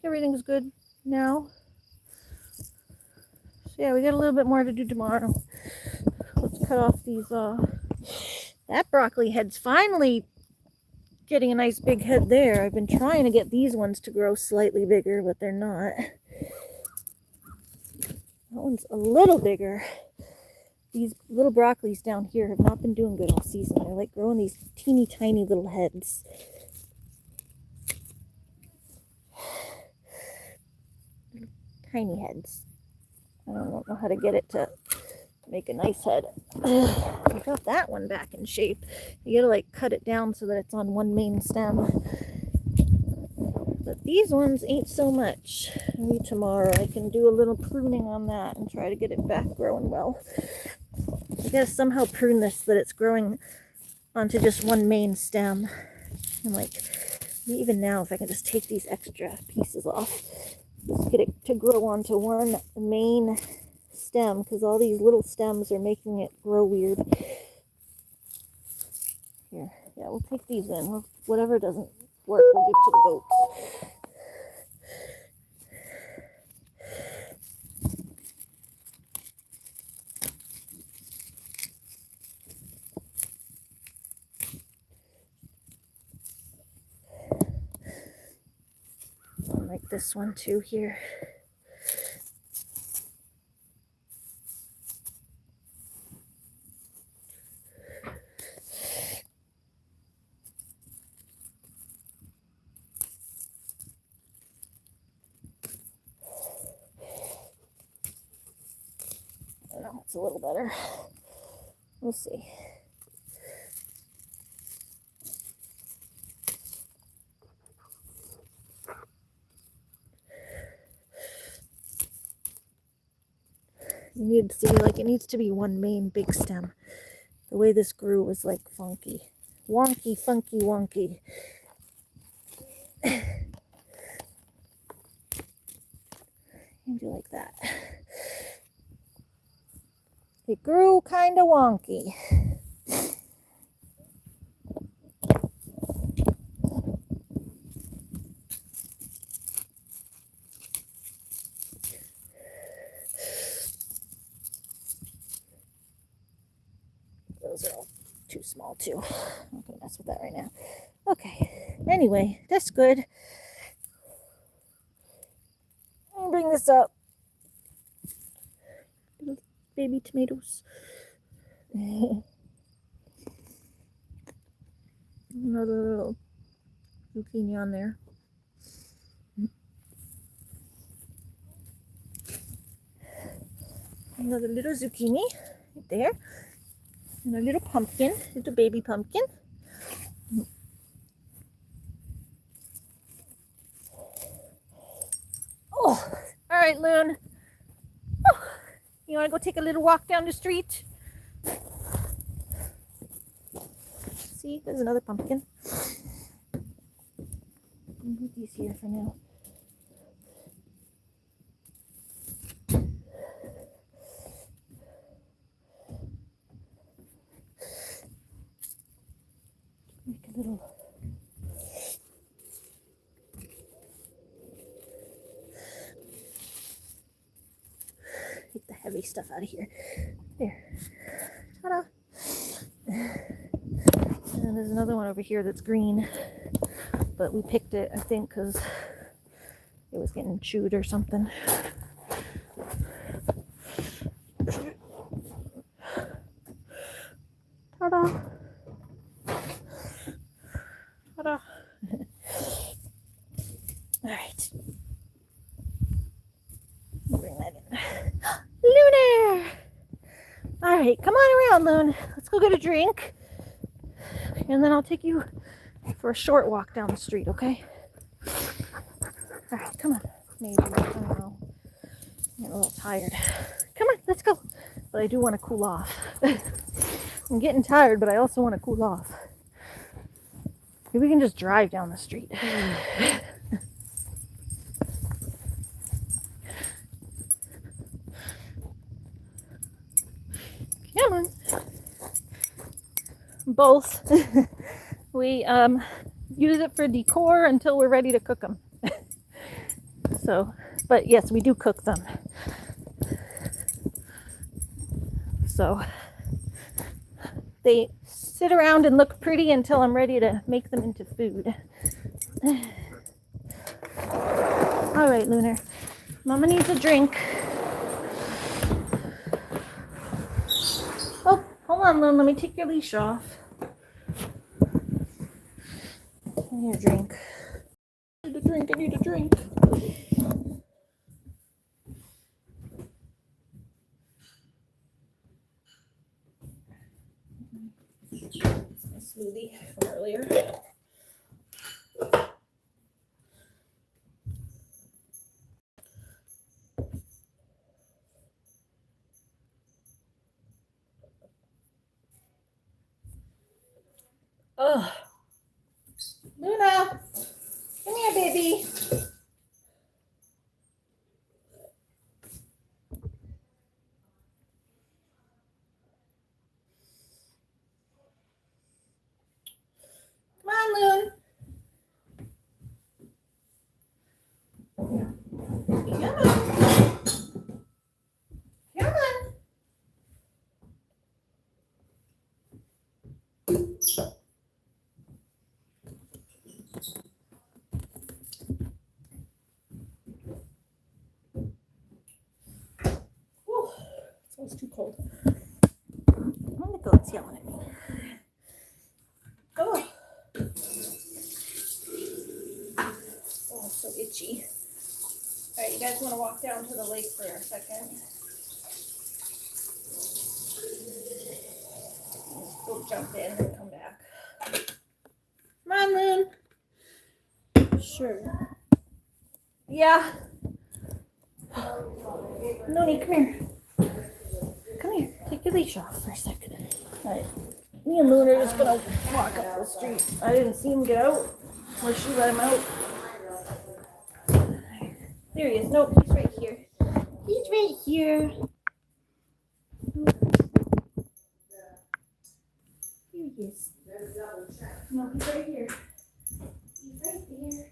[SPEAKER 1] Everything's good now. So yeah, we got a little bit more to do tomorrow. Let's cut off these, that broccoli head's finally getting a nice big head there. I've been trying to get these ones to grow slightly bigger, but they're not. That one's a little bigger. These little broccolis down here have not been doing good all season. They're like growing these teeny tiny little heads. Tiny heads. I don't know how to get it to make a nice head. I got that one back in shape. You gotta like cut it down so that it's on one main stem. But these ones ain't so much. Maybe tomorrow I can do a little pruning on that and try to get it back growing well. I gotta somehow prune this so that it's growing onto just one main stem. And like, even now, if I can just take these extra pieces off, just get it to grow onto one main stem, because all these little stems are making it grow weird. Here, yeah, we'll take these in. Whatever doesn't work, we'll give to the goats. Like this one too here. No, it's a little better. We'll see. You need to see, like, it needs to be one main big stem. The way this grew was like funky. Wonky, funky, wonky. Maybe like that. It grew kind of wonky. Those are all too small too. I'm not gonna mess with that right now. Okay. Anyway, that's good. I'll bring this up. Little baby tomatoes. Another little zucchini on there. Another little zucchini right there. And a little pumpkin, little baby pumpkin. Oh, all right, Loon. Oh, you want to go take a little walk down the street? See, there's another pumpkin. I'll put these here for now. Make a little. Take the heavy stuff out of here. There. Ta-da. And there's another one over here that's green, but we picked it, I think, because it was getting chewed or something. Ta-da. Ta-da. All right. Bring that in. Lunar! All right, come on around, Loon. Let's go get a drink. And then I'll take you for a short walk down the street, okay? All right, come on. Maybe, I don't know. I'm getting a little tired. Come on, let's go. But I do want to cool off. I'm getting tired, but I also want to cool off. Maybe we can just drive down the street. Come on. Both. We use it for decor until we're ready to cook them. So, but yes, we do cook them. So they sit around and look pretty until I'm ready to make them into food. All right, Lunar. Mama needs a drink. Oh, hold on, Loon. Let me take your leash off. I need a drink. I need a drink. I need a drink. My smoothie from earlier. Oh, Luna, come here, baby. Come on, Loon. Come on. Come on. Whew, it's almost too cold. Oh, the goat's yelling at me. Oh. Oh, so itchy. All right, you guys want to walk down to the lake for a second? Go jump in and come back. Come on, Loon. Sure. Yeah. Noni, come here. Come here. Take your leash off for a second. All right. Me and Loon are just going to walk up the street. I didn't see him get out. Or she let him out. There he is. Nope, he's right here. He's right here. Here he is. No, he's right here. He's right there.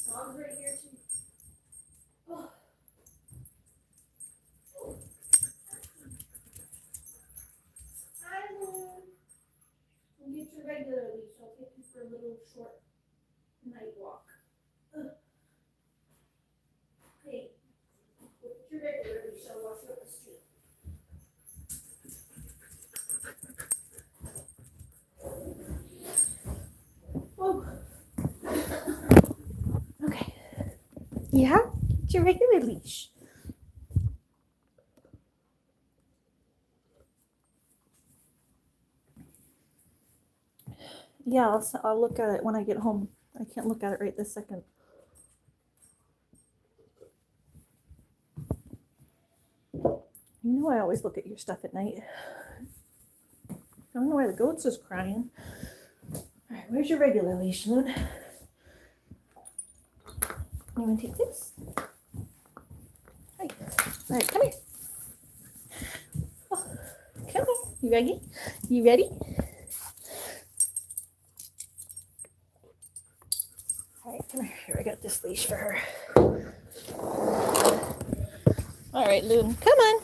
[SPEAKER 1] Dog's right here too. Oh. Hi, Loon. We'll get you regularly, so I'll take you for a little short night walk. Hey, we'll get you regularly, so I'll walk you up the street. Whoa. Okay. Yeah, it's your regular leash. Yeah, I'll look at it when I get home. I can't look at it right this second. You know I always look at your stuff at night. I don't know why the goats is crying. All right, where's your regular leash, Loon? You want to take this? Hi. All right, come here. Oh, come on. You ready? You ready? All right, come here. Here, I got this leash for her. All right, Loon, come on.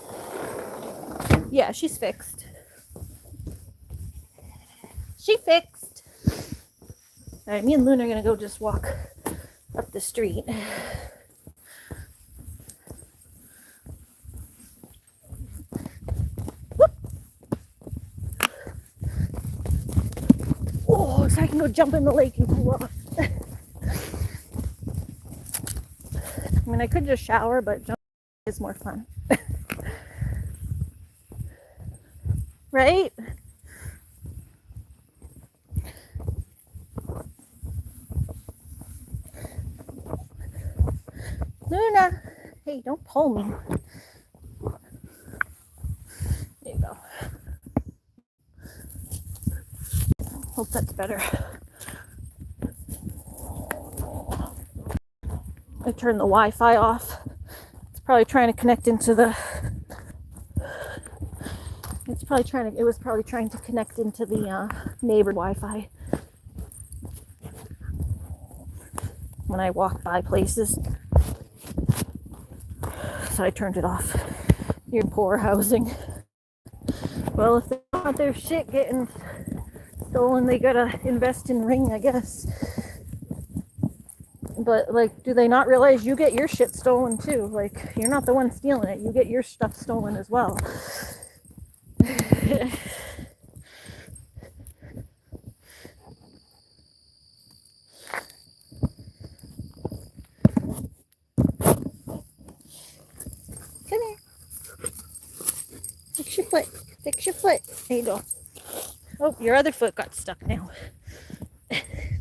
[SPEAKER 1] Yeah, she's fixed. She fixed. All right, me and Loon are going to go just walk up the street. Whoop. Oh, so I can go jump in the lake and cool off. mean, I could just shower, but jumping is more fun. Right? Luna, hey, don't pull me. There you go. Hope that's better. I turned the Wi-Fi off. It's probably trying to connect into the. It was probably trying to connect into the neighbor Wi-Fi when I walk by places. So I turned it off. Your poor housing. Well, if they want their shit getting stolen, they gotta invest in Ring, I guess. But, like, do they not realize you get your shit stolen too? Like, you're not the one stealing it. You get your stuff stolen as well. Come here. Fix your foot. Fix your foot. There you go. Oh, your other foot got stuck now.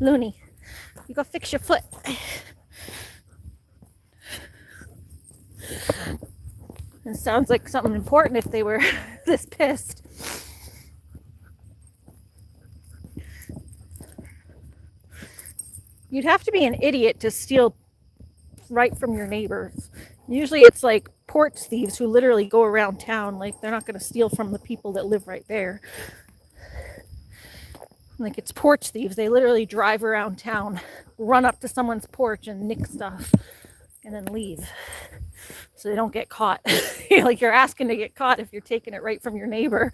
[SPEAKER 1] Looney, you go fix your foot. It sounds like something important if they were this pissed. You'd have to be an idiot to steal right from your neighbors. Usually it's like porch thieves who literally go around town. Like, they're not going to steal from the people that live right there. Like, it's porch thieves. They literally drive around town, run up to someone's porch and nick stuff, and then leave. So they don't get caught. Like, you're asking to get caught if you're taking it right from your neighbor.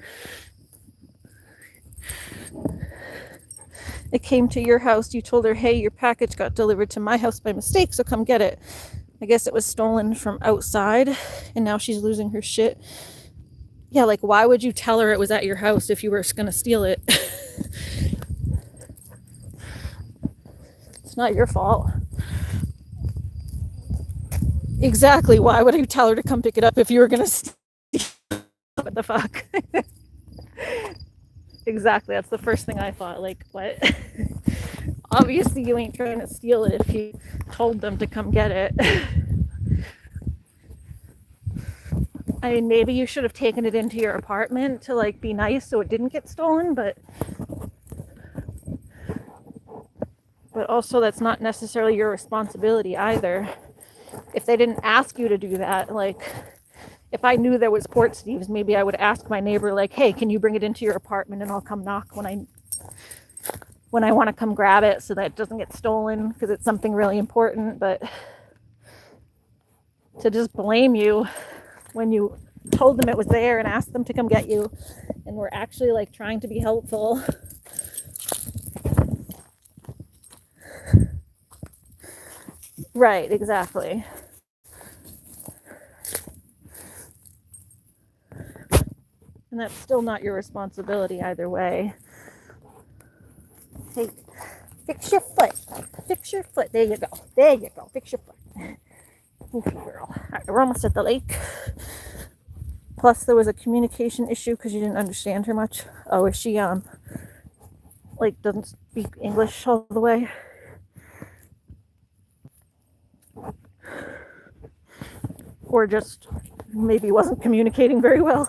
[SPEAKER 1] It came to your house. You told her, hey, your package got delivered to my house by mistake, so come get it. I guess it was stolen from outside, and now she's losing her shit. Yeah, like, why would you tell her it was at your house if you were going to steal it? It's not your fault. Exactly. Why would you tell her to come pick it up if you were going to steal it? What the fuck? Exactly. That's the first thing I thought. Like, what? Obviously, you ain't trying to steal it if you told them to come get it. I mean, maybe you should have taken it into your apartment to, like, be nice so it didn't get stolen, but also that's not necessarily your responsibility either. If they didn't ask you to do that, like, if I knew there was porch thieves, maybe I would ask my neighbor, like, hey, can you bring it into your apartment and I'll come knock when I want to come grab it so that it doesn't get stolen because it's something really important. But to just blame you when you told them it was there and asked them to come get you and were actually, like, trying to be helpful. Right, exactly. And that's still not your responsibility either way. Hey, fix your foot. Fix your foot. There you go. There you go. Fix your foot. Goofy girl. All right, we're almost at the lake. Plus, there was a communication issue because you didn't understand her much. Oh, is she, like, doesn't speak English all the way? Or just maybe wasn't communicating very well,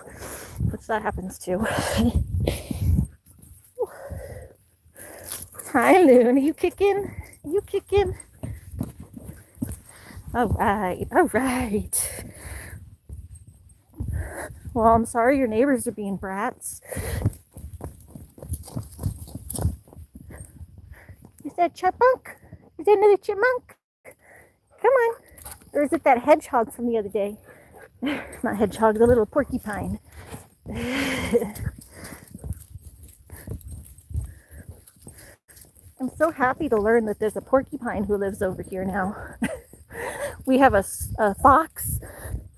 [SPEAKER 1] which that happens too. Hi, Loon. Are you kicking? Are you kicking? All right. All right. Well, I'm sorry your neighbors are being brats. Is that chipmunk? Is that another chipmunk? Come on. Or is it that hedgehog from the other day? Not hedgehog, the little porcupine. I'm so happy to learn that there's a porcupine who lives over here now. We have a fox.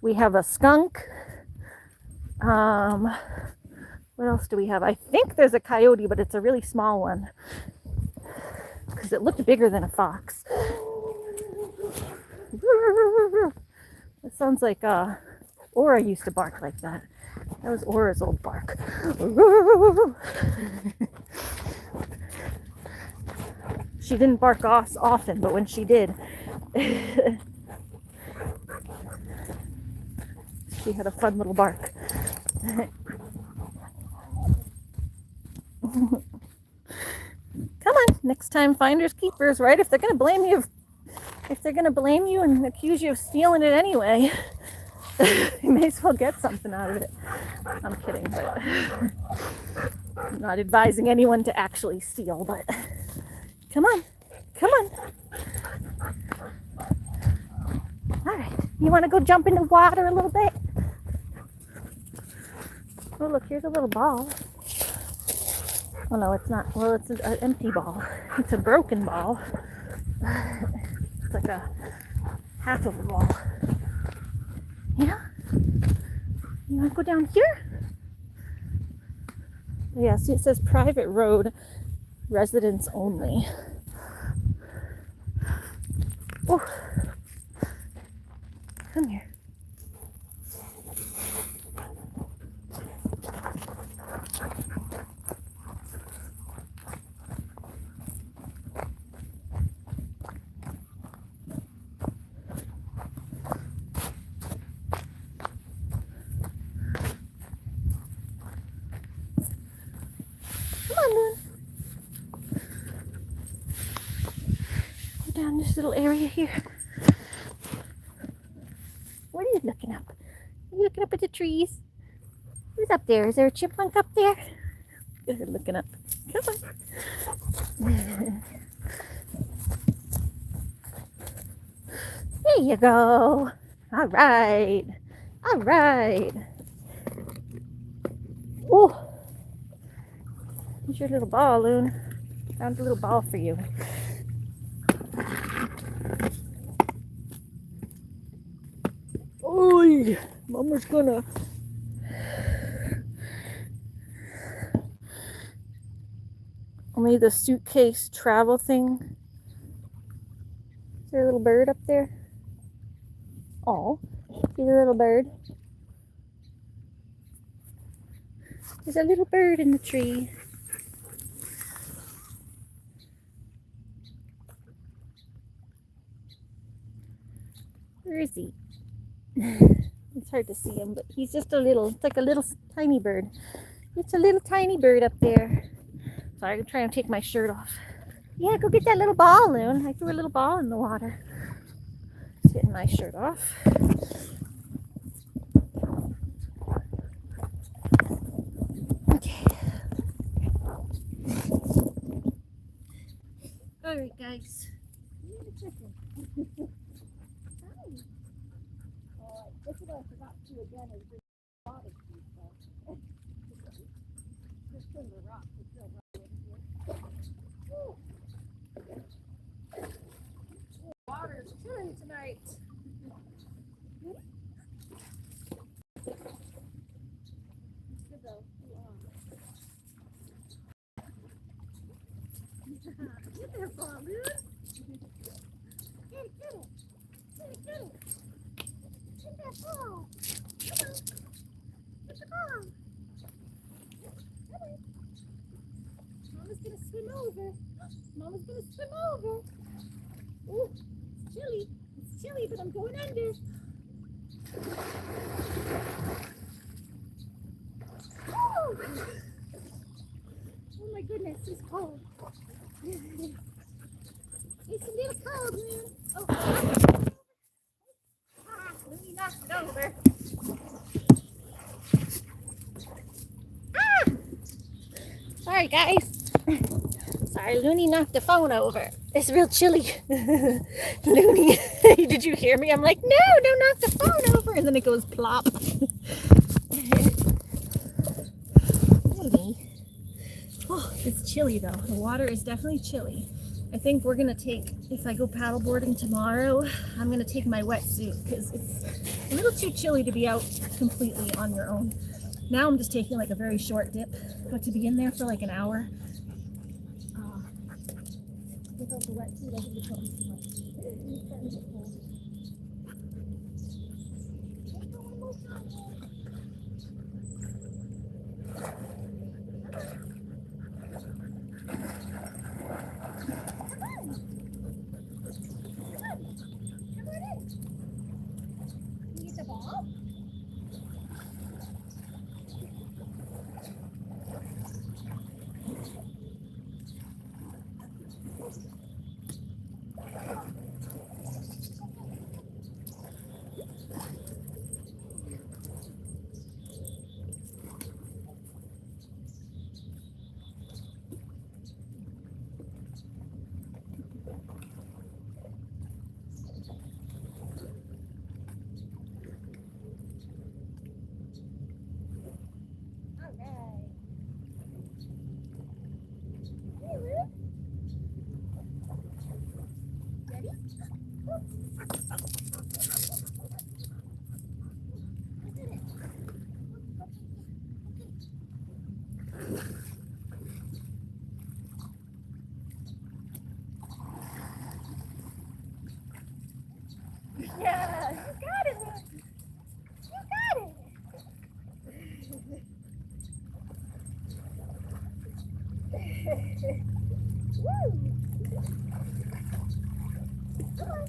[SPEAKER 1] We have a skunk. What else do we have? I think there's a coyote, but it's a really small one. Because it looked bigger than a fox. It sounds like Aura used to bark like that. That was Aura's old bark. She didn't bark off often, but when she did, she had a fun little bark. Come on, next time finders keepers, right? If they're gonna blame you, and accuse you of stealing it anyway, you may as well get something out of it. I'm kidding, but I'm not advising anyone to actually steal, but come on, come on. All right, you want to go jump in the water a little bit? Oh, look, here's a little ball. Oh no, it's not. Well, it's an empty ball. It's a broken ball. It's like a half of a ball. Yeah? You want to go down here? Yeah, see, it says private road, residents only. Oh, come here. Come on, Moon. Go down this little area here. What are you looking up? Are you looking up at the trees? Who's up there? Is there a chipmunk up there? Good looking up. Come on. There you go. All right. All right. Oh, here's your little ball, Loon. Found a little ball for you. Oi, Mama's gonna. Only the suitcase travel thing. Is there a little bird up there? Oh, see the little bird? There's a little bird in the tree. Where is he? It's hard to see him, but he's just it's like a little tiny bird. It's a little tiny bird up there. So I'm trying to take my shirt off. Yeah, go get that little ball, Loon. I threw a little ball in the water. Just getting my shirt off. Okay. All right, guys. That's what I forgot to do again is just water stuff. Just from the rock to fill right in here. Water is chilling tonight. Get there, ball, dude. Get it. Get it. Get that ball. Come on. Get the ball. Come on. Mama's gonna swim over. Mama's gonna swim over. Oh, it's chilly. It's chilly, but I'm going under. Oh, oh my goodness, it's cold. It's a little cold, man. Oh, let me knock it over. Ah! Sorry, guys. Sorry, Looney knocked the phone over. It's real chilly. Looney, did you hear me? I'm like, no, don't knock the phone over. And then it goes plop. Looney. Oh, it's chilly though. The water is definitely chilly. I think we're gonna take, if I go paddleboarding tomorrow, I'm gonna take my wetsuit because it's a little too chilly to be out completely on your own. Now I'm just taking like a very short dip, but to be in there for like an hour without the wetsuit, I think it's probably too much. Yeah, you got it, man. You got it. Woo! Come on.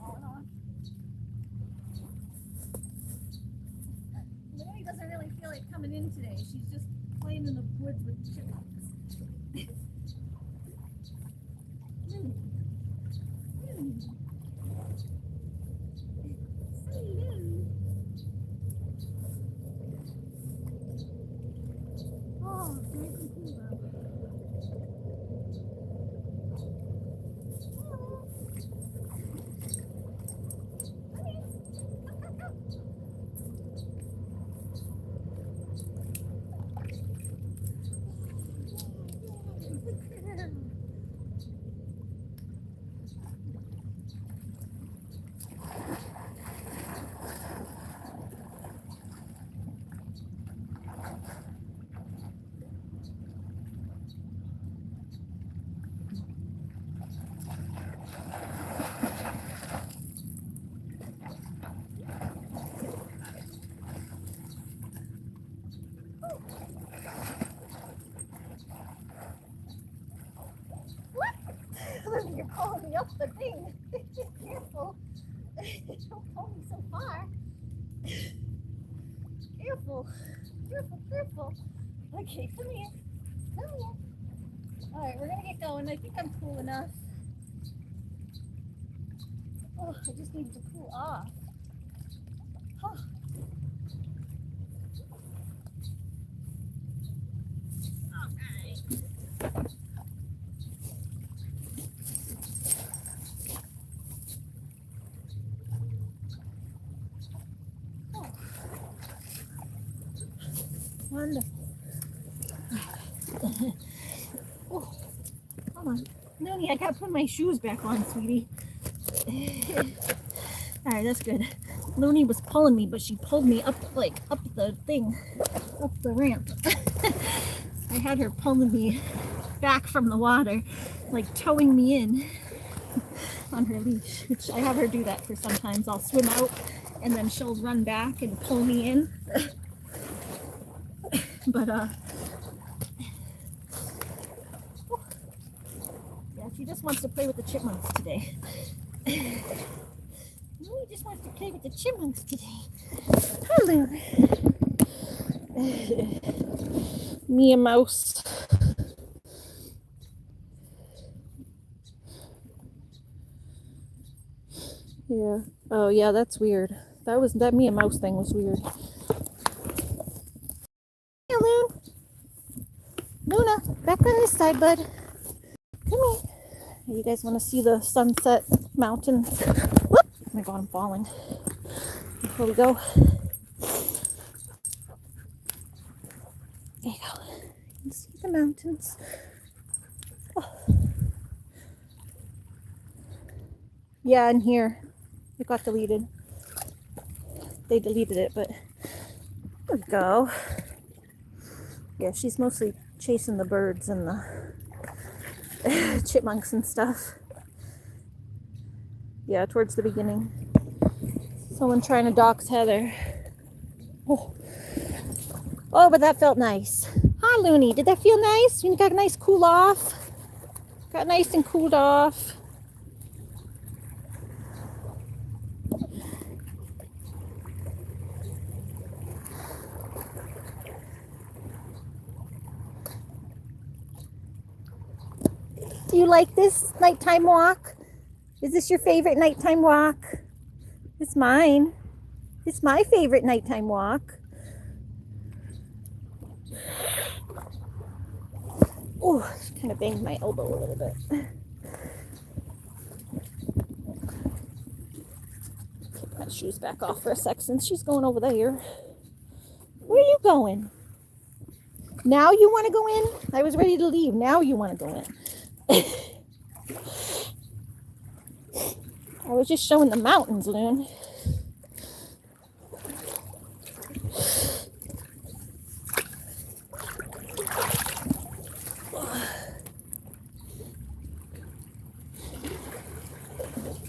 [SPEAKER 1] Come on. Lily doesn't really feel like coming in today. She's just playing in the woods with chipmunks. Oh, nice and cool though. You're calling me up the thing. Careful. Don't pull me so far. Careful. Careful, careful. Okay, come here. Come here. Alright, we're gonna get going. I think I'm cool enough. Oh, I just need to cool off. Oh. Wonderful. Oh, come on. Looney, I gotta put my shoes back on, sweetie. Alright, that's good. Looney was pulling me, but she pulled me up, like, up the thing, up the ramp. I had her pulling me back from the water, like towing me in on her leash, which I have her do that for sometimes. I'll swim out and then she'll run back and pull me in. But yeah, she just wants to play with the chipmunks today. Lily just wants to play with the chipmunks today. Hello. Me a mouse. Yeah. Oh yeah, that's weird. That me a mouse thing was weird. Hey, Loon. Luna, back on this side, bud. Come here. You guys want to see the sunset mountains? Whoop! Oh my god, I'm falling. Before we go. There you go. You can see the mountains. Oh. Yeah, in here. It got deleted. They deleted it, but there we go. Yeah, she's mostly chasing the birds and the chipmunks and stuff. Yeah, towards the beginning. Someone trying to dox Heather. Oh, oh, but that felt nice. Hi, Looney. Did that feel nice? You got a nice cool off? Got nice and cooled off. Do you like this nighttime walk? Is this your favorite nighttime walk? It's mine. It's my favorite nighttime walk. Oh, kind of banged my elbow a little bit. Take my shoes back off for a sec since she's going over there. Where are you going? Now you want to go in? I was ready to leave. Now you want to go in. I was just showing the mountains, Loon.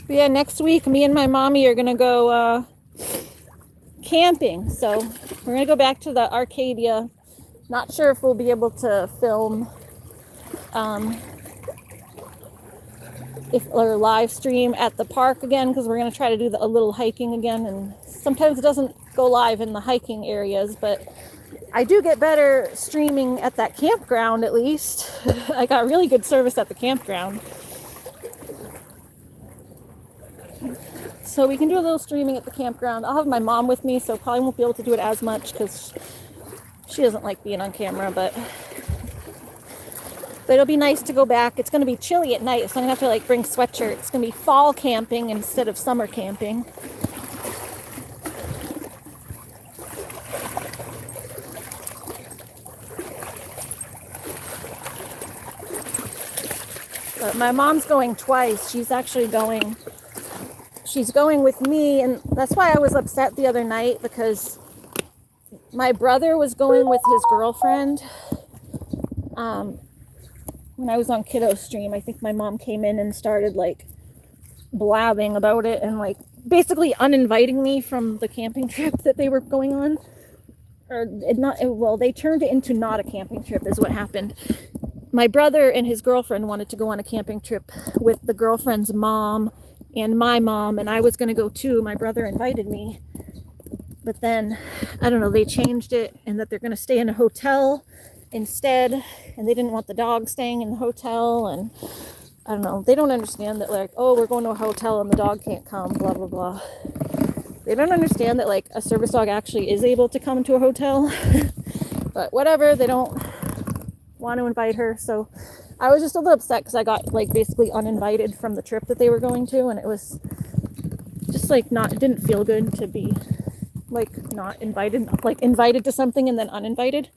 [SPEAKER 1] But yeah, next week, me and my mommy are going to go camping. So we're going to go back to the Arcadia. Not sure if we'll be able to film or live stream at the park again, because we're going to try to do a little hiking again. And sometimes it doesn't go live in the hiking areas, but I do get better streaming at that campground at least. I got really good service at the campground. So we can do a little streaming at the campground. I'll have my mom with me, so probably won't be able to do it as much because she doesn't like being on camera, but it'll be nice to go back. It's going to be chilly at night, so I'm going to have to like bring sweatshirts. It's going to be fall camping instead of summer camping. But my mom's going twice. She's going with me, and that's why I was upset the other night, because my brother was going with his girlfriend. When I was on Kiddo Stream, I think my mom came in and started like blabbing about it and like basically uninviting me from the camping trip that they were going on. They turned it into not a camping trip is what happened. My brother and his girlfriend wanted to go on a camping trip with the girlfriend's mom and my mom, and I was going to go too. My brother invited me, but then I don't know, they changed it and that they're going to stay in a hotel instead, and they didn't want the dog staying in the hotel, and I don't know, they don't understand that like, oh, we're going to a hotel and the dog can't come, blah blah blah. They don't understand that like a service dog actually is able to come to a hotel. But whatever, they don't want to invite her. So I was just a little upset because I got like basically uninvited from the trip that they were going to, and it was just like it didn't feel good to be like not invited, like invited to something and then uninvited.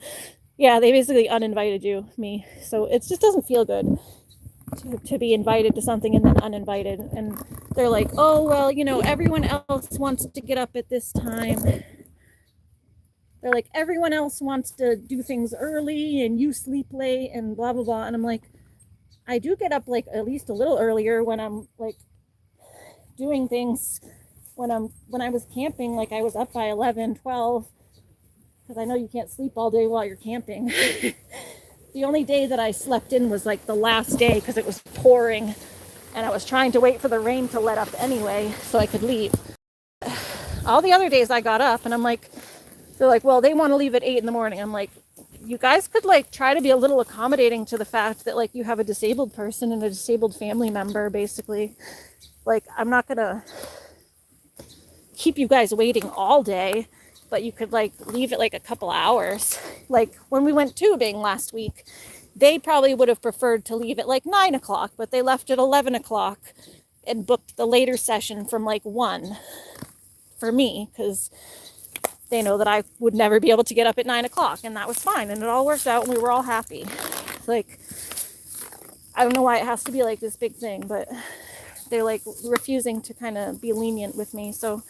[SPEAKER 1] Yeah, they basically uninvited me. So it just doesn't feel good to be invited to something and then uninvited. And they're like, oh, well, you know, everyone else wants to get up at this time. They're like, everyone else wants to do things early and you sleep late and blah, blah, blah. And I'm like, I do get up like at least a little earlier when I'm like doing things when I was camping. Like I was up by 11, 12. Because I know you can't sleep all day while you're camping. The only day that I slept in was like the last day because it was pouring and I was trying to wait for the rain to let up anyway so I could leave. All the other days I got up and I'm like, they're like, well, they want to leave at 8 in the morning. I'm like, you guys could like try to be a little accommodating to the fact that like you have a disabled person and a disabled family member, basically. Like, I'm not going to keep you guys waiting all day. But you could like leave it like a couple hours. Like when we went tubing last week, they probably would have preferred to leave at like 9 o'clock, but they left at 11 o'clock and booked the later session from like 1 for me, because they know that I would never be able to get up at 9 o'clock, and that was fine. And it all worked out and we were all happy. Like, I don't know why it has to be like this big thing, but they're like refusing to kind of be lenient with me. So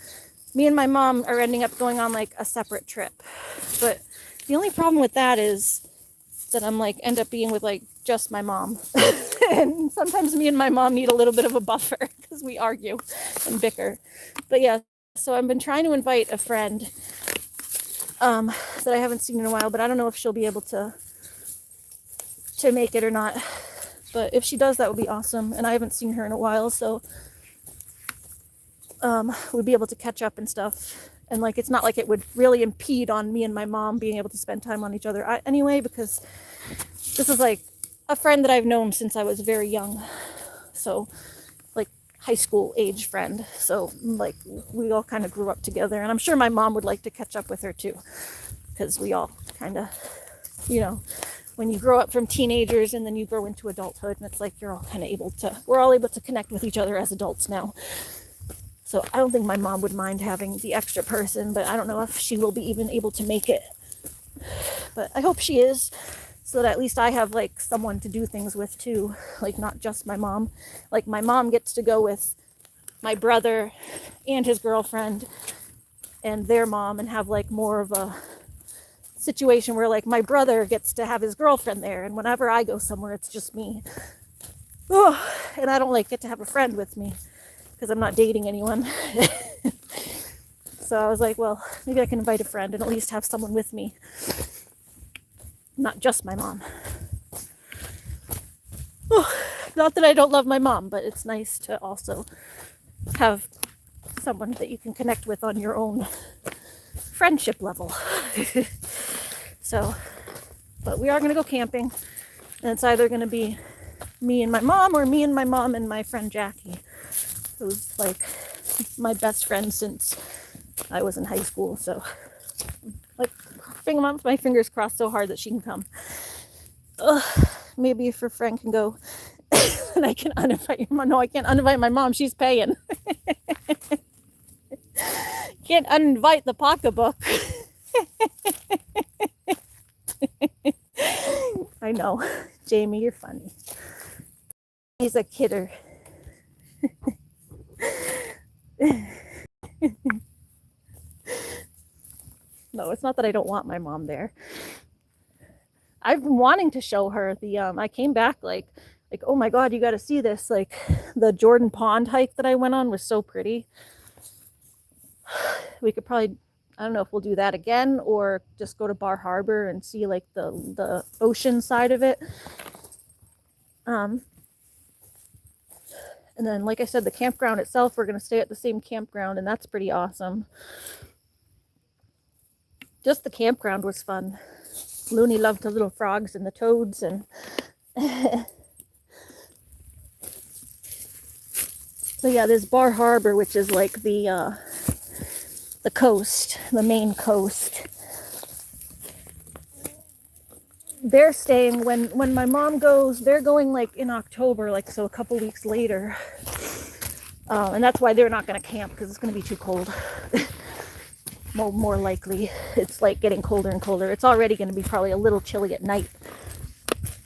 [SPEAKER 1] me and my mom are ending up going on like a separate trip. But the only problem with that is that I'm like end up being with like just my mom. And sometimes me and my mom need a little bit of a buffer because we argue and bicker. But yeah, so I've been trying to invite a friend that I haven't seen in a while, but I don't know if she'll be able to make it or not. But if she does, that would be awesome. And I haven't seen her in a while, so we'd be able to catch up and stuff. And like, it's not like it would really impede on me and my mom being able to spend time on each other anyway, because this is like a friend that I've known since I was very young. So, like, high school age friend. So, like, we all kind of grew up together. And I'm sure my mom would like to catch up with her too. Because we all kind of, you know, when you grow up from teenagers and then you grow into adulthood, and it's like you're all kind of able to, we're all able to connect with each other as adults now. So I don't think my mom would mind having the extra person, but I don't know if she will be even able to make it. But I hope she is, so that at least I have like someone to do things with too, like not just my mom. Like my mom gets to go with my brother and his girlfriend and their mom and have like more of a situation where like my brother gets to have his girlfriend there, and whenever I go somewhere it's just me. Oh, and I don't like get to have a friend with me because I'm not dating anyone. So I was like, well, maybe I can invite a friend and at least have someone with me, not just my mom. Oh, not that I don't love my mom, but it's nice to also have someone that you can connect with on your own friendship level. So, but we are going to go camping, and it's either going to be me and my mom or me and my mom and my friend Jackie, who's like my best friend since I was in high school. So like my fingers crossed so hard that she can come. Maybe if her friend can go and I can uninvite your mom. No, I can't uninvite my mom, she's paying. Can't uninvite the pocketbook. I know. Jamie, you're funny. He's a kidder. No, it's not that I don't want my mom there. I've been wanting to show her the I came back like oh my god, you got to see this. Like the Jordan Pond hike that I went on was so pretty. We could probably, I don't know if we'll do that again or just go to Bar Harbor and see like the ocean side of it. And then, like I said, the campground itself, we're going to stay at the same campground, and that's pretty awesome. Just the campground was fun. Looney loved the little frogs and the toads, and so yeah, there's Bar Harbor, which is like the coast, the main coast. They're staying when my mom goes, they're going like in October, like so a couple weeks later. And that's why they're not going to camp, because it's going to be too cold. More likely. It's like getting colder and colder. It's already going to be probably a little chilly at night,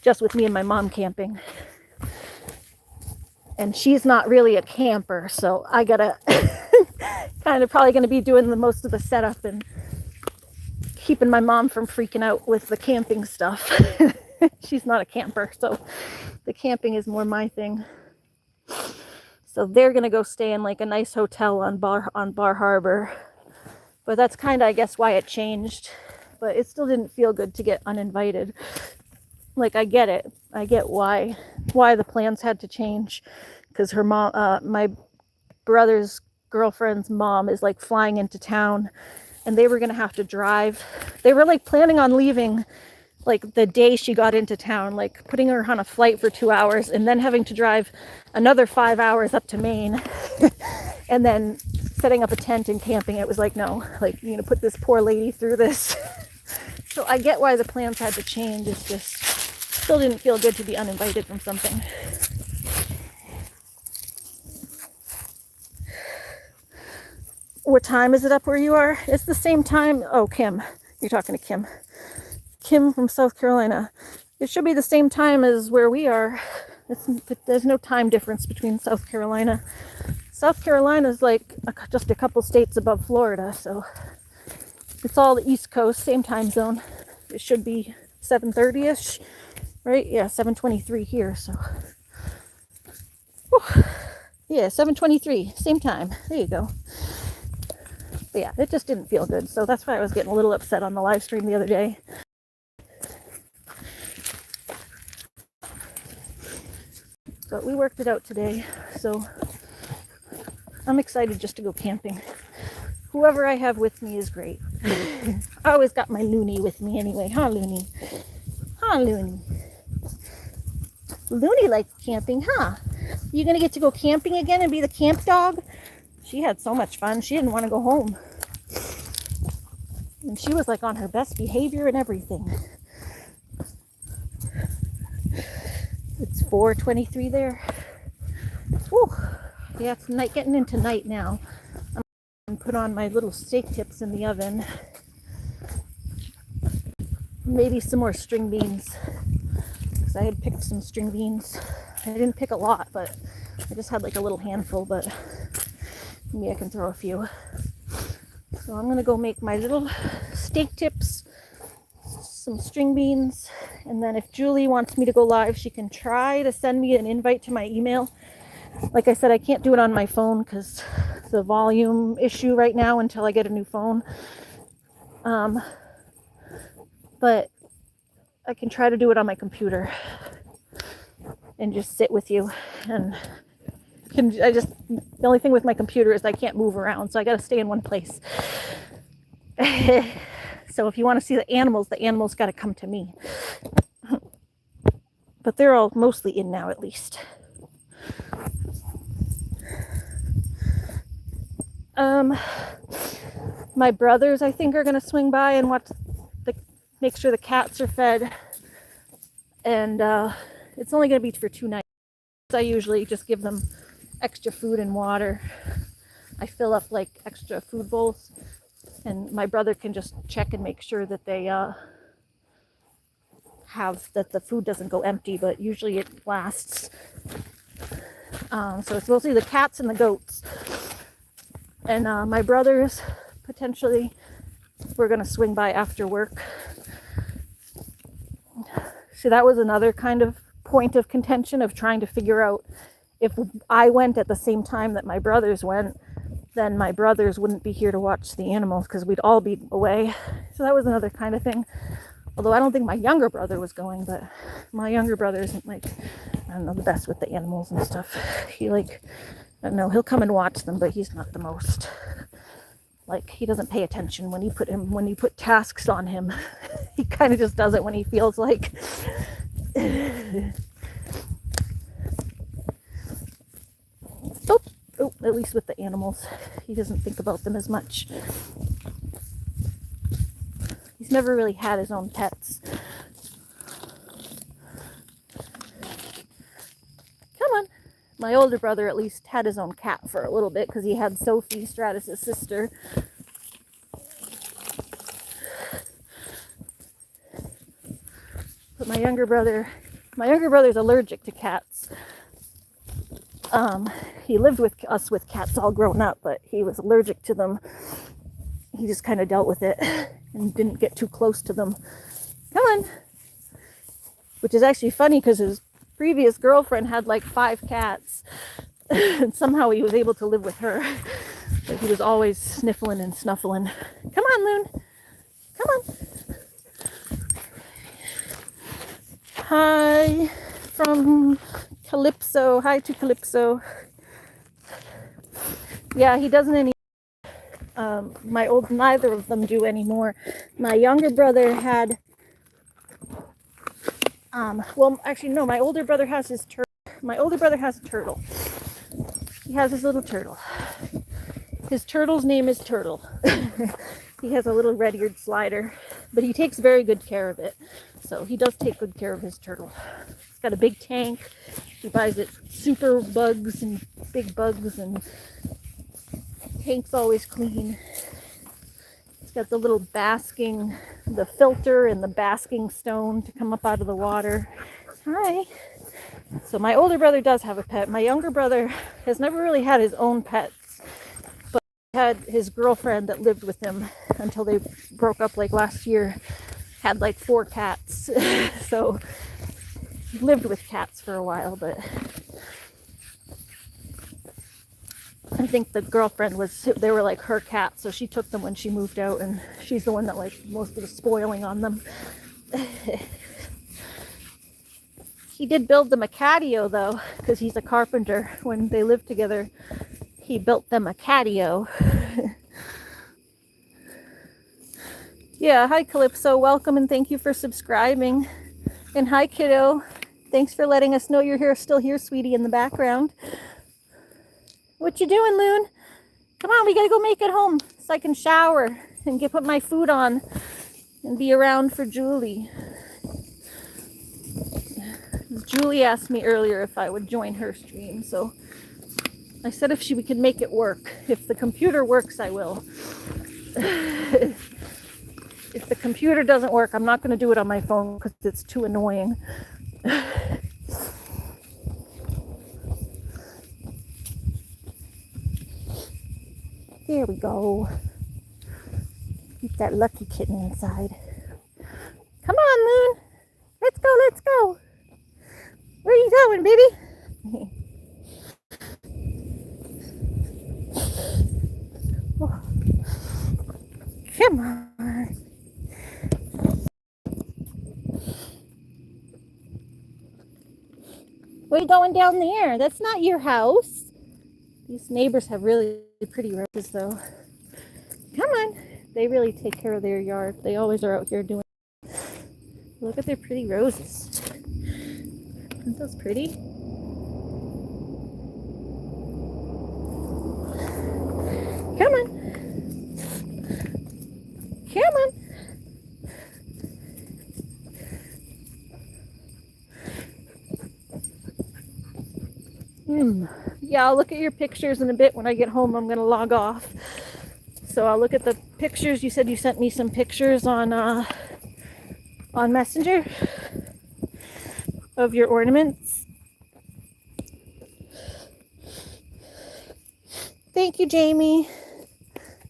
[SPEAKER 1] just with me and my mom camping. And she's not really a camper, so I gotta kind of probably going to be doing the most of the setup and keeping my mom from freaking out with the camping stuff. She's not a camper, so the camping is more my thing. So they're gonna go stay in like a nice hotel on Bar Harbor. But that's kind of, I guess, why it changed. But it still didn't feel good to get uninvited. Like, I get it. I get why the plans had to change. Because her mom, my brother's girlfriend's mom is like flying into town, and they were gonna have to drive. They were like planning on leaving like the day she got into town, like putting her on a flight for 2 hours and then having to drive another 5 hours up to Maine and then setting up a tent and camping. It was like, no, like, you know, put this poor lady through this. So I get why the plans had to change. It's just still didn't feel good to be uninvited from something. What time is it up where you are? It's the same time. Oh, Kim. You're talking to Kim. Kim from South Carolina. It should be the same time as where we are. There's no time difference between South Carolina. South Carolina is like just a couple states above Florida, so it's all the East Coast, same time zone. It should be 7:30ish, right? Yeah, 7:23 here, so. Whew. Yeah, 7:23, same time. There you go. But yeah, it just didn't feel good, so that's why I was getting a little upset on the live stream the other day. But we worked it out today, so I'm excited just to go camping. Whoever I have with me is great. I always got my Looney with me anyway. Huh, Looney? Huh, Looney? Looney likes camping, huh? You gonna get to go camping again and be the camp dog? She had so much fun. She didn't want to go home. And she was like on her best behavior and everything. It's 4:23 there. Whew. Yeah, it's night, getting into night now. I'm gonna put on my little steak tips in the oven. Maybe some more string beans. Because I had picked some string beans. I didn't pick a lot, but I just had like a little handful, but maybe I can throw a few. So I'm gonna go make my little steak tips, some string beans, and then if Julie wants me to go live, she can try to send me an invite to my email. Like I said, I can't do it on my phone because the volume issue right now until I get a new phone. But I can try to do it on my computer and just sit with you. And the only thing with my computer is I can't move around, so I got to stay in one place. So if you want to see the animals got to come to me. But they're all mostly in now, at least. My brothers, I think, are going to swing by and make sure the cats are fed. And it's only going to be for 2 nights. I usually just give them extra food and water. I fill up like extra food bowls, and my brother can just check and make sure that they that the food doesn't go empty, but usually it lasts. So it's mostly the cats and the goats. And my brothers, potentially, we're going to swing by after work. So that was another kind of point of contention of trying to figure out if I went at the same time that my brothers went, then my brothers wouldn't be here to watch the animals because we'd all be away. So that was another kind of thing. Although I don't think my younger brother was going, but my younger brother isn't like, I don't know, the best with the animals and stuff. He I don't know, he'll come and watch them, but he's not the most. Like, he doesn't pay attention when you put tasks on him. He kind of just does it when he feels like. Oh, at least with the animals, he doesn't think about them as much. He's never really had his own pets. Come on. My older brother at least had his own cat for a little bit because he had Sophie, Stratus' sister. But my younger brother's allergic to cats. He lived with us with cats all grown up, but he was allergic to them. He just kind of dealt with it and didn't get too close to them. Come on. Which is actually funny because his previous girlfriend had like 5 cats. And somehow he was able to live with her. But he was always sniffling and snuffling. Come on, Loon. Come on. Hi from Calypso. Hi to Calypso. Yeah, he doesn't any. Neither of them do anymore. My younger brother had. Well, actually, no. My older brother has his turtle. My older brother has a turtle. He has his little turtle. His turtle's name is Turtle. He has a little red-eared slider, but he takes very good care of it. So he does take good care of his turtle. He's got a big tank. He buys it super bugs and big bugs, and tank's always clean. It's got the little the filter and the basking stone to come up out of the water. Hi. So my older brother does have a pet. My younger brother has never really had his own pets, but he had his girlfriend that lived with him until they broke up like last year. Had like 4 cats. So he lived with cats for a while, but I think the girlfriend they were like her cats, so she took them when she moved out, and she's the one that like most of the spoiling on them. He did build them a catio though, because he's a carpenter. When they lived together, he built them a catio. Yeah, hi Calypso, welcome and thank you for subscribing. And hi kiddo, Thanks for letting us know you're here, still here, sweetie, in the background. What you doing, Loon? Come on, we gotta go make it home so I can shower and put my food on and be around for Julie. Julie asked me earlier if I would join her stream, so I said if we could make it work. If the computer works, I will. If the computer doesn't work, I'm not going to do it on my phone because it's too annoying. There we go. Keep that lucky kitten inside. Come on, Moon. Let's go, let's go. Where are you going, baby? Oh. Come on. Where are you going down there? That's not your house. These neighbors have really pretty roses, though. Come on. They really take care of their yard. They always are out here doing it. Look at their pretty roses. Aren't those pretty? Come on. Come on. Yeah, I'll look at your pictures in a bit. When I get home, I'm going to log off. So I'll look at the pictures. You said you sent me some pictures on Messenger of your ornaments. Thank you, Jamie.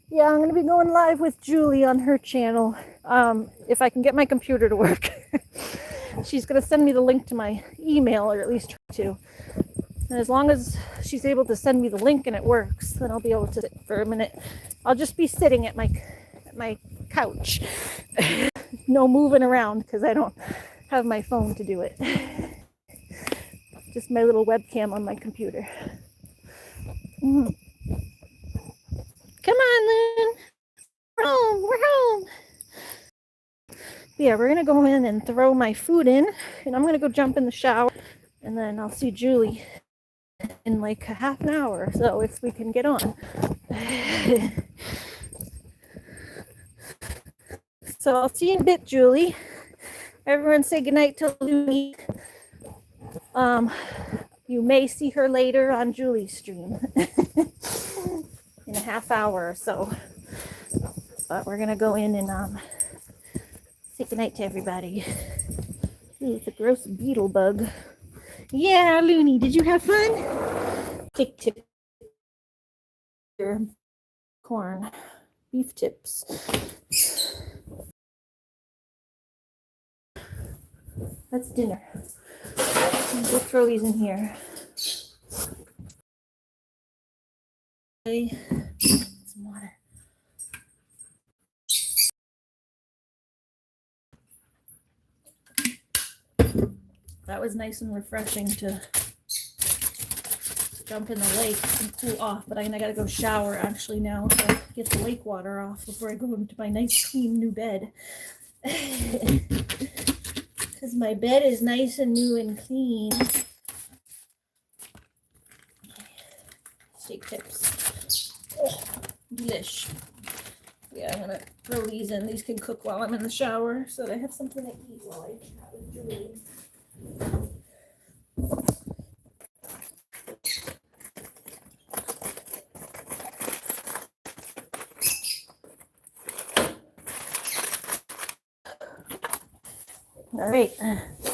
[SPEAKER 1] Yeah, I'm going to be going live with Julie on her channel. If I can get my computer to work. She's going to send me the link to my email, or at least try to. And as long as she's able to send me the link and it works, then I'll be able to sit for a minute. I'll just be sitting at my couch. No moving around because I don't have my phone to do it. Just my little webcam on my computer. Come on, Lynn. We're home. We're home. Yeah, we're going to go in and throw my food in. And I'm going to go jump in the shower. And then I'll see Julie in like a half an hour or so if we can get on. So I'll see you in a bit, Julie. Everyone say goodnight till Julie. You may see her later on Julie's stream in a half hour or so. But we're gonna go in and say goodnight to everybody. Ooh, it's a gross beetle bug. Yeah, Looney, did you have fun? Tick tip. Corn. Beef tips. That's dinner. We'll throw these in here. Okay. Some water. That was nice and refreshing to jump in the lake and cool off, but I gotta go shower actually now to get the lake water off before I go into my nice clean new bed. Because my bed is nice and new and clean. Steak tips. Oh, delish. Yeah, I'm gonna throw these in. These can cook while I'm in the shower so that I have something to eat while I chat with Julie. All right.